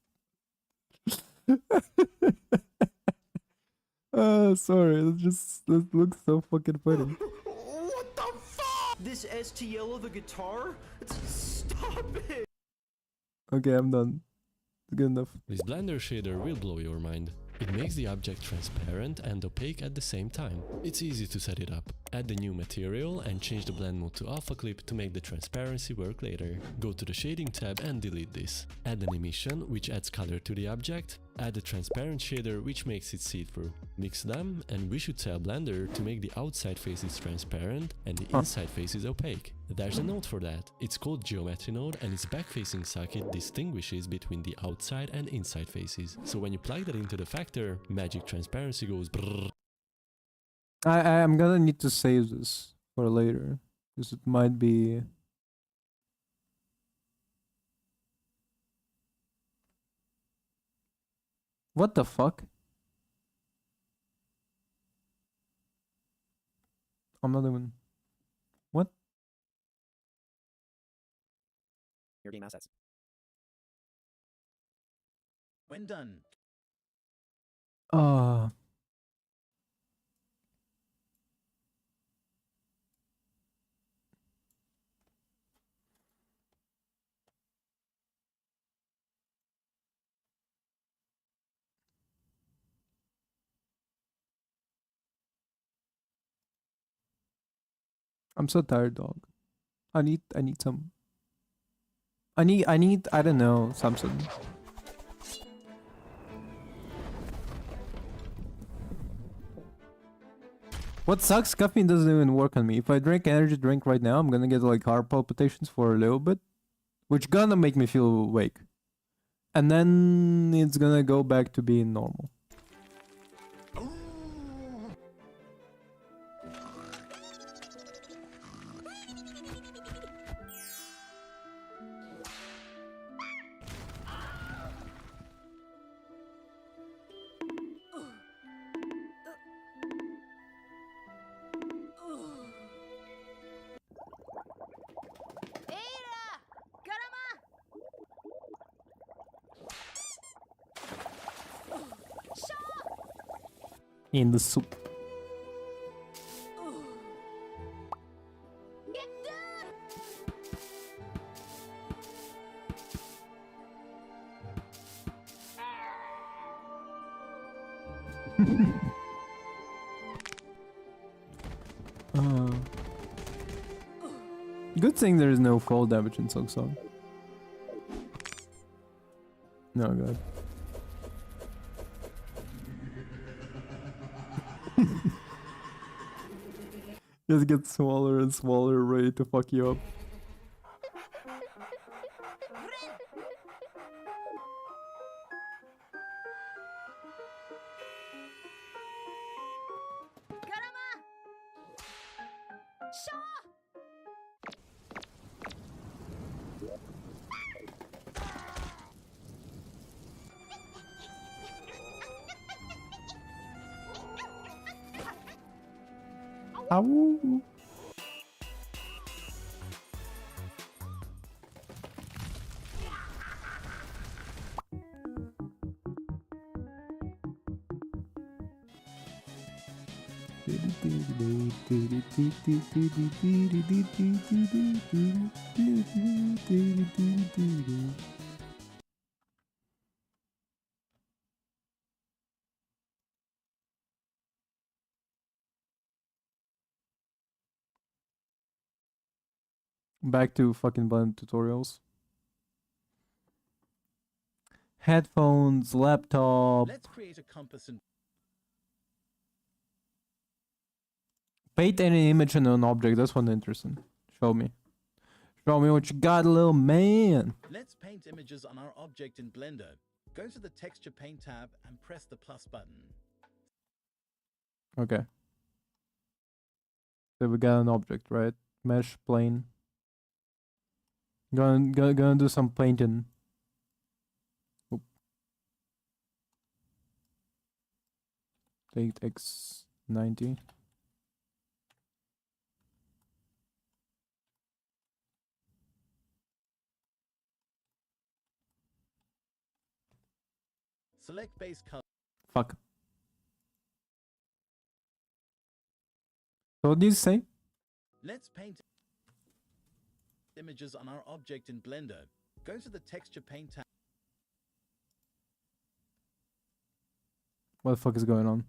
A: sorry. That looks so fucking funny.
D: What the fuck? This STL of a guitar? Stop it!
A: Okay, I'm done. It's good enough.
H: This Blender shader will blow your mind. It makes the object transparent and opaque at the same time. It's easy to set it up. Add the new material and change the blend mode to alpha clip to make the transparency work later. Go to the shading tab and delete this. Add an emission which adds color to the object. Add a transparent shader which makes it see-through. Mix them and we should tell Blender to make the outside faces transparent and the inside faces opaque. There's a node for that. It's called geometry node and its back-facing socket distinguishes between the outside and inside faces. So when you plug that into the factor, magic transparency goes brrrr.
A: I'm gonna need to save this for later, because it might be... What the fuck? I'm not even... What?
G: Your game assets.
B: When done,
A: I'm so tired, dog. I need some... I don't know, something. What sucks, caffeine doesn't even work on me. If I drink energy drink right now, I'm gonna get like heart palpitations for a little bit, which gonna make me feel awake. And then it's gonna go back to being normal. In the soup. Good thing there is no fall damage in Silksong. No god. Just get smaller and smaller, ready to fuck you up. Ow. Back to fucking Blend tutorials. Headphones, laptop.
B: Let's create a compass and
A: Paint any image in an object. That's one interesting. Show me. Show me what you got, little man.
B: let's paint images on our object in Blender. Go to the Texture Paint tab and press the plus button.
A: Okay. So we got an object, right? Mesh plane. Gonna do some painting. Oop. Take X90.
B: Select base color.
A: Fuck. So what did you say?
B: Let's paint images on our object in Blender. Go to the Texture Paint tab
A: What the fuck is going on?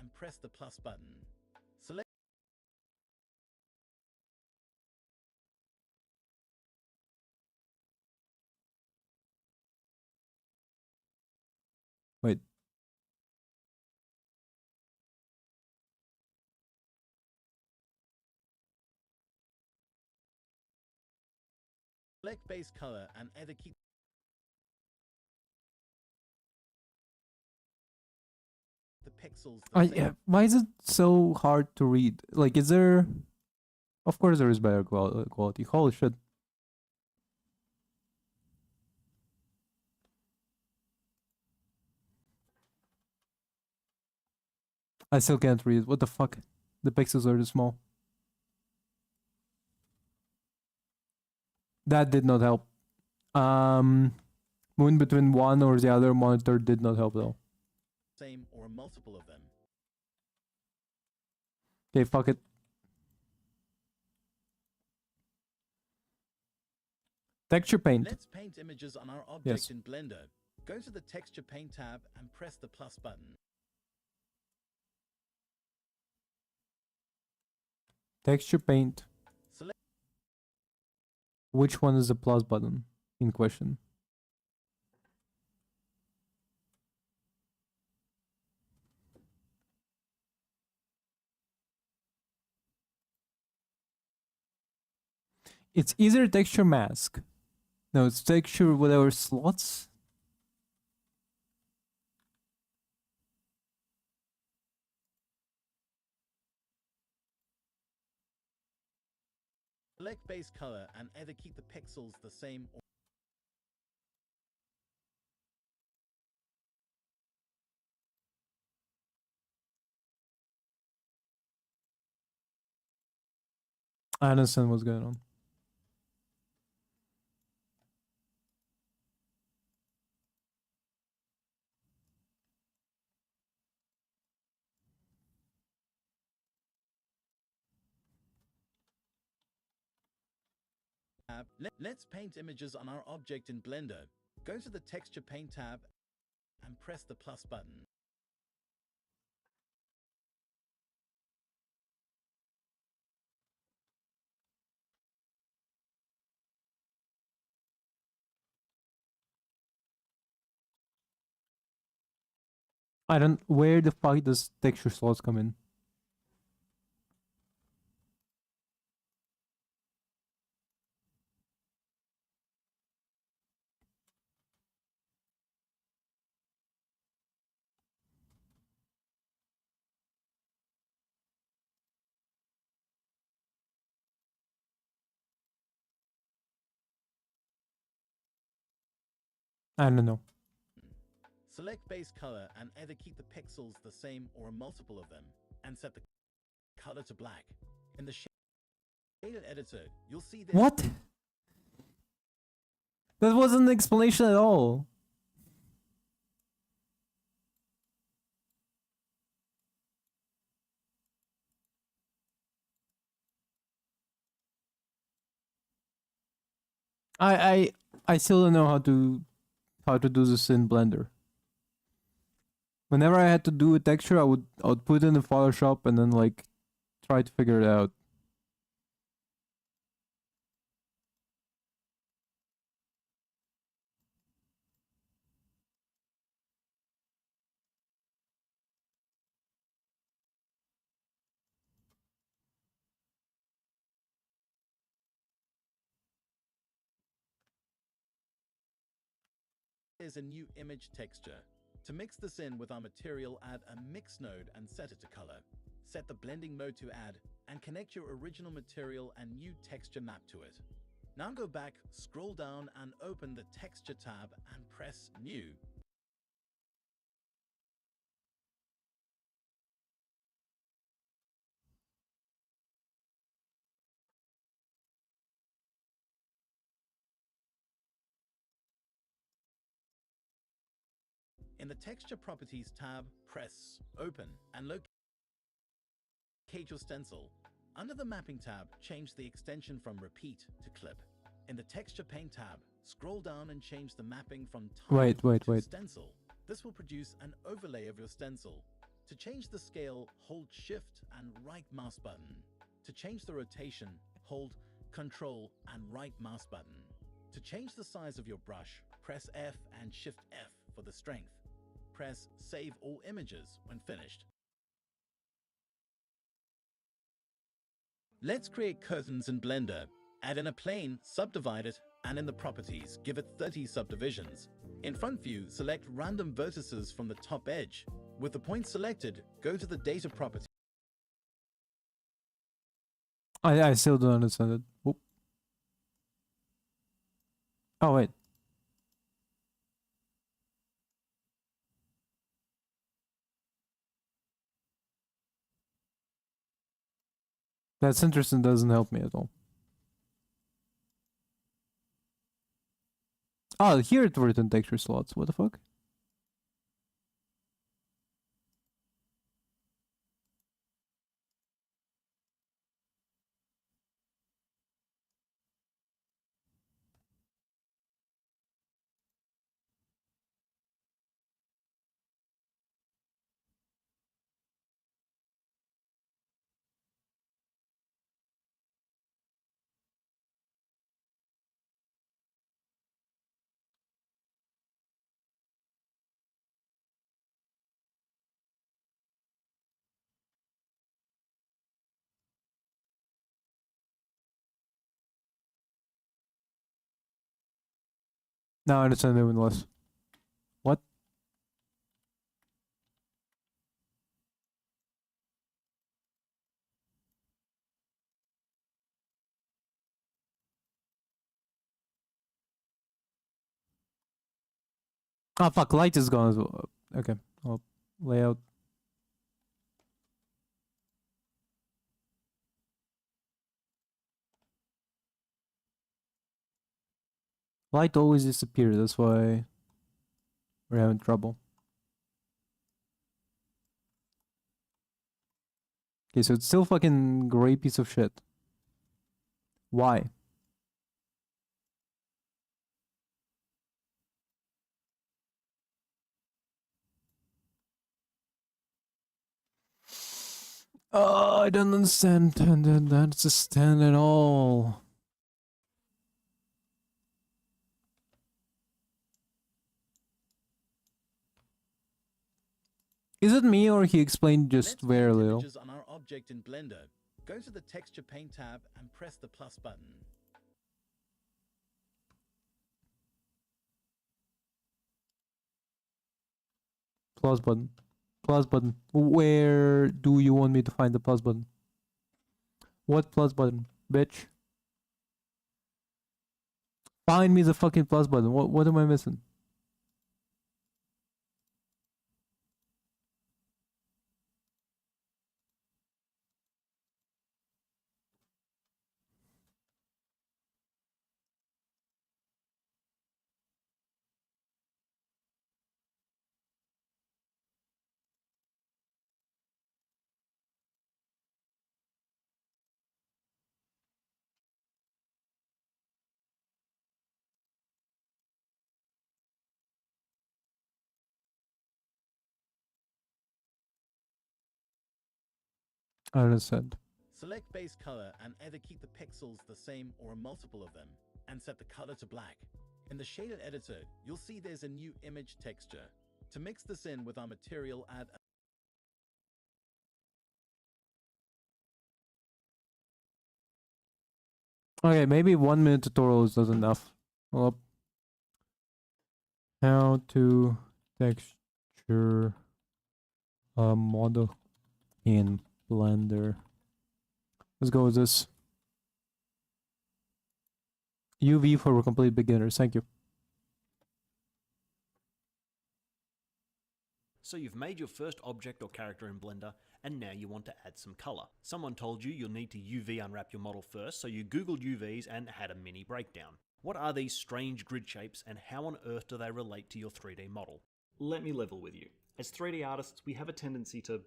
B: and press the plus button. Select
A: Wait.
B: base color and either keep the pixels the same.
A: Yeah, why is it so hard to read? Like, is there... Of course there is better quality. Holy shit. I still can't read. What the fuck? The pixels are too small. That did not help. Moving between one or the other monitor did not help though.
B: Same or a multiple of them.
A: Okay, fuck it. Texture paint.
B: Let's paint images on our object
A: Yes.
B: in Blender. Go to the Texture Paint tab and press the plus button.
A: Texture paint.
B: Select
A: Which one is the plus button in question? It's either texture mask. No, it's texture whatever slots.
B: Select base color and either keep the pixels the same or
A: I understand what's going on.
B: tab. Let's paint images on our object in Blender. Go to the Texture Paint tab and press the plus button.
A: I don't. Where the fuck does texture slots come in? I don't know.
B: Select base color and either keep the pixels the same or a multiple of them, and set the color to black. In the shader editor, you'll see this.
A: What? That wasn't an explanation at all. I still don't know how to do this in Blender. Whenever I had to do a texture, I would put it in Photoshop and then like try to figure it out.
B: Is a new image texture. To mix this in with our material, add a mix node and set it to color. Set the blending mode to add and connect your original material and new texture map to it. Now go back, scroll down and open the texture tab and press new. In the Texture Properties tab, press Open and locate your stencil. Under the Mapping tab, change the extension from Repeat to Clip. In the Texture Paint tab, scroll down and change the mapping from Tile to Stencil. This will produce an overlay of your stencil. To change the scale, hold Shift and right mouse button. To change the rotation, hold Control and right mouse button. To change the size of your brush, press F and Shift F for the strength. Press Save All Images when finished. Let's create curtains in Blender. Add in a plane, subdivide it, and in the properties, give it 30 subdivisions. In front view, select random vertices from the top edge. With the point selected, go to the data property.
A: I still don't understand it. Whoop. Oh wait. That's interesting, doesn't help me at all. Oh, here it written texture slots. What the fuck? Now I understand even less. What? Oh fuck, light is gone as well. Okay, I'll layout. Light always disappears, that's why we're having trouble. Okay, so it's still fucking gray piece of shit. Why? Oh, I don't understand. Understand at all. Is it me or he explained just
B: Let's
A: very
B: paint
A: little?
B: images on our object in Blender. Go to the Texture Paint tab and press the plus button.
A: Plus button. Plus button. Where do you want me to find the plus button? What plus button, bitch? Find me the fucking plus button. What am I missing? I understand.
B: Select base color and either keep the pixels the same or a multiple of them, and set the color to black. In the shaded editor, you'll see there's a new image texture. To mix this in with our material, add
A: Okay, maybe 1 minute tutorial is not enough. Well, how to texture a model in Blender. Let's go with this. UV for complete beginners. Thank you.
I: So you've made your first object or character in Blender, and now you want to add some color. Someone told you you'll need to UV unwrap your model first, so you googled UVs and had a mini breakdown. What are these strange grid shapes, and how on earth do they relate to your 3D model? Let me level with you. As 3D artists, we have a tendency to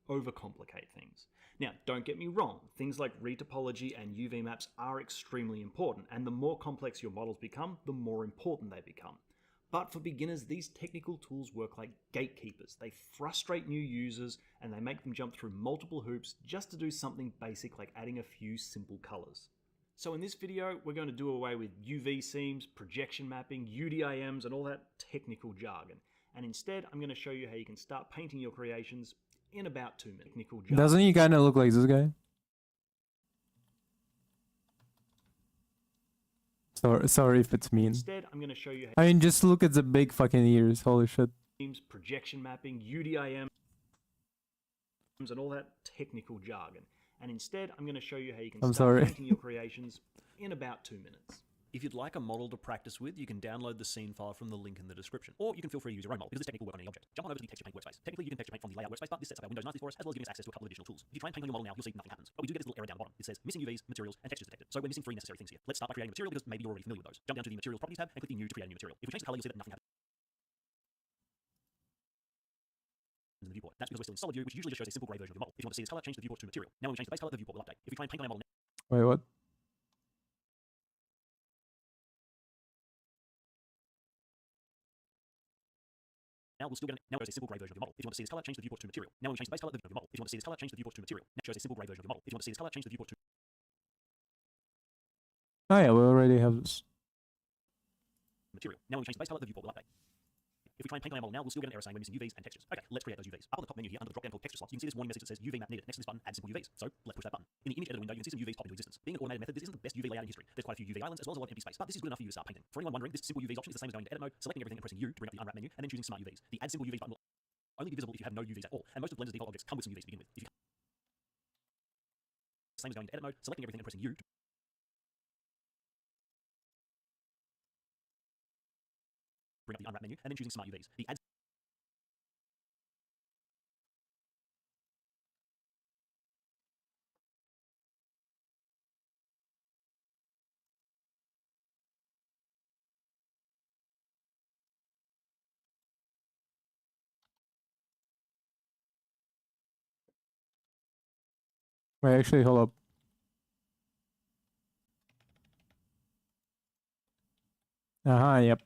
I: overcomplicate things. Now, don't get me wrong, things like retopology and UV maps are extremely important, and the more complex your models become, the more important they become. But for beginners, these technical tools work like gatekeepers. They frustrate new users and they make them jump through multiple hoops just to do something basic like adding a few simple colors. So in this video, we're going to do away with UV seams, projection mapping, UDIMs, and all that technical jargon. And instead, I'm going to show you how you can start painting your creations in about 2 minutes. Technical jargon.
A: Doesn't he kind of look like this guy? Sorry if it's mean.
I: Instead, I'm going to show you
A: I mean, just look at the big fucking ears. Holy shit.
I: seams, projection mapping, UDIMs, and all that technical jargon. And instead, I'm going to show you how you can start painting your creations in about 2 minutes. If you'd like a model to practice with, you can download the scene file from the link in the description. Or you can feel free to use your own model, because this technique will work on any object. Jump on over to the Texture Paint workspace. Technically, you can texture paint from the layout workspace, but this sets up our windows nicely for us, as well as giving us access to a couple of additional tools. If you try and paint on your model now, you'll see nothing happens. But we do get this little error down the bottom. It says missing UVs, materials, and textures detected. So we're missing 3 necessary things here. Let's start by creating a material, because maybe you're already familiar with those. Jump down to the Materials Properties tab and click the New to create a new material. If we change the color, you'll see that nothing happens in the viewport. That's because we're still in solid view, which usually just shows a simple grey version of your model. If you want to see this color, change the viewport to material. Now when we change the base color, the viewport will update. If we try and paint on our model
A: Wait, what?
I: now, we'll still get now shows a simple grey version of your model. If you want to see this color, change the viewport to material. Now when we change the base color, the viewport of your model. If you want to see this color, change the viewport to material. Now shows a simple grey version of your model. If you want to see this color, change the viewport to
A: Oh yeah, we already have this.
I: material. Now when we change the base color, the viewport will update. If we try and paint on our model now, we'll still get an error saying we're missing UVs and textures. Okay, let's create those UVs. Up on the top menu here, under the drop-down called texture slots, you can see this warning message that says UV map needed. Next to this button, add simple UVs. So let's push that button. In the image editor window, you can see some UVs pop into existence. Being an automated method, this isn't the best UV layout in history. There's quite a few UV islands as well as a lot of empty space, but this is good enough for you to start painting. For anyone wondering, this simple UVs option is the same as going into edit mode, selecting everything and pressing U to bring up the unwrap menu, and then choosing smart UVs. The add simple UVs button will only be visible if you have no UVs at all, and most of Blender's default objects come with some UVs to begin with. If you same as going into edit mode, selecting everything and pressing U to bring up the unwrap menu, and then choosing smart UVs. The add
A: Wait, actually, hold up. Yep.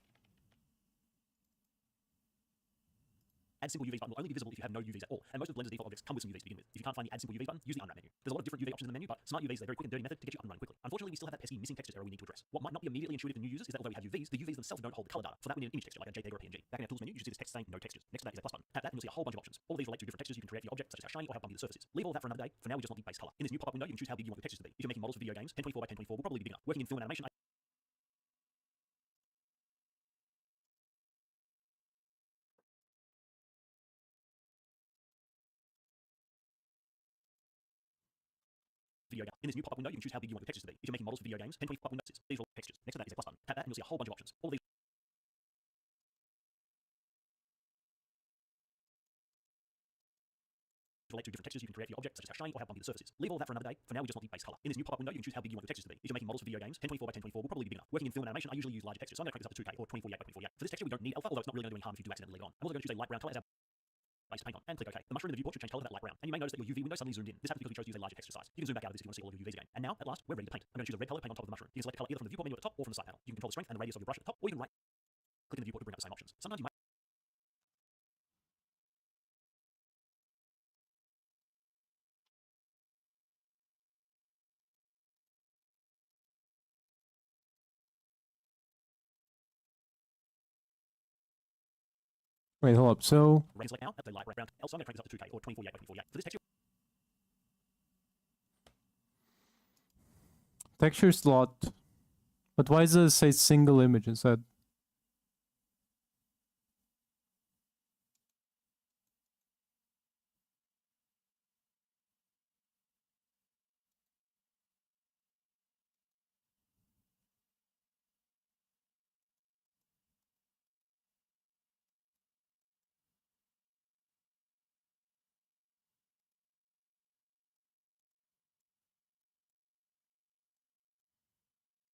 I: Add simple UVs button will only be visible if you have no UVs at all, and most of Blender's default objects come with some UVs to begin with. If you can't find the add simple UV button, use the unwrap menu. There's a lot of different UV options in the menu, but Smart UVs is a very quick and dirty method to get you up and running quickly. Unfortunately, we still have that pesky missing textures error we need to address. What might not be immediately intuitive to new users is that although we have UVs, the UVs themselves don't hold the color data. For that, we need an image texture like a JPEG or a PNG. Back in our tools menu, you should see this text saying no textures. Next to that is a plus button. Tap that and you'll see a whole bunch of options. All of these relate to different textures you can create for your object, such as how shiny or how bumpy the surface is. Leave all that for another day. For now, we just want the base color. In this new pop-up window, you can choose how big you want your textures to be. If you're making models for video games, 1024 by 1024 will probably be big enough. Working in film and animation, video game. In this new pop-up window, you can choose how big you want your textures to be. If you're making models for video games, 1024 pop-up windows. These are all textures. Next to that is a plus button. Tap that and you'll see a whole bunch of options. All of these relate to different textures you can create for your object, such as how shiny or how bumpy the surface is. Leave all that for another day. For now, we just want the base color. In this new pop-up window, you can choose how big you want your textures to be. If you're making models for video games, 1024 by 1024 will probably be big enough. Working in film and animation, I usually use larger textures, so I'm going to crank this up to 2K or 2048 by 2048. For this texture, we don't need alpha, although it's not really going to do any harm if you do accidentally later on. I'm also going to choose a light brown color as our base to paint on, and click OK. The mushroom in the viewport should change color to that light brown, and you may notice that your UV window suddenly zoomed in. This happens because we chose to use a larger texture size. You can zoom back out of this if you want to see all of your UVs again. And now, at last, we're ready to paint. I'm going to choose a red color, paint on top of the mushroom. You can select a color either from the viewport menu at the top or from the side panel. You can control the strength and the radius of your brush at the top, or you can right click in the viewport to bring up the same options. Sometimes you might
A: Wait, hold up. So
I: select now at the light brown. Also, I'm going to crank this up to 2K or 2048 by 2048. For this texture,
A: texture slot, but why does it say single image instead?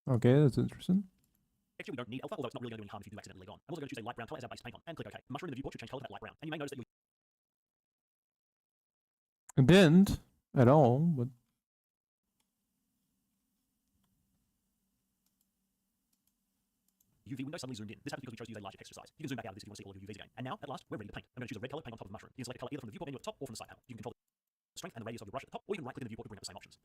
A: Okay, that's interesting.
I: texture we don't need alpha, although it's not really going to do any harm if you do accidentally later on. I'm also going to choose a light brown color as our base to paint on, and click OK. The mushroom in the viewport should change color to that light brown, and you may notice that your
A: It didn't at all, but
I: UV window suddenly zoomed in. This happens because we chose to use a larger texture size. You can zoom back out of this if you want to see all of your UVs again. And now, at last, we're ready to paint. I'm going to choose a red color, paint on top of the mushroom. You can select a color either from the viewport menu at the top or from the side panel. You can control the strength and the radius of your brush at the top, or you can right click in the viewport to bring up the same options.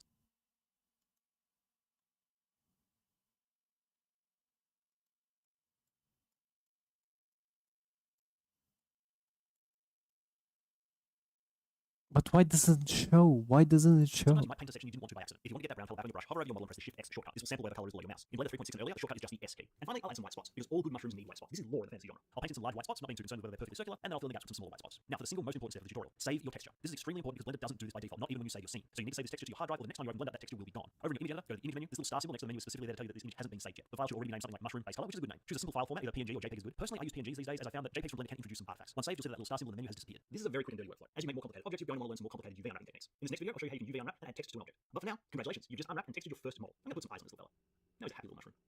A: But why doesn't it show? Why doesn't it show?
I: Sometimes you might paint a section you didn't want to by accident. If you want to get that brown color back on your brush, hover over your model and press the Shift X shortcut. This will sample where the color is below your mouse. In Blender 3.6 and earlier, the shortcut is just the S key. And finally, I'll add some white spots, because all good mushrooms need white spots. This is lore in the fantasy genre. I'll paint in some large white spots, not being too concerned with whether they're perfectly circular, and then I'll fill in the gaps with some smaller white spots. Now for the single most important step of the tutorial, save your texture. This is extremely important because Blender doesn't do this by default, not even when you save your scene. So you need to save this texture to your hard drive, or the next time you open Blender, that texture will be gone. Over in your image editor, go to the image menu. This little star symbol next to the menu is specifically there to tell you that this image hasn't been saved yet. The file should already be named something like mushroom base color, which is a good name. Choose a simple file format, either PNG or JPEG is good. Personally, I use PNGs these days as I found that JPEGs from Blender can introduce some artifacts. Once saved, you'll see that little star symbol in the menu has disappeared. This is a very quick and dirty workflow. As you make more complicated objects, you're going to want to learn some more complicated UV unwrapping techniques. In this next video, I'll show you how you can UV unwrap and add text to an object. But for now, congratulations, you've just unwrapped and textured your first model. I'm going to put some eyes on this little fella. Now he's a happy little mushroom.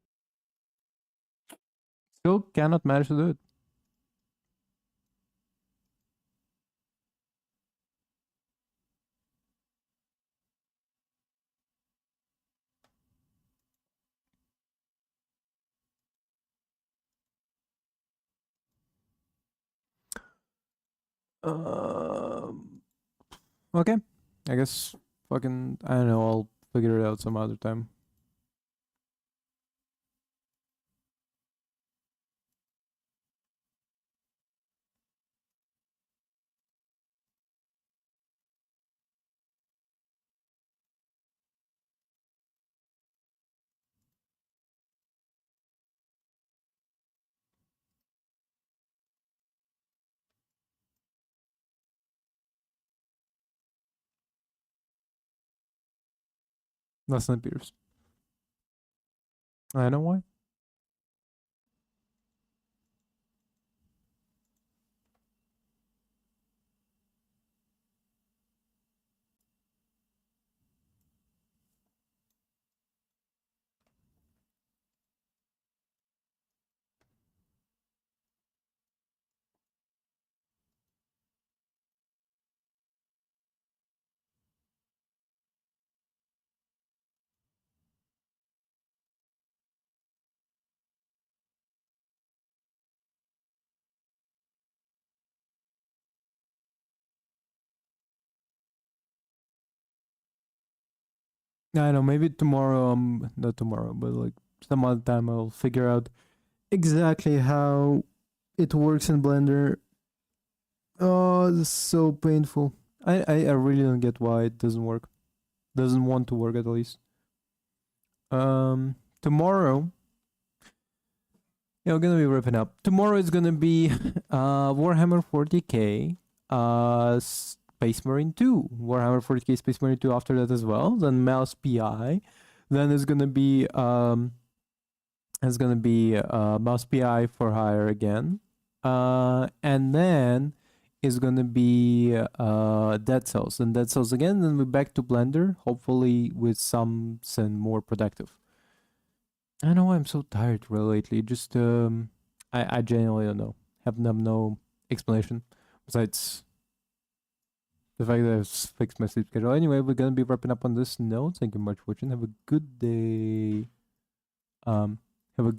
A: Still cannot manage to do it. Okay. I guess fucking I don't know, I'll figure it out some other time. That's not Peters. I know why. I know, maybe tomorrow, not tomorrow, but like some other time I'll figure out exactly how it works in Blender. Oh, this is so painful. I really don't get why it doesn't work. Doesn't want to work at least. Tomorrow, yeah, we're gonna be wrapping up. Tomorrow is gonna be Warhammer 40k, Space Marine 2, Warhammer 40k Space Marine 2 after that as well. Then Mouse PI. Then it's gonna be Mouse PI for hire again. And then is gonna be Dead Cells and Dead Cells again. Then we're back to Blender, hopefully with something more productive. I know I'm so tired lately. Just I genuinely don't know. Have no explanation besides the fact that I've fixed my sleep schedule. Anyway, we're gonna be wrapping up on this note. Thank you much for watching. Have a good day. Have a good